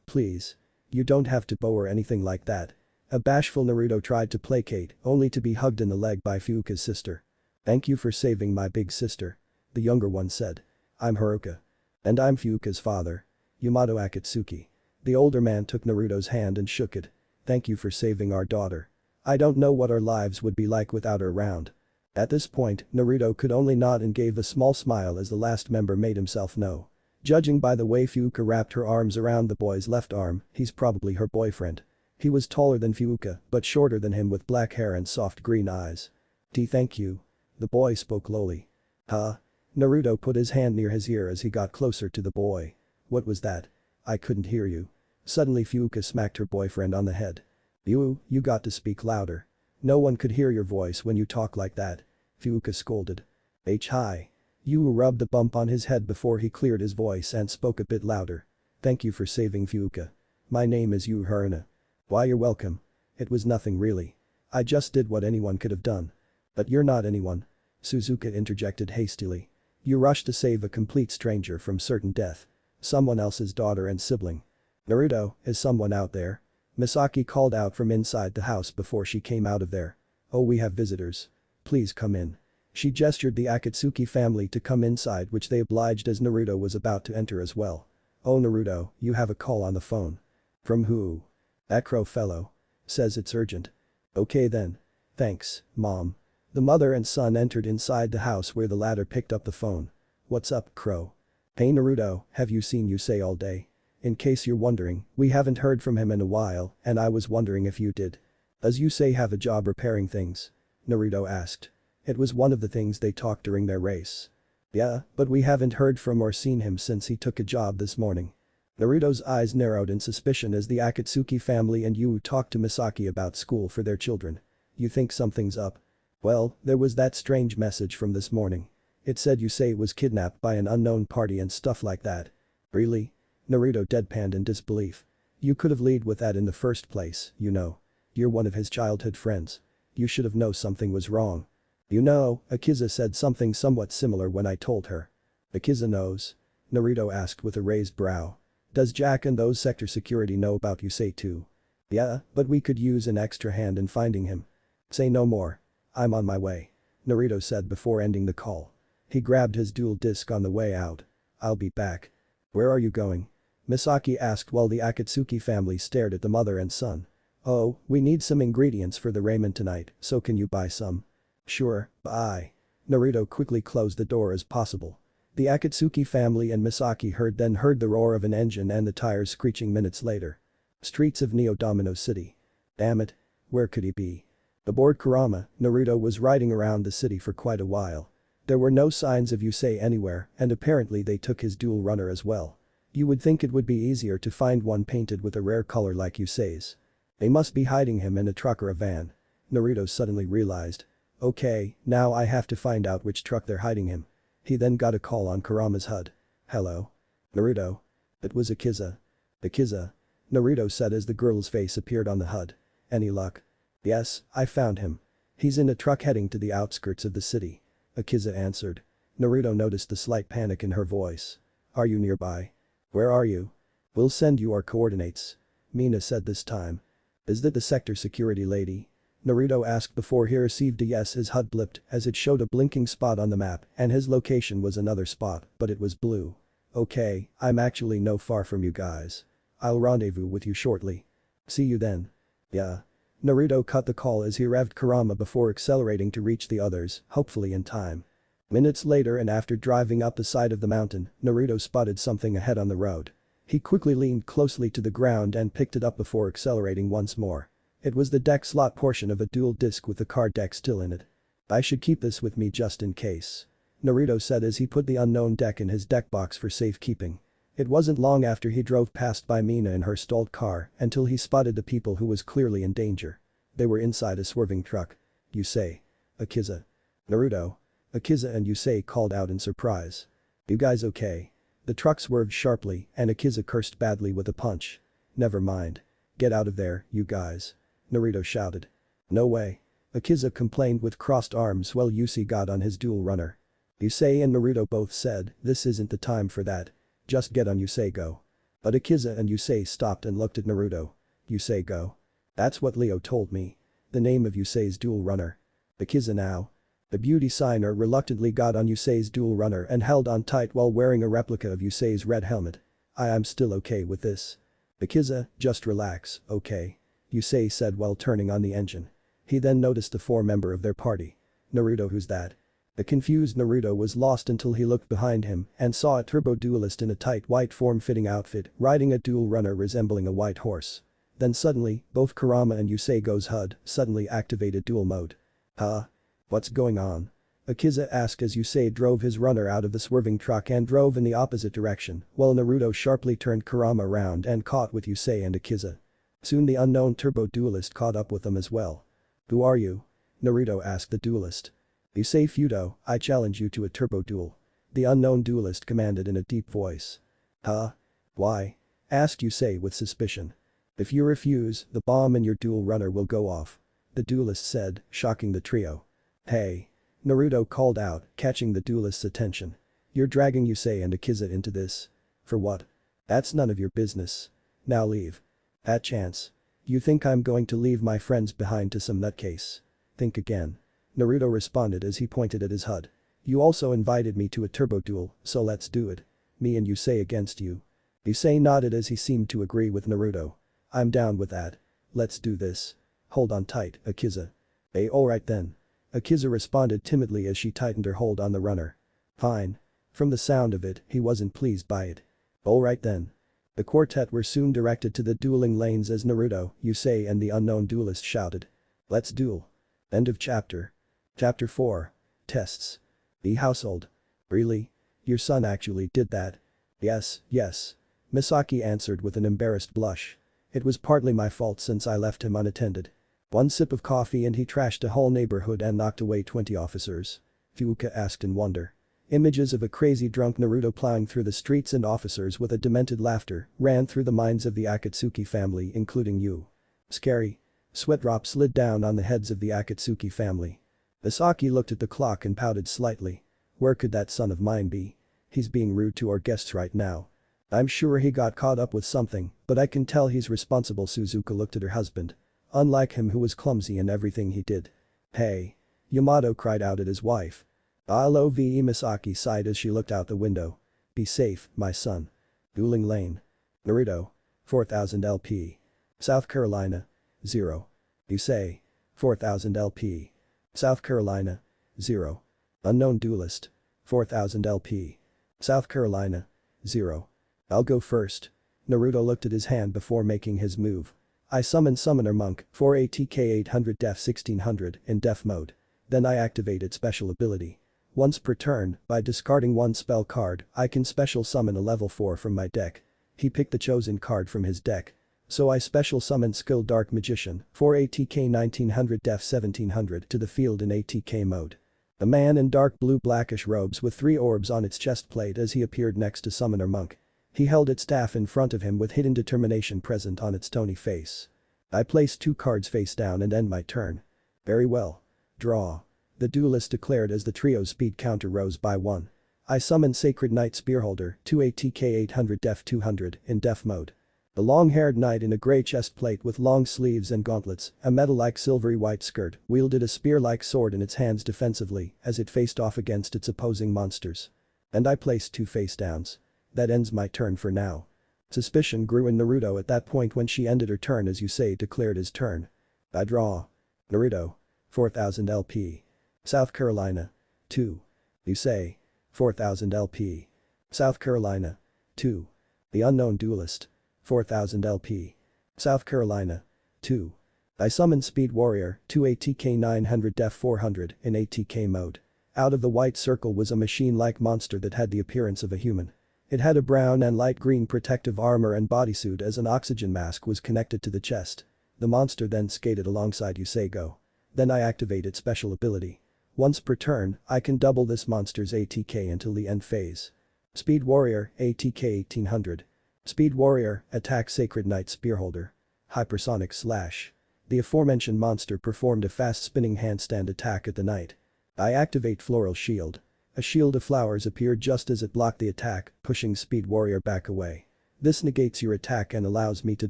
Please. You don't have to bow or anything like that. A bashful Naruto tried to placate, only to be hugged in the leg by Fuuka's sister. Thank you for saving my big sister. The younger one said. I'm Haruka. And I'm Fuuka's father. Yamato Akatsuki. The older man took Naruto's hand and shook it. Thank you for saving our daughter. I don't know what our lives would be like without her around. At this point, Naruto could only nod and gave a small smile as the last member made himself know. Judging by the way Fuuka wrapped her arms around the boy's left arm, he's probably her boyfriend. He was taller than Fuuka, but shorter than him with black hair and soft green eyes. Thank you. The boy spoke lowly. Naruto put his hand near his ear as he got closer to the boy. What was that? I couldn't hear you. Suddenly Fuuka smacked her boyfriend on the head. You got to speak louder. No one could hear your voice when you talk like that. Fuuka scolded. Hi. Yu rubbed the bump on his head before he cleared his voice and spoke a bit louder. Thank you for saving Fuuka. My name is Yu Haruna. Why you're welcome. It was nothing really. I just did what anyone could have done. But you're not anyone. Suzuka interjected hastily. You rushed to save a complete stranger from certain death. Someone else's daughter and sibling. Naruto, is someone out there? Misaki called out from inside the house before she came out of there. Oh, we have visitors. Please come in. She gestured the Akatsuki family to come inside, which they obliged as Naruto was about to enter as well. Oh Naruto, you have a call on the phone. From who? That crow fellow. Says it's urgent. Okay then. Thanks, Mom. The mother and son entered inside the house where the latter picked up the phone. What's up, Crow? Hey Naruto, have you seen Yusei all day? In case you're wondering, we haven't heard from him in a while, and I was wondering if you did. Does Yusei have a job repairing things? Naruto asked. It was one of the things they talked during their race. Yeah, but we haven't heard from or seen him since he took a job this morning. Naruto's eyes narrowed in suspicion as the Akatsuki family and Yu talked to Misaki about school for their children. You think something's up? Well, there was that strange message from this morning. It said Yusei was kidnapped by an unknown party and stuff like that. Really? Naruto deadpanned in disbelief. You could have led with that in the first place, you know. You're one of his childhood friends. You should have known something was wrong. You know, Akiza said something somewhat similar when I told her. Akiza knows? Naruto asked with a raised brow. Does Jack and those sector security know about Yusei too? Yeah, but we could use an extra hand in finding him. Say no more. I'm on my way. Naruto said before ending the call. He grabbed his dual disc on the way out. I'll be back. Where are you going? Misaki asked while the Akatsuki family stared at the mother and son. Oh, we need some ingredients for the ramen tonight, so can you buy some? Sure, bye. Naruto quickly closed the door as possible. The Akatsuki family and Misaki heard the roar of an engine and the tires screeching minutes later. Streets of Neo-Domino City. Damn it. Where could he be? Aboard Kurama, Naruto was riding around the city for quite a while. There were no signs of Yusei anywhere, and apparently they took his dual runner as well. You would think it would be easier to find one painted with a rare color like Yusei's. They must be hiding him in a truck or a van. Naruto suddenly realized. Okay, now I have to find out which truck they're hiding him. He then got a call on Kurama's HUD. Hello? Naruto? It was Akiza. Akiza? Naruto said as the girl's face appeared on the HUD. Any luck? Yes, I found him. He's in a truck heading to the outskirts of the city. Akiza answered. Naruto noticed the slight panic in her voice. Are you nearby? Where are you? We'll send you our coordinates. Mina said this time. Is that the sector security lady? Naruto asked before he received a yes. His HUD blipped as it showed a blinking spot on the map and his location was another spot, but it was blue. Okay, I'm actually no far from you guys. I'll rendezvous with you shortly. See you then. Yeah. Naruto cut the call as he revved Kurama before accelerating to reach the others, hopefully in time. Minutes later and after driving up the side of the mountain, Naruto spotted something ahead on the road. He quickly leaned closely to the ground and picked it up before accelerating once more. It was the deck slot portion of a dual disc with the card deck still in it. I should keep this with me just in case. Naruto said as he put the unknown deck in his deck box for safekeeping. It wasn't long after he drove past by Mina in her stalled car until he spotted the people who was clearly in danger. They were inside a swerving truck. Yusei. Akiza. Naruto. Akiza and Yusei called out in surprise. You guys okay? The truck swerved sharply and Akiza cursed badly with a punch. Never mind. Get out of there, you guys. Naruto shouted. No way. Akiza complained with crossed arms while Yusei got on his dual runner. Yusei and Naruto both said, this isn't the time for that. Just get on Yusei go. But Akiza and Yusei stopped and looked at Naruto. Yusei go. That's what Leo told me. The name of Yusei's dual runner. Akiza now. The beauty signer reluctantly got on Yusei's dual runner and held on tight while wearing a replica of Yusei's red helmet. I'm still okay with this. Akiza, just relax, okay? Yusei said while turning on the engine. He then noticed a four-member of their party. Naruto, who's that? The confused Naruto was lost until he looked behind him and saw a turbo duelist in a tight white form-fitting outfit riding a dual runner resembling a white horse. Then suddenly, both Kurama and Yusei's HUD suddenly activated dual mode. Huh? What's going on? Akiza asked as Yusei drove his runner out of the swerving truck and drove in the opposite direction while Naruto sharply turned Kurama around and caught with Yusei and Akiza. Soon the unknown turbo duelist caught up with them as well. Who are you? Naruto asked the duelist. Yusei Fudo, I challenge you to a turbo duel. The unknown duelist commanded in a deep voice. Huh? Why? Asked Yusei with suspicion. If you refuse, the bomb in your dual runner will go off. the duelist said, shocking the trio. Hey. Naruto called out, catching the duelist's attention. You're dragging Yusei and Akiza into this? For what? That's none of your business. Now leave. At chance. You think I'm going to leave my friends behind to some nutcase? Think again. Naruto responded as he pointed at his HUD. You also invited me to a turbo duel, so let's do it. Me and Yusei against you. Yusei nodded as he seemed to agree with Naruto. I'm down with that. Let's do this. Hold on tight, Akiza. Alright then. Akiza responded timidly as she tightened her hold on the runner. Fine. From the sound of it, he wasn't pleased by it. Alright then. The quartet were soon directed to the dueling lanes as Naruto, Yusei and the unknown duelist shouted. Let's duel. End of chapter. Chapter 4. Tests. The household. Really? Your son actually did that? Yes. Misaki answered with an embarrassed blush. It was partly my fault since I left him unattended. One sip of coffee and he trashed a whole neighborhood and knocked away 20 officers. Fuuka asked in wonder. Images of a crazy drunk Naruto plowing through the streets and officers with a demented laughter ran through the minds of the Akatsuki family including you. Scary. Sweat drops slid down on the heads of the Akatsuki family. Misaki looked at the clock and pouted slightly. Where could that son of mine be? He's being rude to our guests right now. I'm sure he got caught up with something, but I can tell he's responsible. Suzuka looked at her husband. Unlike him who was clumsy in everything he did. Hey. Yamato cried out at his wife. Love Misaki sighed as she looked out the window. Be safe, my son. Dueling Lane. Naruto. 4000 LP. South Carolina. 0. Yusei. 4000 LP. South Carolina. 0. Unknown duelist. 4000 LP. South Carolina. 0. I'll go first. Naruto looked at his hand before making his move. I summon Summoner Monk, 4ATK 800 Def 1600 in Def mode. Then I activated special ability. Once per turn, by discarding one spell card, I can special summon a level 4 from my deck. He picked the chosen card from his deck. So I special summoned Skilled Dark Magician, 4ATK 1900 Def 1700 to the field in ATK mode. A man in dark blue blackish robes with 3 orbs on its chest plate as he appeared next to Summoner Monk. He held its staff in front of him with hidden determination present on its stony face. I placed 2 cards face down and end my turn. Very well. Draw. The duelist declared as the trio's speed counter rose by 1. I summoned Sacred Knight Spearholder, 2ATK 800 Def 200 in Def mode. The long-haired knight in a grey chest plate with long sleeves and gauntlets, a metal-like silvery white skirt, wielded a spear-like sword in its hands defensively as it faced off against its opposing monsters. And I placed 2 face downs. That ends my turn for now. Suspicion grew in Naruto at that point when she ended her turn as Yusei declared his turn. I draw. Naruto. 4000 LP. South Carolina. 2. Yusei. 4000 LP. South Carolina. 2. The unknown duelist. 4000 LP. South Carolina. 2. I summoned Speed Warrior, 2ATK 900 Def 400 in ATK mode. Out of the white circle was a machine-like monster that had the appearance of a human. It had a brown and light green protective armor and bodysuit as an oxygen mask was connected to the chest. The monster then skated alongside Yusei. Then I activated special ability. Once per turn, I can double this monster's ATK until the end phase. Speed Warrior, ATK 1800. Speed Warrior, attack Sacred Knight Spearholder. Hypersonic Slash. The aforementioned monster performed a fast spinning handstand attack at the knight. I activate Floral Shield. A shield of flowers appeared just as it blocked the attack, pushing Speed Warrior back away. This negates your attack and allows me to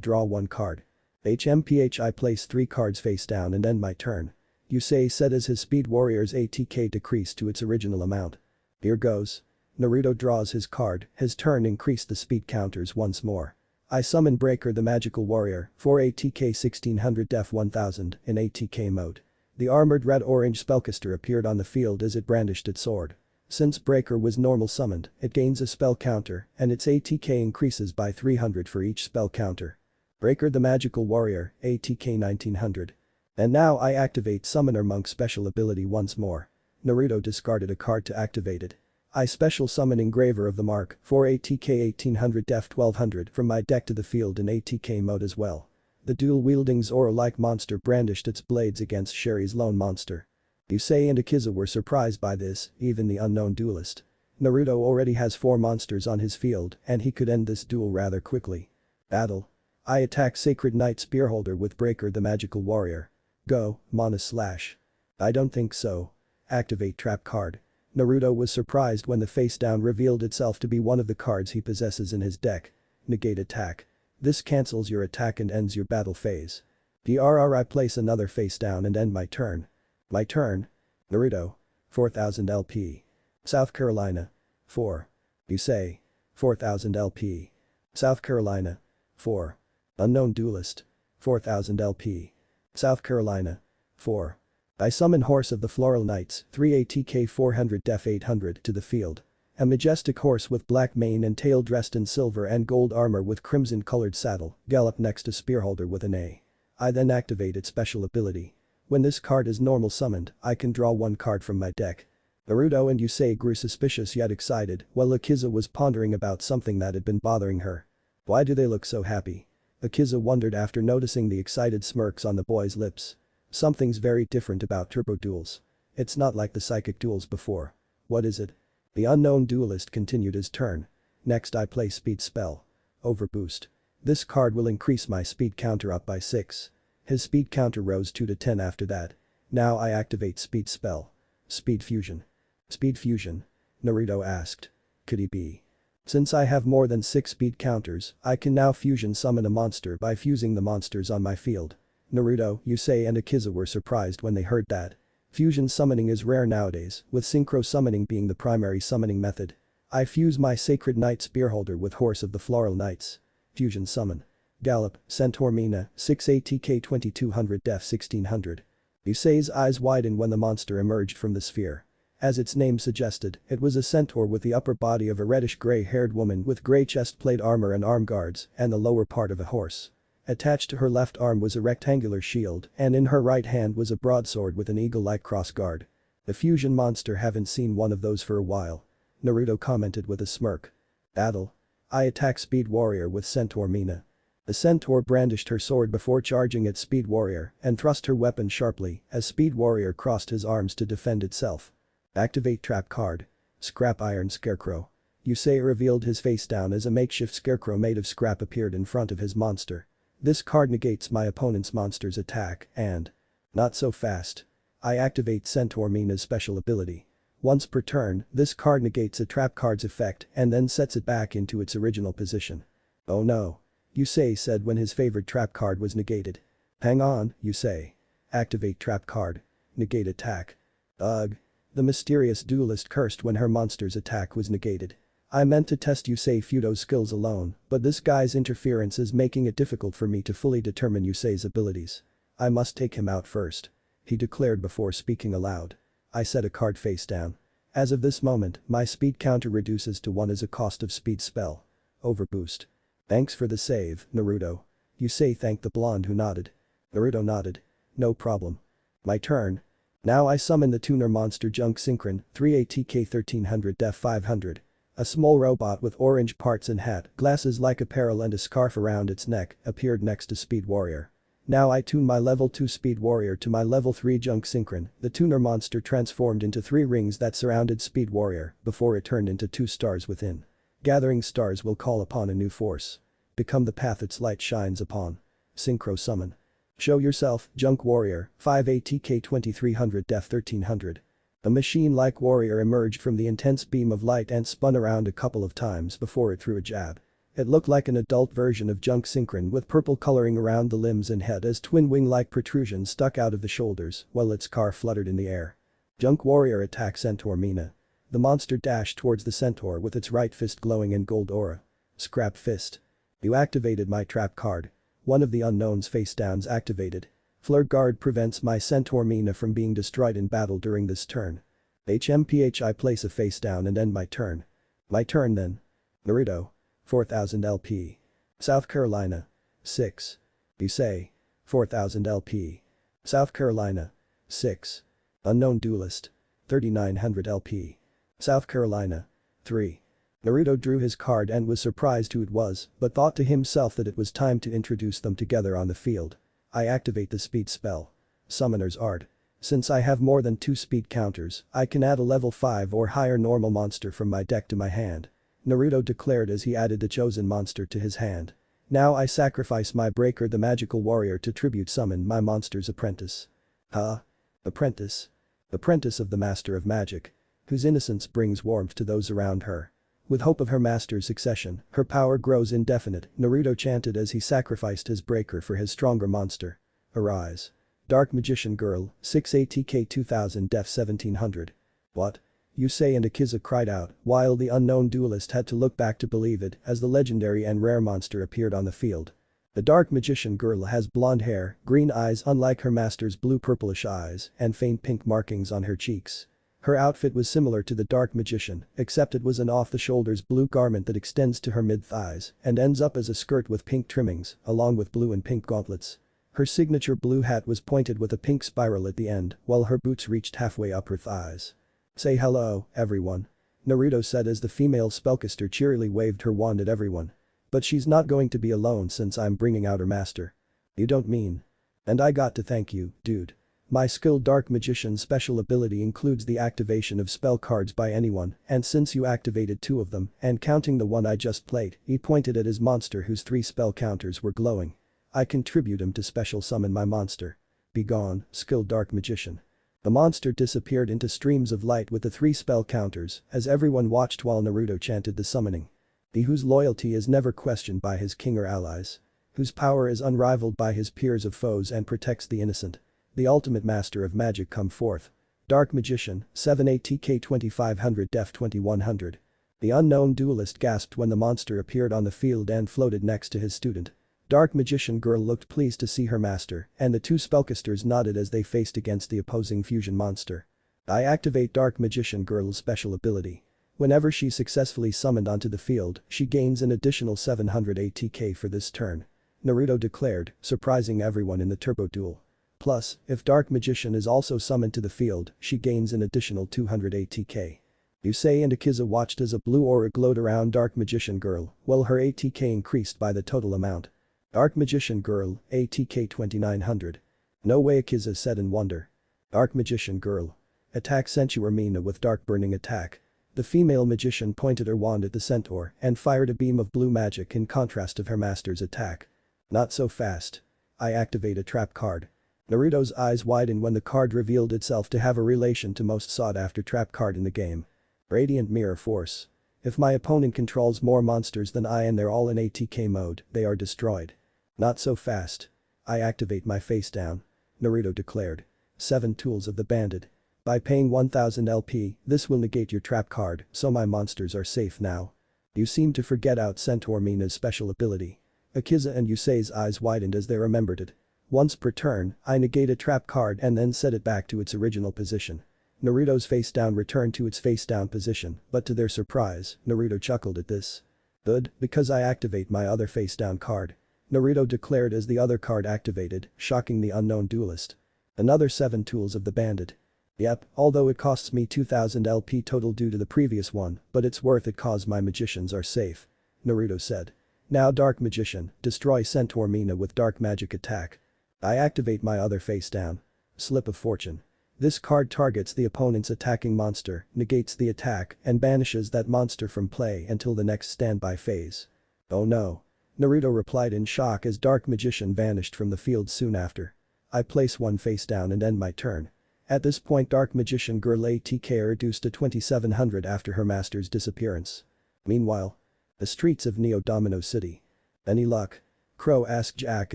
draw 1 card. HMPH I place 3 cards face down and end my turn. Yusei said as his Speed Warrior's ATK decreased to its original amount. Here goes. Naruto draws his card, his turn increased the speed counters once more. I summon Breaker the Magical Warrior, 4 ATK 1600 Def 1000 in ATK mode. The armored red-orange spellcaster appeared on the field as it brandished its sword. Since Breaker was normal summoned, it gains a spell counter and its ATK increases by 300 for each spell counter. Breaker the Magical Warrior, ATK 1900. And now I activate Summoner Monk special ability once more. Naruto discarded a card to activate it. I special summon Engraver of the Mark, 4 ATK 1800 Def 1200 from my deck to the field in ATK mode as well. The dual-wielding Zoro-like monster brandished its blades against Sherry's lone monster. Yusei and Akiza were surprised by this, even the unknown duelist. Naruto already has 4 monsters on his field and he could end this duel rather quickly. Battle. I attack Sacred Knight Spearholder with Breaker the Magical Warrior. Go, mana slash. I don't think so. Activate trap card. Naruto was surprised when the face down revealed itself to be one of the cards he possesses in his deck. Negate attack. This cancels your attack and ends your battle phase. I place another face down and end my turn. My turn. Naruto. 4000 LP. South Carolina. 4. You say. 4000 LP. South Carolina. 4. Unknown duelist. 4000 LP. South Carolina. 4. I summon Horse of the Floral Knights, 3 ATK 400 Def 800 to the field. A majestic horse with black mane and tail dressed in silver and gold armor with crimson-colored saddle, gallop next to Spearholder with an A. I then activate its special ability. When this card is normal summoned, I can draw one card from my deck. Naruto and Yusei grew suspicious yet excited while Akiza was pondering about something that had been bothering her. Why do they look so happy? Akiza wondered after noticing the excited smirks on the boy's lips. Something's very different about turbo duels. It's not like the psychic duels before. What is it? The unknown duelist continued his turn. Next I play speed spell. Overboost. This card will increase my speed counter up by 6. His speed counter rose 2 to 10 after that. Now I activate speed spell. Speed fusion. Speed fusion? Naruto asked. Could he be? Since I have more than 6 speed counters, I can now fusion summon a monster by fusing the monsters on my field. Naruto, Yusei and Akiza were surprised when they heard that. Fusion summoning is rare nowadays, with synchro summoning being the primary summoning method. I fuse my Sacred Knight Spearholder with Horse of the Floral Knights. Fusion summon. Gallop, Centaur Mina, 6 ATK 2200 Def 1600. Yusei's eyes widened when the monster emerged from the sphere. As its name suggested, it was a centaur with the upper body of a reddish-gray-haired woman with gray chest-plate armor and arm guards, and the lower part of a horse. Attached to her left arm was a rectangular shield, and in her right hand was a broadsword with an eagle-like crossguard. The fusion monster haven't seen one of those for a while. Naruto commented with a smirk. Battle. I attack Speed Warrior with Centaur Mina. The centaur brandished her sword before charging at Speed Warrior and thrust her weapon sharply as Speed Warrior crossed his arms to defend itself. Activate trap card. Scrap Iron Scarecrow. Yusei revealed his face down as a makeshift scarecrow made of scrap appeared in front of his monster. This card negates my opponent's monster's attack and… Not so fast. I activate Centaur Mina's special ability. Once per turn, this card negates a trap card's effect and then sets it back into its original position. Oh no. Yusei said when his favorite trap card was negated. Hang on, Yusei. Activate trap card. Negate attack. Ugh. The mysterious duelist cursed when her monster's attack was negated. I meant to test Yusei Fudo's skills alone, but this guy's interference is making it difficult for me to fully determine Yusei's abilities. I must take him out first. He declared before speaking aloud. I set a card face down. As of this moment, my speed counter reduces to 1 as a cost of speed spell. Overboost. Thanks for the save, Naruto. Yusei thanked the blonde who nodded. Naruto nodded. No problem. My turn. Now I summon the tuner monster Junk Synchron, 3 ATK 1300 Def 500. A small robot with orange parts and hat, glasses-like apparel and a scarf around its neck appeared next to Speed Warrior. Now I tune my level 2 Speed Warrior to my level 3 Junk Synchron. The tuner monster transformed into 3 rings that surrounded Speed Warrior before it turned into 2 stars within. Gathering stars will call upon a new force. Become the path its light shines upon. Synchro summon. Show yourself, Junk Warrior, 5 ATK 2300 Def 1300. A machine-like warrior emerged from the intense beam of light and spun around a couple of times before it threw a jab. It looked like an adult version of Junk Synchron with purple coloring around the limbs and head as twin wing-like protrusions stuck out of the shoulders while its car fluttered in the air. Junk Warrior attacked Centaur Mina. The monster dashed towards the centaur with its right fist glowing in gold aura. Scrap fist. You activated my trap card. One of the unknown's face downs activated. Flare Guard prevents my Centaur Mina from being destroyed in battle during this turn. HMPH I place a face down and end my turn. My turn then. Naruto. 4000 LP. South Carolina. 6. Yusei. 4000 LP. South Carolina. 6. Unknown Duelist. 3900 LP. South Carolina. 3. Naruto drew his card and was surprised who it was, but thought to himself that it was time to introduce them together on the field. I activate the speed spell. Summoner's Art. Since I have more than 2 speed counters, I can add a level 5 or higher normal monster from my deck to my hand. Naruto declared as he added the chosen monster to his hand. Now I sacrifice my breaker the magical warrior to tribute summon my monster's apprentice. Huh? Apprentice. Apprentice of the Master of Magic. Whose innocence brings warmth to those around her. With hope of her master's succession, her power grows indefinite, Naruto chanted as he sacrificed his breaker for his stronger monster. Arise. Dark Magician Girl, 6 ATK 2000 Def 1700. What? Yusei and Akiza cried out, while the unknown duelist had to look back to believe it as the legendary and rare monster appeared on the field. The Dark Magician Girl has blonde hair, green eyes unlike her master's blue-purplish eyes, and faint pink markings on her cheeks. Her outfit was similar to the Dark Magician, except it was an off-the-shoulders blue garment that extends to her mid-thighs and ends up as a skirt with pink trimmings, along with blue and pink gauntlets. Her signature blue hat was pointed with a pink spiral at the end, while her boots reached halfway up her thighs. Say hello, everyone. Naruto said as the female spellcaster cheerily waved her wand at everyone. But she's not going to be alone since I'm bringing out her master. You don't mean? And I got to thank you, dude. My skilled Dark Magician special ability includes the activation of spell cards by anyone, and since you activated 2 of them, and counting the one I just played, he pointed at his monster whose 3 spell counters were glowing. I contribute him to special summon my monster. Be gone, skilled Dark Magician. The monster disappeared into streams of light with the 3 spell counters as everyone watched while Naruto chanted the summoning. He whose loyalty is never questioned by his king or allies. Whose power is unrivaled by his peers of foes and protects the innocent. The ultimate master of magic come forth. Dark Magician, 7 ATK 2500 Def 2100. The unknown duelist gasped when the monster appeared on the field and floated next to his student. Dark Magician Girl looked pleased to see her master, and the 2 spellcasters nodded as they faced against the opposing fusion monster. I activate Dark Magician Girl's special ability. Whenever she's successfully summoned onto the field, she gains an additional 700 ATK for this turn. Naruto declared, surprising everyone in the turbo duel. Plus, if Dark Magician is also summoned to the field, she gains an additional 200 ATK. Yusei and Akiza watched as a blue aura glowed around Dark Magician Girl, while her ATK increased by the total amount. Dark Magician Girl, ATK 2900. No way, Akiza said in wonder. Dark Magician Girl. Attack Sensuor Mina with Dark Burning Attack. The female magician pointed her wand at the centaur and fired a beam of blue magic in contrast of her master's attack. Not so fast. I activate a trap card. Naruto's eyes widened when the card revealed itself to have a relation to most sought-after trap card in the game. Radiant Mirror Force. If my opponent controls more monsters than I and they're all in ATK mode, they are destroyed. Not so fast. I activate my face down. Naruto declared. 7 Tools of the Bandit. By paying 1000 LP, this will negate your trap card, so my monsters are safe now. You seem to forget out Centaur Mina's special ability. Akiza and Yusei's eyes widened as they remembered it. Once per turn, I negate a trap card and then set it back to its original position. Naruto's face down returned to its face down position, but to their surprise, Naruto chuckled at this. Good, because I activate my other face down card. Naruto declared as the other card activated, shocking the unknown duelist. Another 7 Tools of the Bandit. Yep, although it costs me 2000 LP total due to the previous one, but it's worth it cause my magicians are safe. Naruto said. Now Dark Magician, destroy Centaur Mina with Dark Magic Attack. I activate my other face down. Slip of Fortune. This card targets the opponent's attacking monster, negates the attack, and banishes that monster from play until the next standby phase. Oh no. Naruto replied in shock as Dark Magician vanished from the field soon after. I place one face down and end my turn. At this point Dark Magician Girl ATK reduced to 2700 after her master's disappearance. Meanwhile. The streets of Neo Domino City. Any luck? Crow asked Jack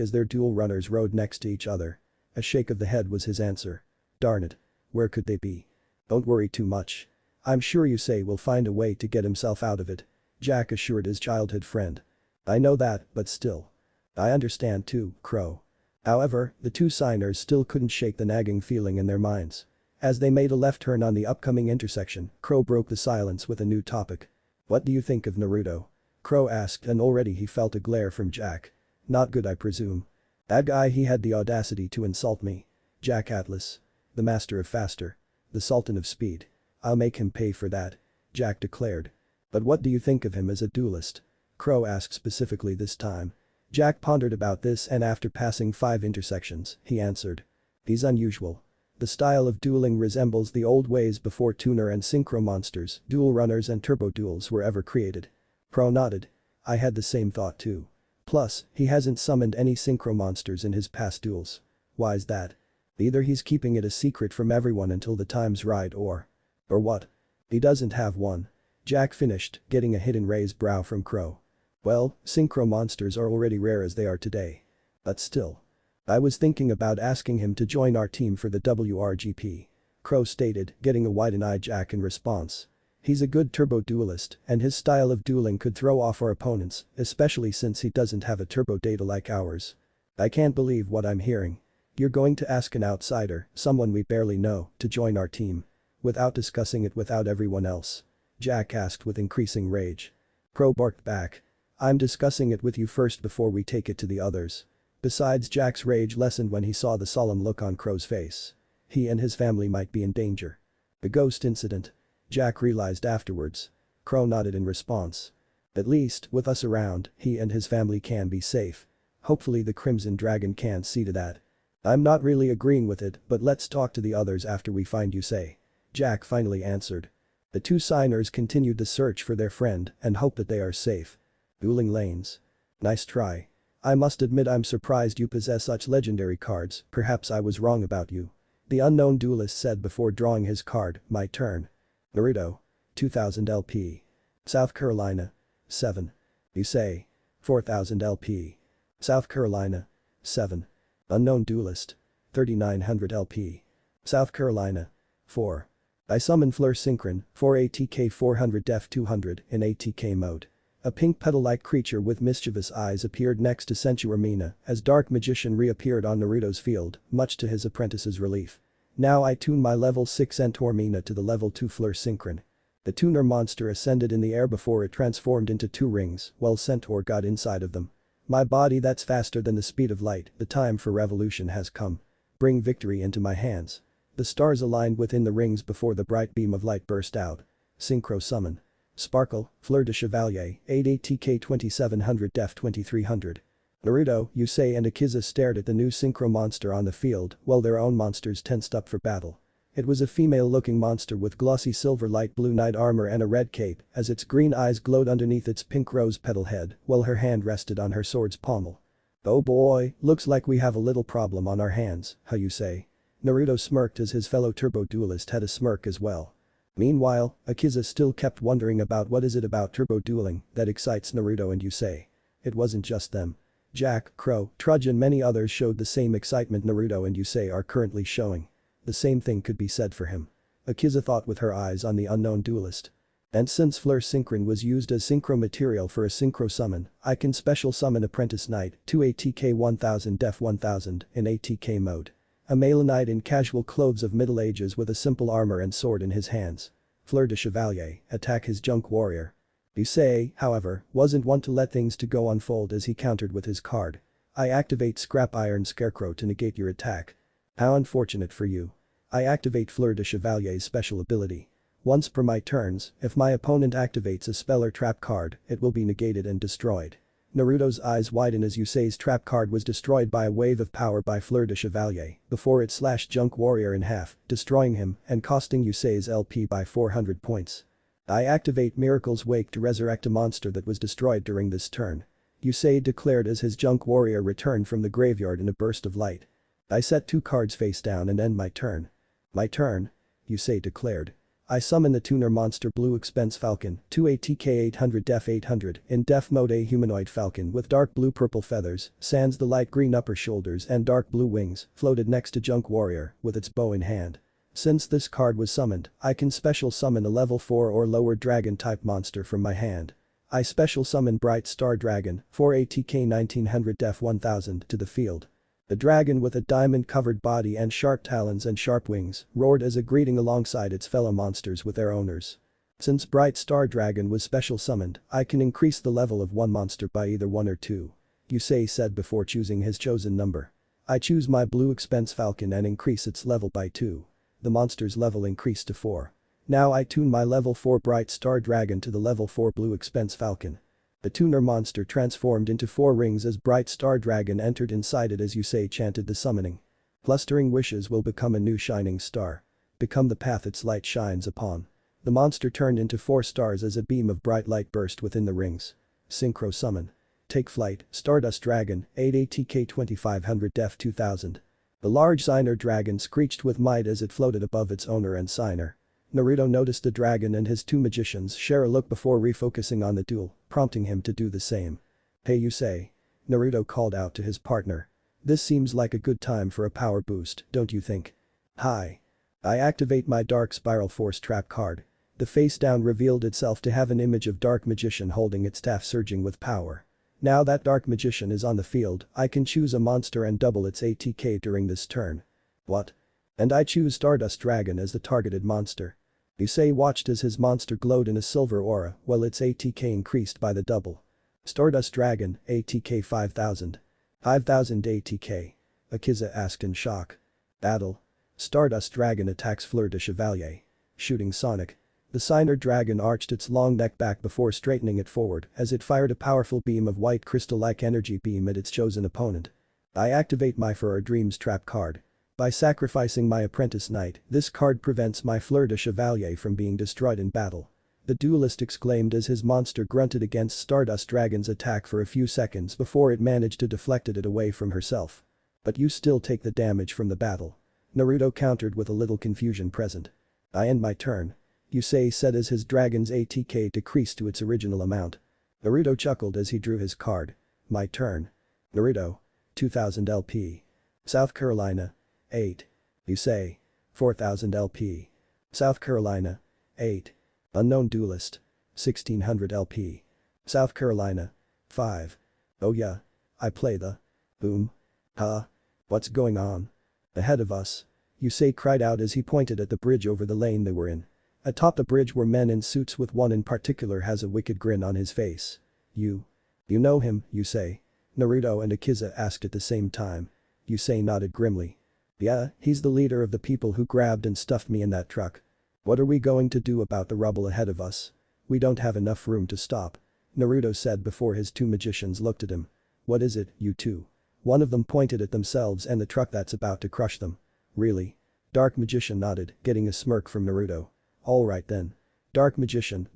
as their duel runners rode next to each other. A shake of the head was his answer. Darn it. Where could they be? Don't worry too much. I'm sure Yusei will find a way to get himself out of it. Jack assured his childhood friend. I know that, but still. I understand too, Crow. However, the 2 signers still couldn't shake the nagging feeling in their minds. As they made a left turn on the upcoming intersection, Crow broke the silence with a new topic. What do you think of Naruto? Crow asked and already he felt a glare from Jack. Not good, I presume. That guy, he had the audacity to insult me. Jack Atlas. The master of faster. The sultan of speed. I'll make him pay for that. Jack declared. But what do you think of him as a duelist? Crow asked specifically this time. Jack pondered about this and after passing 5 intersections, he answered. He's unusual. The style of dueling resembles the old ways before tuner and synchro monsters, duel runners and turbo duels were ever created. Crow nodded. I had the same thought too. Plus, he hasn't summoned any synchro monsters in his past duels. Why's that? Either he's keeping it a secret from everyone until the time's right or what? He doesn't have one. Jack finished, getting a hidden raised brow from Crow. Well, synchro monsters are already rare as they are today. But still. I was thinking about asking him to join our team for the WRGP. Crow stated, getting a wide-eyed Jack in response. He's a good turbo duelist and his style of dueling could throw off our opponents, especially since he doesn't have a turbo data like ours. I can't believe what I'm hearing. You're going to ask an outsider, someone we barely know, to join our team. Without discussing it without everyone else? Jack asked with increasing rage. Crow barked back. I'm discussing it with you first before we take it to the others. Besides, Jack's rage lessened when he saw the solemn look on Crow's face. He and his family might be in danger. The ghost incident. Jack realized afterwards. Crow nodded in response. At least, with us around, he and his family can be safe. Hopefully the Crimson Dragon can see to that. I'm not really agreeing with it, but let's talk to the others after we find Yusei. Jack finally answered. The two signers continued the search for their friend and hope that they are safe. Dueling lanes. Nice try. I must admit I'm surprised you possess such legendary cards, perhaps I was wrong about you. The unknown duelist said before drawing his card, my turn. Naruto. 2000 LP. South Carolina. 7. Yusei. 4000 LP. South Carolina. 7. Unknown duelist. 3900 LP. South Carolina. 4. I summon Fleur Synchron, 4 ATK 400 Def 200 in ATK mode. A pink petal-like creature with mischievous eyes appeared next to Senchu Mina as Dark Magician reappeared on Naruto's field, much to his apprentice's relief. Now I tune my level 6 Centaur Mina to the level 2 Fleur Synchron. The tuner monster ascended in the air before it transformed into two rings while Centaur got inside of them. My body that's faster than the speed of light, the time for revolution has come. Bring victory into my hands. The stars aligned within the rings before the bright beam of light burst out. Synchro summon. Sparkle, Fleur de Chevalier, 8 ATK 2700 Def 2300. Naruto, Yusei and Akiza stared at the new synchro monster on the field while their own monsters tensed up for battle. It was a female-looking monster with glossy silver light blue knight armor and a red cape as its green eyes glowed underneath its pink rose petal head while her hand rested on her sword's pommel. Oh boy, looks like we have a little problem on our hands, huh Yusei? Naruto smirked as his fellow turbo duelist had a smirk as well. Meanwhile, Akiza still kept wondering about what is it about turbo dueling that excites Naruto and Yusei. It wasn't just them. Jack, Crow, Trudge and many others showed the same excitement Naruto and Yusei are currently showing. The same thing could be said for him. Akiza thought with her eyes on the unknown duelist. And since Fleur Synchron was used as synchro material for a synchro summon, I can special summon Apprentice Knight, 2 ATK 1000 Def 1000 in ATK mode. A male knight in casual clothes of Middle Ages with a simple armor and sword in his hands. Fleur de Chevalier, attack his junk warrior. Yusei, however, wasn't one to let things to go unfold as he countered with his card. I activate Scrap Iron Scarecrow to negate your attack. How unfortunate for you. I activate Fleur de Chevalier's special ability. Once per my turns, if my opponent activates a spell or trap card, it will be negated and destroyed. Naruto's eyes widen as Yusei's trap card was destroyed by a wave of power by Fleur de Chevalier before it slashed Junk Warrior in half, destroying him and costing Yusei's LP by 400 points. I activate Miracle's Wake to resurrect a monster that was destroyed during this turn. Yusei declared as his Junk Warrior returned from the graveyard in a burst of light. I set two cards face down and end my turn. My turn? Yusei declared. I summon the tuner monster Blue Expense Falcon, 2 ATK 800 Def 800 in Def mode. A humanoid falcon with dark blue-purple feathers, sans the light green upper shoulders and dark blue wings, floated next to Junk Warrior with its bow in hand. Since this card was summoned, I can special summon a level 4 or lower dragon-type monster from my hand. I special summon Bright Star Dragon, 4 ATK 1900 Def 1000 to the field. The dragon with a diamond-covered body and sharp talons and sharp wings roared as a greeting alongside its fellow monsters with their owners. Since Bright Star Dragon was special summoned, I can increase the level of one monster by either 1 or 2. Yusei said before choosing his chosen number. I choose my Blue Expense Falcon and increase its level by 2. The monster's level increased to 4. Now I tune my level 4 Bright Star Dragon to the level 4 Blue Expense Falcon. The tuner monster transformed into 4 rings as Bright Star Dragon entered inside it as Yusei chanted the summoning. Clustering wishes will become a new shining star. Become the path its light shines upon. The monster turned into 4 stars as a beam of bright light burst within the rings. Synchro summon. Take flight, Stardust Dragon, 8 ATK 2500 Def 2000. The large Signer dragon screeched with might as it floated above its owner and Signer. Naruto noticed the dragon and his two magicians share a look before refocusing on the duel, prompting him to do the same. "Hey Yusei." Naruto called out to his partner. "This seems like a good time for a power boost, don't you think?" "Hi. I activate my Dark Spiral Force trap card." The face down revealed itself to have an image of Dark Magician holding its staff surging with power. "Now that Dark Magician is on the field, I can choose a monster and double its ATK during this turn." "What?" "And I choose Stardust Dragon as the targeted monster." Yusei watched as his monster glowed in a silver aura while its ATK increased by the double. "Stardust Dragon, ATK 5000. 5000 ATK?" Akiza asked in shock. "Battle." Stardust Dragon attacks Fleur de Chevalier. Shooting Sonic. The Signer dragon arched its long neck back before straightening it forward as it fired a powerful beam of white crystal-like energy beam at its chosen opponent. "I activate my For Our Dreams trap card. By sacrificing my Apprentice Knight, this card prevents my Fleur de Chevalier from being destroyed in battle." The duelist exclaimed as his monster grunted against Stardust Dragon's attack for a few seconds before it managed to deflect it away from herself. "But you still take the damage from the battle." Naruto countered with a little confusion present. "I end my turn," Yusei said as his dragon's ATK decreased to its original amount. Naruto chuckled as he drew his card. "My turn." Naruto. 2000 LP. South Carolina. 8. Yusei. 4000 LP. South Carolina. 8. Unknown Duelist. 1600 LP. South Carolina. 5. "Oh yeah. I play the." "Boom." "Huh? What's going on?" "Ahead of us." Yusei cried out as he pointed at the bridge over the lane they were in. Atop the bridge were men in suits with one in particular has a wicked grin on his face. You know him, Yusei?" Naruto and Akiza asked at the same time. Yusei nodded grimly. "Yeah, he's the leader of the people who grabbed and stuffed me in that truck." "What are we going to do about the rubble ahead of us?" "We don't have enough room to stop," Naruto said before his two magicians looked at him. "What is it, you two?" One of them pointed at themselves and the truck that's about to crush them. "Really?" Dark Magician nodded, getting a smirk from Naruto. "Alright then. Dark Magician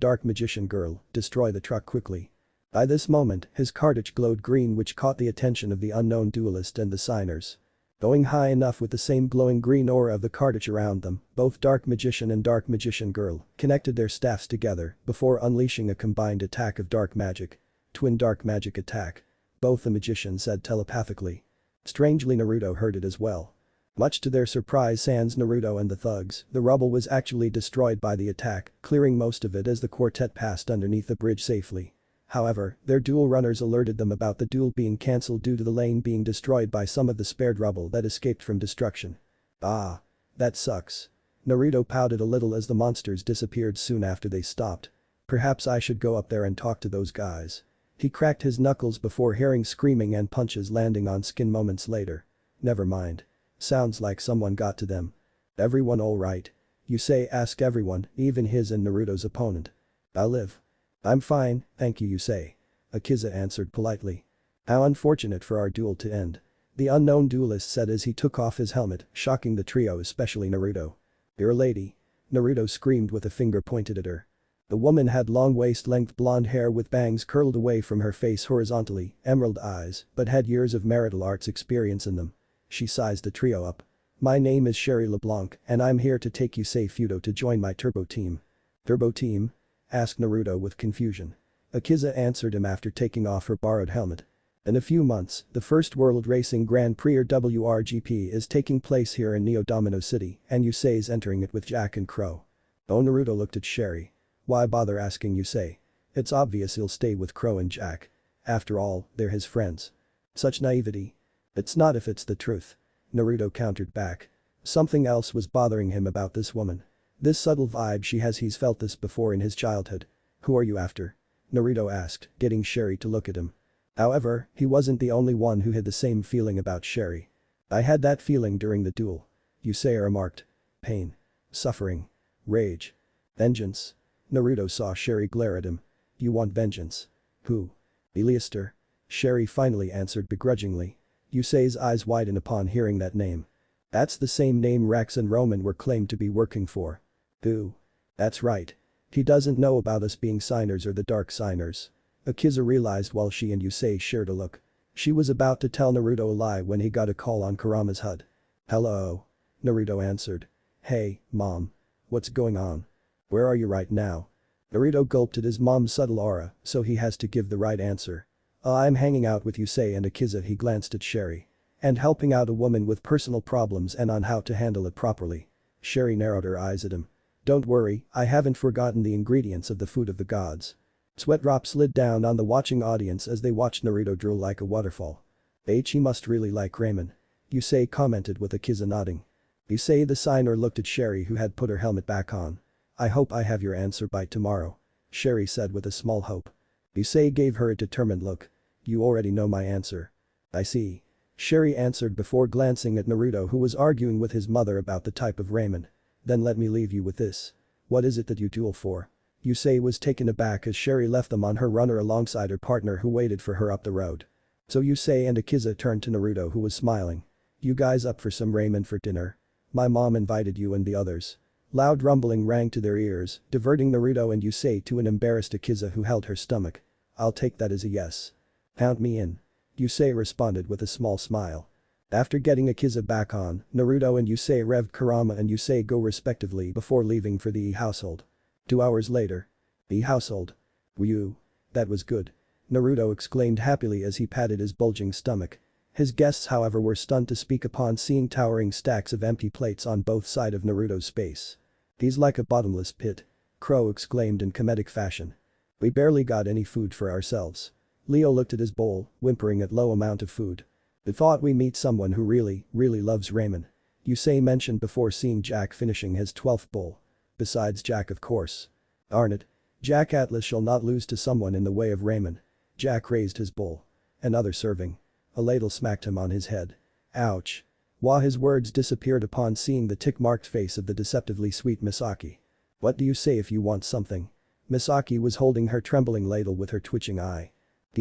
girl, destroy the truck quickly." By this moment, his cartridge glowed green which caught the attention of the unknown duelist and the Signers. Going high enough with the same glowing green aura of the cartridge around them, both Dark Magician and Dark Magician girl connected their staffs together before unleashing a combined attack of dark magic. Twin dark magic attack. Both the magicians said telepathically. Strangely Naruto heard it as well. Much to their surprise sans Naruto and the thugs, the rubble was actually destroyed by the attack, clearing most of it as the quartet passed underneath the bridge safely. However, their duel runners alerted them about the duel being cancelled due to the lane being destroyed by some of the spared rubble that escaped from destruction. "Ah. That sucks." Naruto pouted a little as the monsters disappeared soon after they stopped. "Perhaps I should go up there and talk to those guys." He cracked his knuckles before hearing screaming and punches landing on skin moments later. "Never mind. Sounds like someone got to them." "Everyone alright?" Yusei asked everyone, even his and Naruto's opponent. "I'll live." "I'm fine, thank you Yusei." Akiza answered politely. "How unfortunate for our duel to end." The unknown duelist said as he took off his helmet, shocking the trio especially Naruto. "You're a lady." Naruto screamed with a finger pointed at her. The woman had long waist-length blonde hair with bangs curled away from her face horizontally, emerald eyes, but had years of martial arts experience in them. She sized the trio up. "My name is Sherry LeBlanc and I'm here to take Yusei Fudo to join my turbo team." "Turbo team?" asked Naruto with confusion. Akiza answered him after taking off her borrowed helmet. "In a few months, the first World Racing Grand Prix or WRGP is taking place here in Neo Domino City and Yusei's entering it with Jack and Crow." Oh, Naruto looked at Sherry. Why bother asking Yusei? It's obvious he'll stay with Crow and Jack. After all, they're his friends. Such naivety. "It's not if it's the truth." Naruto countered back. Something else was bothering him about this woman. This subtle vibe she has, he's felt this before in his childhood. "Who are you after?" Naruto asked, getting Sherry to look at him. However, he wasn't the only one who had the same feeling about Sherry. "I had that feeling during the duel." Yusei remarked. "Pain. Suffering. Rage. Vengeance." Naruto saw Sherry glare at him. "You want vengeance? Who?" "Eliaster." Sherry finally answered begrudgingly. Yusei's eyes widened upon hearing that name. "That's the same name Rex and Roman were claimed to be working for." "Who?" "That's right. He doesn't know about us being signers or the dark signers." Akiza realized while she and Yusei shared a look. She was about to tell Naruto a lie when he got a call on Kurama's HUD. Hello. Naruto answered. Hey, mom. What's going on? Where are you right now? Naruto gulped at his mom's subtle aura, so he has to give the right answer. I'm hanging out with Yusei and Akiza. He glanced at Sherry. And helping out a woman with personal problems and on how to handle it properly. Sherry narrowed her eyes at him. Don't worry, I haven't forgotten the ingredients of the food of the gods. Sweat drops slid down on the watching audience as they watched Naruto drool like a waterfall. He must really like ramen. Yusei commented with Akiza nodding. Yusei the signer looked at Sherry who had put her helmet back on. I hope I have your answer by tomorrow. Sherry said with a small hope. Yusei gave her a determined look. You already know my answer. I see. Sherry answered before glancing at Naruto who was arguing with his mother about the type of ramen. Then let me leave you with this. What is it that you duel for? Yusei was taken aback as Sherry left them on her runner alongside her partner who waited for her up the road. So Yusei and Akiza turned to Naruto who was smiling. You guys up for some ramen for dinner? My mom invited you and the others. Loud rumbling rang to their ears, diverting Naruto and Yusei to an embarrassed Akiza who held her stomach. I'll take that as a yes. Count me in. Yusei responded with a small smile. After getting Akiza back on, Naruto and Yusei revved Kurama and Yusei go respectively before leaving for the E household. 2 hours later. E household. Whew. That was good. Naruto exclaimed happily as he patted his bulging stomach. His guests however were stunned to speak upon seeing towering stacks of empty plates on both sides of Naruto's space. He's like a bottomless pit. Crow exclaimed in comedic fashion. We barely got any food for ourselves. Leo looked at his bowl, whimpering at low amount of food. I thought we meet someone who really loves ramen. Yusei mentioned before seeing Jack finishing his 12th bowl. Besides Jack of course. Darn it. Jack Atlas shall not lose to someone in the way of ramen. Jack raised his bowl. Another serving. A ladle smacked him on his head. Ouch. While his words disappeared upon seeing the tick-marked face of the deceptively sweet Misaki. What do you say if you want something? Misaki was holding her trembling ladle with her twitching eye.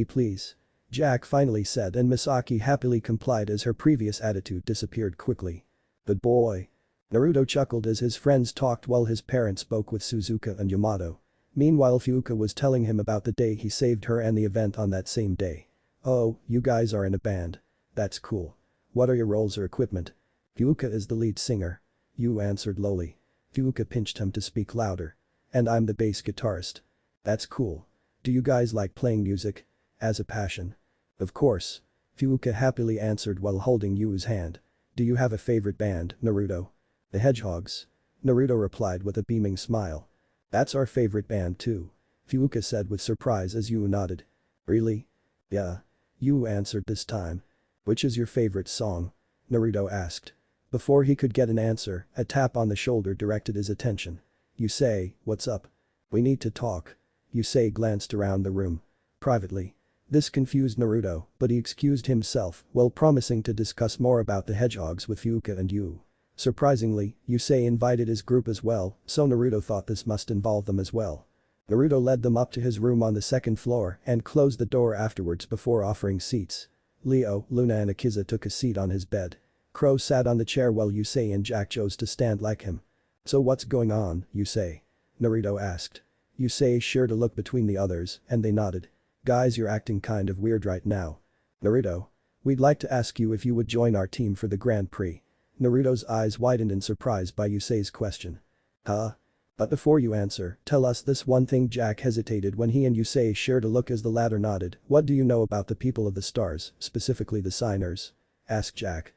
Please. Jack finally said and Misaki happily complied as her previous attitude disappeared quickly. Good boy. Naruto chuckled as his friends talked while his parents spoke with Suzuka and Yamato. Meanwhile Fuuka was telling him about the day he saved her and the event on that same day. Oh, you guys are in a band. That's cool. What are your roles or equipment? Fuuka is the lead singer. You answered lowly. Fuuka pinched him to speak louder. And I'm the bass guitarist. That's cool. Do you guys like playing music? As a passion. Of course. Fuuka happily answered while holding Yu's hand. Do you have a favorite band, Naruto? The Hedgehogs. Naruto replied with a beaming smile. That's our favorite band too. Fuuka said with surprise as Yu nodded. Really? Yeah. Yu answered this time. Which is your favorite song? Naruto asked. Before he could get an answer, a tap on the shoulder directed his attention. Yusei, what's up? We need to talk. Yusei glanced around the room. Privately. This confused Naruto, but he excused himself while promising to discuss more about the hedgehogs with Fuuka and Yu. Surprisingly, Yusei invited his group as well, so Naruto thought this must involve them as well. Naruto led them up to his room on the second floor and closed the door afterwards before offering seats. Leo, Luna and Akiza took a seat on his bed. Crow sat on the chair while Yusei and Jack chose to stand like him. So what's going on, Yusei? Naruto asked. Yusei shared a look between the others and they nodded. Guys, you're acting kind of weird right now. Naruto. We'd like to ask you if you would join our team for the Grand Prix. Naruto's eyes widened in surprise by Yusei's question. Huh? But before you answer, tell us this one thing. Jack hesitated when he and Yusei shared a look as the latter nodded. What do you know about the people of the stars, specifically the signers? Asked Jack.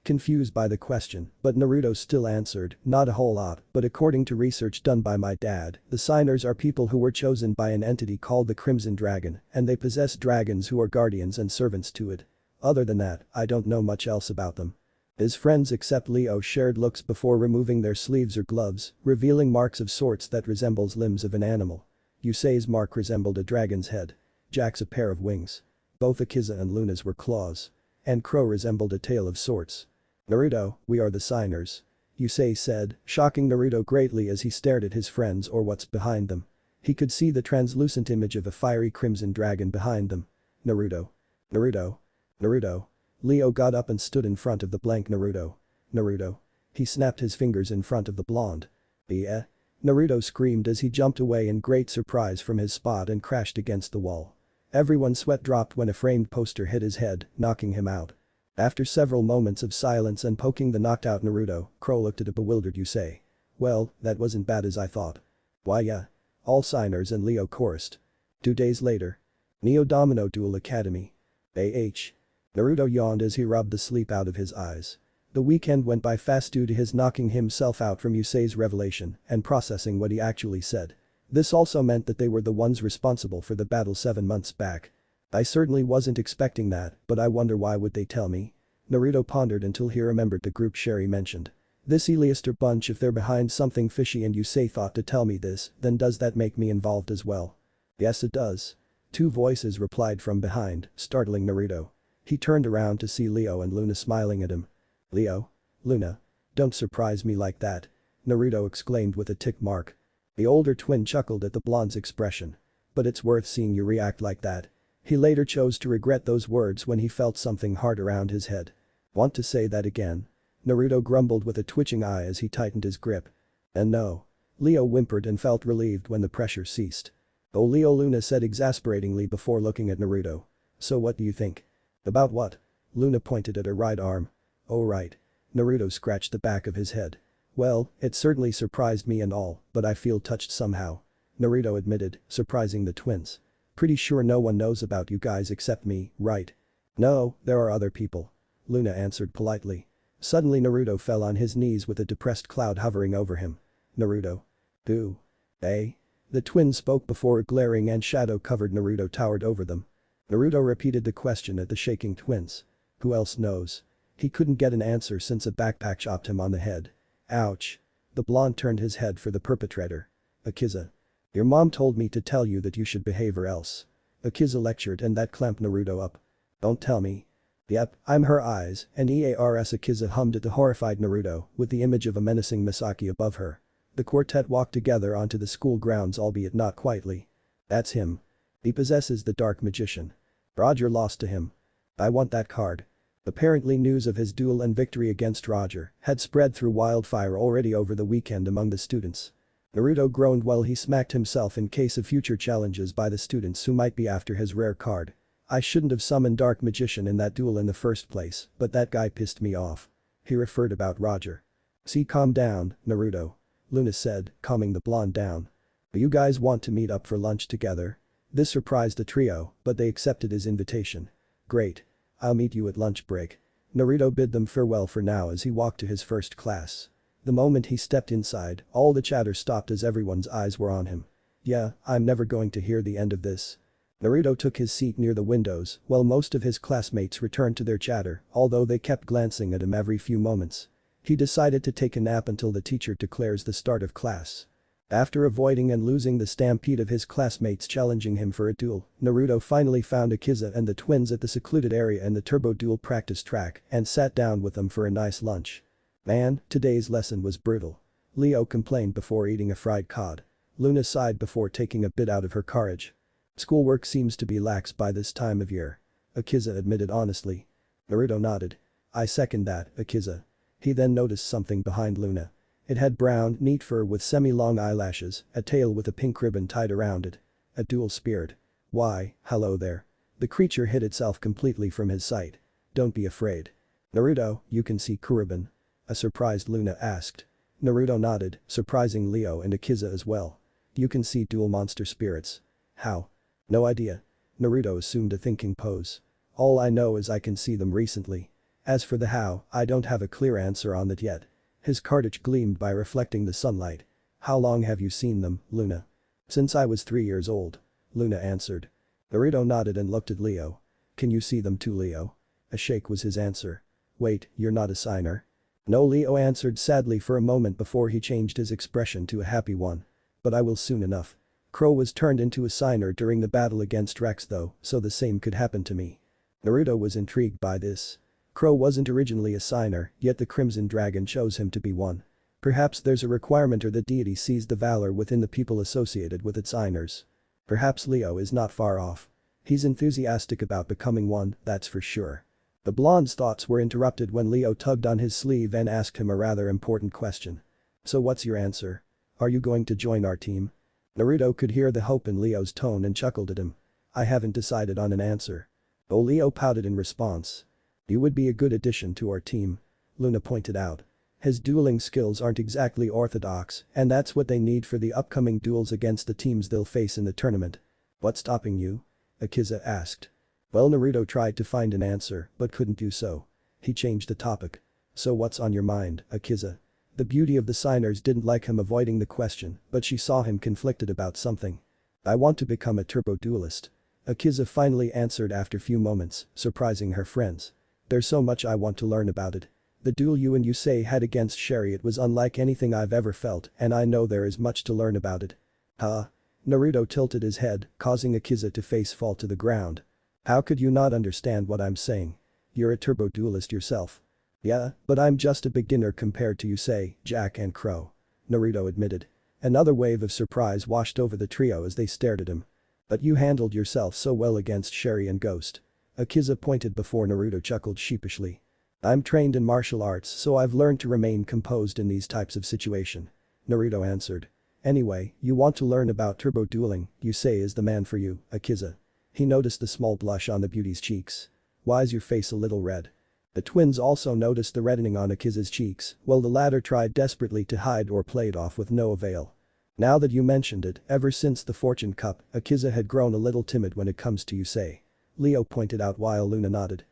Confused by the question, but Naruto still answered, not a whole lot, but according to research done by my dad, the signers are people who were chosen by an entity called the Crimson Dragon, and they possess dragons who are guardians and servants to it. Other than that, I don't know much else about them. His friends except Leo shared looks before removing their sleeves or gloves, revealing marks of sorts that resembles limbs of an animal. Yusei's mark resembled a dragon's head. Jack's a pair of wings. Both Akiza and Luna's were claws. And Crow resembled a tail of sorts. Naruto, we are the signers. Yusei said, shocking Naruto greatly as he stared at his friends or what's behind them. He could see the translucent image of a fiery crimson dragon behind them. Naruto. Naruto. Naruto. Leo got up and stood in front of the blank Naruto. Naruto. He snapped his fingers in front of the blonde. Naruto screamed as he jumped away in great surprise from his spot and crashed against the wall. Everyone's sweat dropped when a framed poster hit his head, knocking him out. After several moments of silence and poking the knocked out Naruto, Crow looked at it bewildered. You say. Well, that wasn't bad as I thought. Why yeah. All signers and Leo chorused. 2 days later. Neo Domino Duel Academy. Naruto yawned as he rubbed the sleep out of his eyes. The weekend went by fast due to his knocking himself out from Yusei's revelation and processing what he actually said. This also meant that they were the ones responsible for the battle 7 months back. I certainly wasn't expecting that, but I wonder why would they tell me? Naruto pondered until he remembered the group Sherry mentioned. This Eliaster bunch, if they're behind something fishy and Yusei thought to tell me this, then does that make me involved as well? Yes it does. 2 voices replied from behind, startling Naruto. He turned around to see Leo and Luna smiling at him. Leo? Luna? Don't surprise me like that. Naruto exclaimed with a tick mark. The older twin chuckled at the blonde's expression. But it's worth seeing you react like that. He later chose to regret those words when he felt something hard around his head. Want to say that again? Naruto grumbled with a twitching eye as he tightened his grip. And no. Leo whimpered and felt relieved when the pressure ceased. Oh Leo, Luna said exasperatingly before looking at Naruto. So what do you think? About what? Luna pointed at her right arm. Oh right. Naruto scratched the back of his head. Well, it certainly surprised me and all, but I feel touched somehow. Naruto admitted, surprising the twins. Pretty sure no one knows about you guys except me, right? No, there are other people. Luna answered politely. Suddenly Naruto fell on his knees with a depressed cloud hovering over him. Naruto. Who? Eh? The twins spoke before a glaring and shadow-covered Naruto towered over them. Naruto repeated the question at the shaking twins. Who else knows? He couldn't get an answer since a backpack chopped him on the head. Ouch. The blonde turned his head for the perpetrator. Akiza. Your mom told me to tell you that you should behave or else. Akiza lectured and that clamped Naruto up. Don't tell me. Yep, I'm her eyes, and EARS Akiza hummed at the horrified Naruto with the image of a menacing Misaki above her. The quartet walked together onto the school grounds, albeit not quietly. That's him. He possesses the dark magician. Roger lost to him. I want that card. Apparently news of his duel and victory against Roger had spread through wildfire already over the weekend among the students. Naruto groaned while he smacked himself in case of future challenges by the students who might be after his rare card. I shouldn't have summoned Dark Magician in that duel in the first place, but that guy pissed me off. He referred about Roger. See, calm down, Naruto. Luna said, calming the blonde down. You guys want to meet up for lunch together? This surprised the trio, but they accepted his invitation. Great. I'll meet you at lunch break. Naruto bid them farewell for now as he walked to his first class. The moment he stepped inside, all the chatter stopped as everyone's eyes were on him. Yeah, I'm never going to hear the end of this. Naruto took his seat near the windows while most of his classmates returned to their chatter, although they kept glancing at him every few moments. He decided to take a nap until the teacher declares the start of class. After avoiding and losing the stampede of his classmates challenging him for a duel, Naruto finally found Akiza and the twins at the secluded area in the Turbo Duel practice track and sat down with them for a nice lunch. Man, today's lesson was brutal. Leo complained before eating a fried cod. Luna sighed before taking a bit out of her courage. Schoolwork seems to be lax by this time of year. Akiza admitted honestly. Naruto nodded. I second that, Akiza. He then noticed something behind Luna. It had brown, neat fur with semi-long eyelashes, a tail with a pink ribbon tied around it. A dual spirit. Why, hello there. The creature hid itself completely from his sight. Don't be afraid. Naruto, you can see Kuriban. A surprised Luna asked. Naruto nodded, surprising Leo and Akiza as well. You can see dual monster spirits. How? No idea. Naruto assumed a thinking pose. All I know is I can see them recently. As for the how, I don't have a clear answer on that yet. His cartridge gleamed by reflecting the sunlight. How long have you seen them, Luna? Since I was 3 years old. Luna answered. Naruto nodded and looked at Leo. Can you see them too, Leo? A shake was his answer. Wait, you're not a signer? No, Leo answered sadly for a moment before he changed his expression to a happy one. But I will soon enough. Crow was turned into a signer during the battle against Rex though, so the same could happen to me. Naruto was intrigued by this. Crow wasn't originally a signer, yet the Crimson Dragon chose him to be one. Perhaps there's a requirement or the deity sees the valor within the people associated with its signers. Perhaps Leo is not far off. He's enthusiastic about becoming one, that's for sure. The blonde's thoughts were interrupted when Leo tugged on his sleeve and asked him a rather important question. So what's your answer? Are you going to join our team? Naruto could hear the hope in Leo's tone and chuckled at him. I haven't decided on an answer. Oh, Leo pouted in response. You would be a good addition to our team. Luna pointed out. His dueling skills aren't exactly orthodox, and that's what they need for the upcoming duels against the teams they'll face in the tournament. What's stopping you? Akiza asked. Well, Naruto tried to find an answer, but couldn't do so. He changed the topic. So what's on your mind, Akiza? The beauty of the signers didn't like him avoiding the question, but she saw him conflicted about something. I want to become a turbo duelist. Akiza finally answered after few moments, surprising her friends. There's so much I want to learn about it. The duel you and Yusei had against Chariot was unlike anything I've ever felt, and I know there is much to learn about it. Huh? Naruto tilted his head, causing Akiza to face fall to the ground. How could you not understand what I'm saying? You're a turbo duelist yourself. Yeah, but I'm just a beginner compared to Yusei, Jack and Crow. Naruto admitted. Another wave of surprise washed over the trio as they stared at him. But you handled yourself so well against Sherry and Ghost. Akiza pointed before Naruto chuckled sheepishly. I'm trained in martial arts, so I've learned to remain composed in these types of situation. Naruto answered. Anyway, you want to learn about turbo dueling, Yusei is the man for you, Akiza. He noticed the small blush on the beauty's cheeks. Why's your face a little red? The twins also noticed the reddening on Akiza's cheeks, while the latter tried desperately to hide or play it off with no avail. Now that you mentioned it, ever since the Fortune Cup, Akiza had grown a little timid when it comes to Yusei. Leo pointed out while Luna nodded.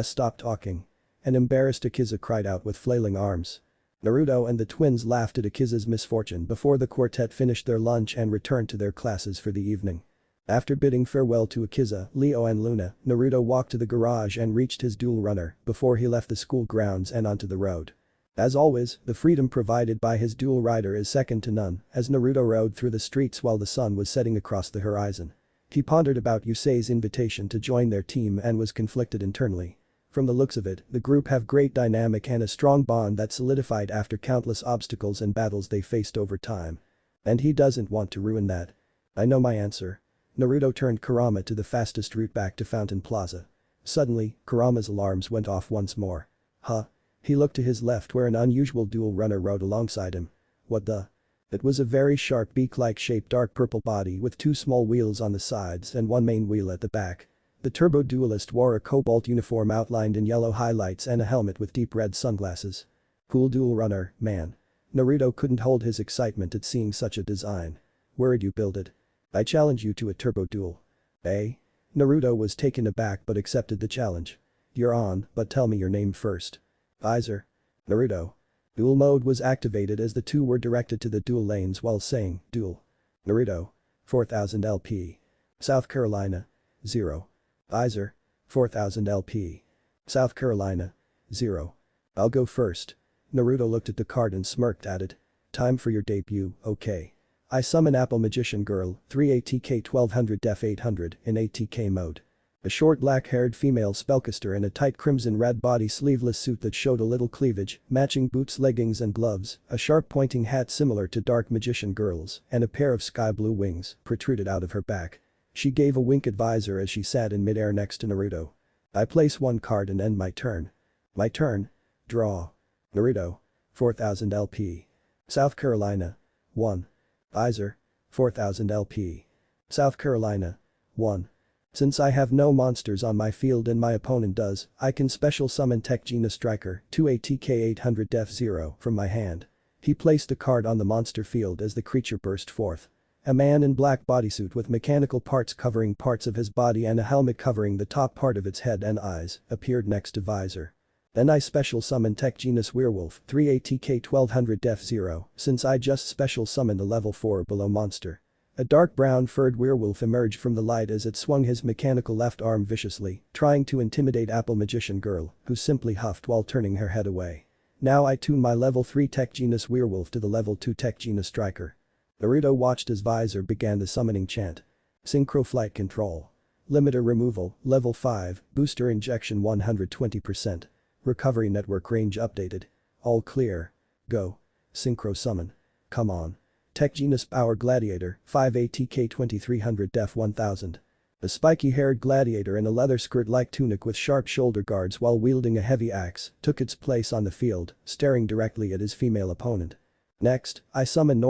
Stop talking. An embarrassed Akiza cried out with flailing arms. Naruto and the twins laughed at Akiza's misfortune before the quartet finished their lunch and returned to their classes for the evening. After bidding farewell to Akiza, Leo and Luna, Naruto walked to the garage and reached his dual runner before he left the school grounds and onto the road. As always, the freedom provided by his dual rider is second to none as Naruto rode through the streets while the sun was setting across the horizon. He pondered about Yusei's invitation to join their team and was conflicted internally. From the looks of it, the group have great dynamic and a strong bond that solidified after countless obstacles and battles they faced over time. And he doesn't want to ruin that. I know my answer. Naruto turned Kurama to the fastest route back to Fountain Plaza. Suddenly, Kurama's alarms went off once more. Huh? He looked to his left where an unusual dual runner rode alongside him. What the? It was a very sharp beak-like shaped dark purple body with two small wheels on the sides and one main wheel at the back. The turbo duelist wore a cobalt uniform outlined in yellow highlights and a helmet with deep red sunglasses. Cool dual runner, man. Naruto couldn't hold his excitement at seeing such a design. Where'd you build it? I challenge you to a turbo duel. Eh? Naruto was taken aback but accepted the challenge. You're on, but tell me your name first. Visor. Naruto. Duel mode was activated as the two were directed to the duel lanes while saying, duel. Naruto. 4000 LP. South Carolina. 0. Visor. 4000 LP. South Carolina. 0. I'll go first. Naruto looked at the card and smirked at it. Time for your debut, okay. I summon Apple Magician Girl, 3 ATK 1200 Def 800 in ATK mode. A short black-haired female spellcaster in a tight crimson-red body sleeveless suit that showed a little cleavage, matching boots, leggings and gloves, a sharp pointing hat similar to Dark Magician Girl's, and a pair of sky-blue wings protruded out of her back. She gave a wink at Visor as she sat in midair next to Naruto. I place one card and end my turn. My turn? Draw. Naruto. 4000 LP. South Carolina. 1. Visor. 4000 LP. South Carolina. 1. Since I have no monsters on my field and my opponent does, I can special summon Tech Gina Striker, 2 ATK 800 Def 0 from my hand. He placed a card on the monster field as the creature burst forth. A man in black bodysuit with mechanical parts covering parts of his body and a helmet covering the top part of its head and eyes appeared next to Visor. Then I special summon Tech Genus Werewolf, 3 ATK 1200 Def 0, since I just special summoned a level 4 or below monster. A dark brown furred werewolf emerged from the light as it swung his mechanical left arm viciously, trying to intimidate Apple Magician Girl, who simply huffed while turning her head away. Now I tune my level 3 Tech Genus Werewolf to the level 2 Tech Genus Striker. Naruto watched as Visor began the summoning chant. Synchro Flight Control. Limiter Removal, Level 5, Booster Injection 120%. Recovery Network Range Updated. All clear. Go. Synchro Summon. Come on. Tech Genus Power Gladiator, 5 ATK 2300 Def 1000. A spiky-haired gladiator in a leather skirt-like tunic with sharp shoulder guards while wielding a heavy axe took its place on the field, staring directly at his female opponent. Next, I summon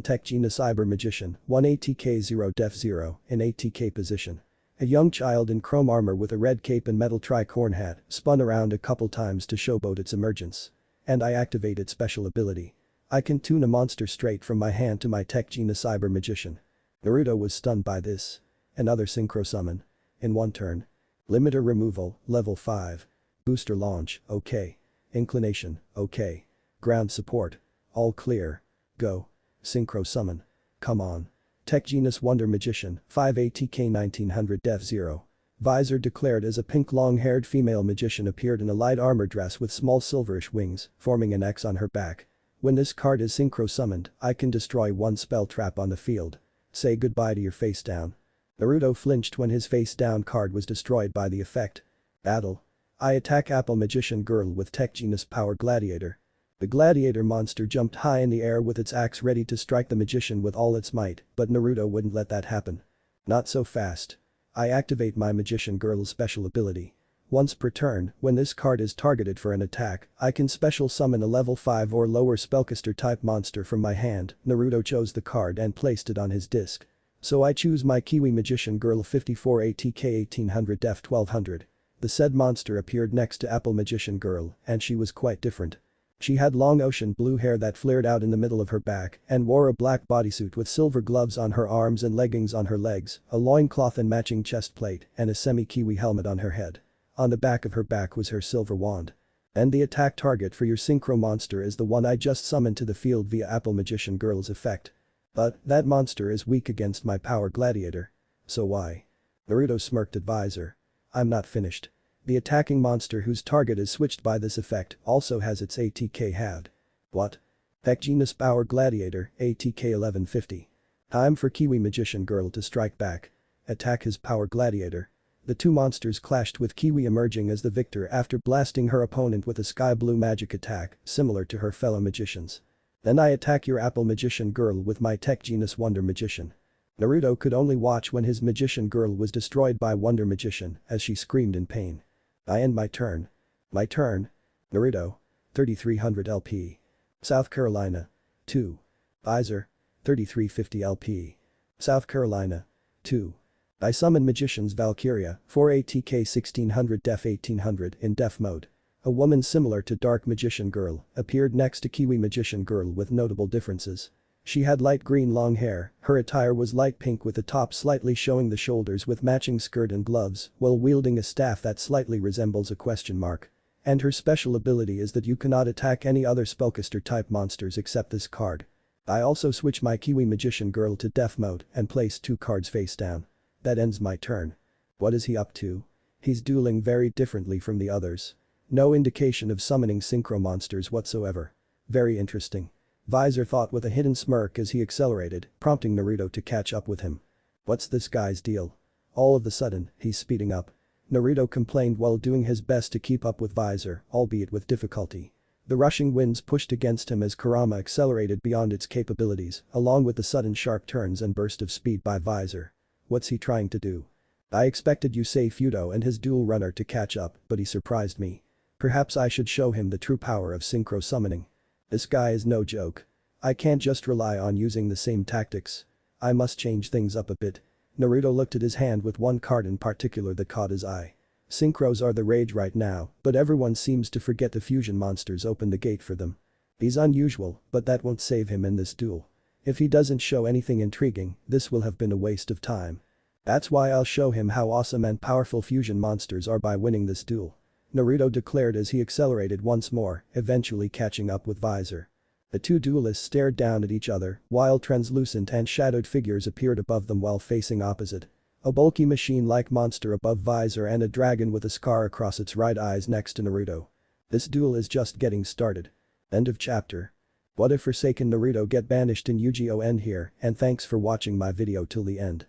Tech Genus Cyber Magician, 1 ATK 0 Def 0 in ATK position. A young child in chrome armor with a red cape and metal tricorn hat spun around a couple times to showboat its emergence. And I activate its special ability. I can tune a monster straight from my hand to my tech genius cyber magician. Naruto was stunned by this. Another synchro summon. In one turn. Limiter removal, level 5. Booster launch, okay. Inclination, okay. Ground support. All clear. Go. Synchro summon. Come on. Tech Genius Wonder Magician, 5 ATK 1900 Def 0. Visor declared as a pink long-haired female magician appeared in a light armor dress with small silverish wings, forming an X on her back. When this card is synchro summoned, I can destroy one spell trap on the field. Say goodbye to your face down. Naruto flinched when his face down card was destroyed by the effect. Battle. I attack Apple Magician Girl with Tech Genius Power Gladiator. The gladiator monster jumped high in the air with its axe ready to strike the magician with all its might, but Naruto wouldn't let that happen. Not so fast. I activate my magician girl's special ability. Once per turn, when this card is targeted for an attack, I can special summon a level 5 or lower spellcaster type monster from my hand. Naruto chose the card and placed it on his disc. So I choose my Kiwi Magician Girl 54 ATK 1800 Def 1200. The said monster appeared next to Apple Magician Girl, and she was quite different. She had long ocean blue hair that flared out in the middle of her back and wore a black bodysuit with silver gloves on her arms and leggings on her legs, a loincloth and matching chest plate, and a semi-kiwi helmet on her head. On the back of her back was her silver wand. And the attack target for your synchro monster is the one I just summoned to the field via Apple Magician Girl's effect. But that monster is weak against my power gladiator. So why? Naruto smirked at Visor. I'm not finished. The attacking monster whose target is switched by this effect also has its ATK halved. What? Tech Genius Power Gladiator, ATK 1150. Time for Kiwi Magician Girl to strike back. Attack his Power Gladiator. The two monsters clashed with Kiwi emerging as the victor after blasting her opponent with a sky blue magic attack, similar to her fellow magicians. Then I attack your Apple Magician Girl with my Tech Genius Wonder Magician. Naruto could only watch when his Magician Girl was destroyed by Wonder Magician as she screamed in pain. I end my turn. My turn. Naruto. 3300 LP. South Carolina. 2. Visor. 3350 LP. South Carolina. 2. I summon Magician's Valkyria, 4 ATK 1600 Def 1800 in Def mode. A woman similar to Dark Magician Girl appeared next to Kiwi Magician Girl with notable differences. She had light green long hair, her attire was light pink with the top slightly showing the shoulders with matching skirt and gloves, while wielding a staff that slightly resembles a question mark. And her special ability is that you cannot attack any other spellcaster type monsters except this card. I also switch my Kiwi Magician Girl to Def mode and place 2 cards face down. That ends my turn. What is he up to? He's dueling very differently from the others. No indication of summoning synchro monsters whatsoever. Very interesting. Visor thought with a hidden smirk as he accelerated, prompting Naruto to catch up with him. What's this guy's deal? All of a sudden, he's speeding up. Naruto complained while doing his best to keep up with Visor, albeit with difficulty. The rushing winds pushed against him as Kurama accelerated beyond its capabilities, along with the sudden sharp turns and burst of speed by Visor. What's he trying to do? I expected Yusei Fudo and his dual runner to catch up, but he surprised me. Perhaps I should show him the true power of synchro summoning. This guy is no joke. I can't just rely on using the same tactics. I must change things up a bit. Naruto looked at his hand with one card in particular that caught his eye. Synchros are the rage right now, but everyone seems to forget the fusion monsters open the gate for them. He's unusual, but that won't save him in this duel. If he doesn't show anything intriguing, this will have been a waste of time. That's why I'll show him how awesome and powerful fusion monsters are by winning this duel. Naruto declared as he accelerated once more, eventually catching up with Visor. The two duelists stared down at each other while translucent and shadowed figures appeared above them while facing opposite. A bulky machine-like monster above Visor and a dragon with a scar across its right eyes next to Naruto. This duel is just getting started. End of chapter. What if Forsaken Naruto get banished in Yu-Gi-Oh! End here, and thanks for watching my video till the end.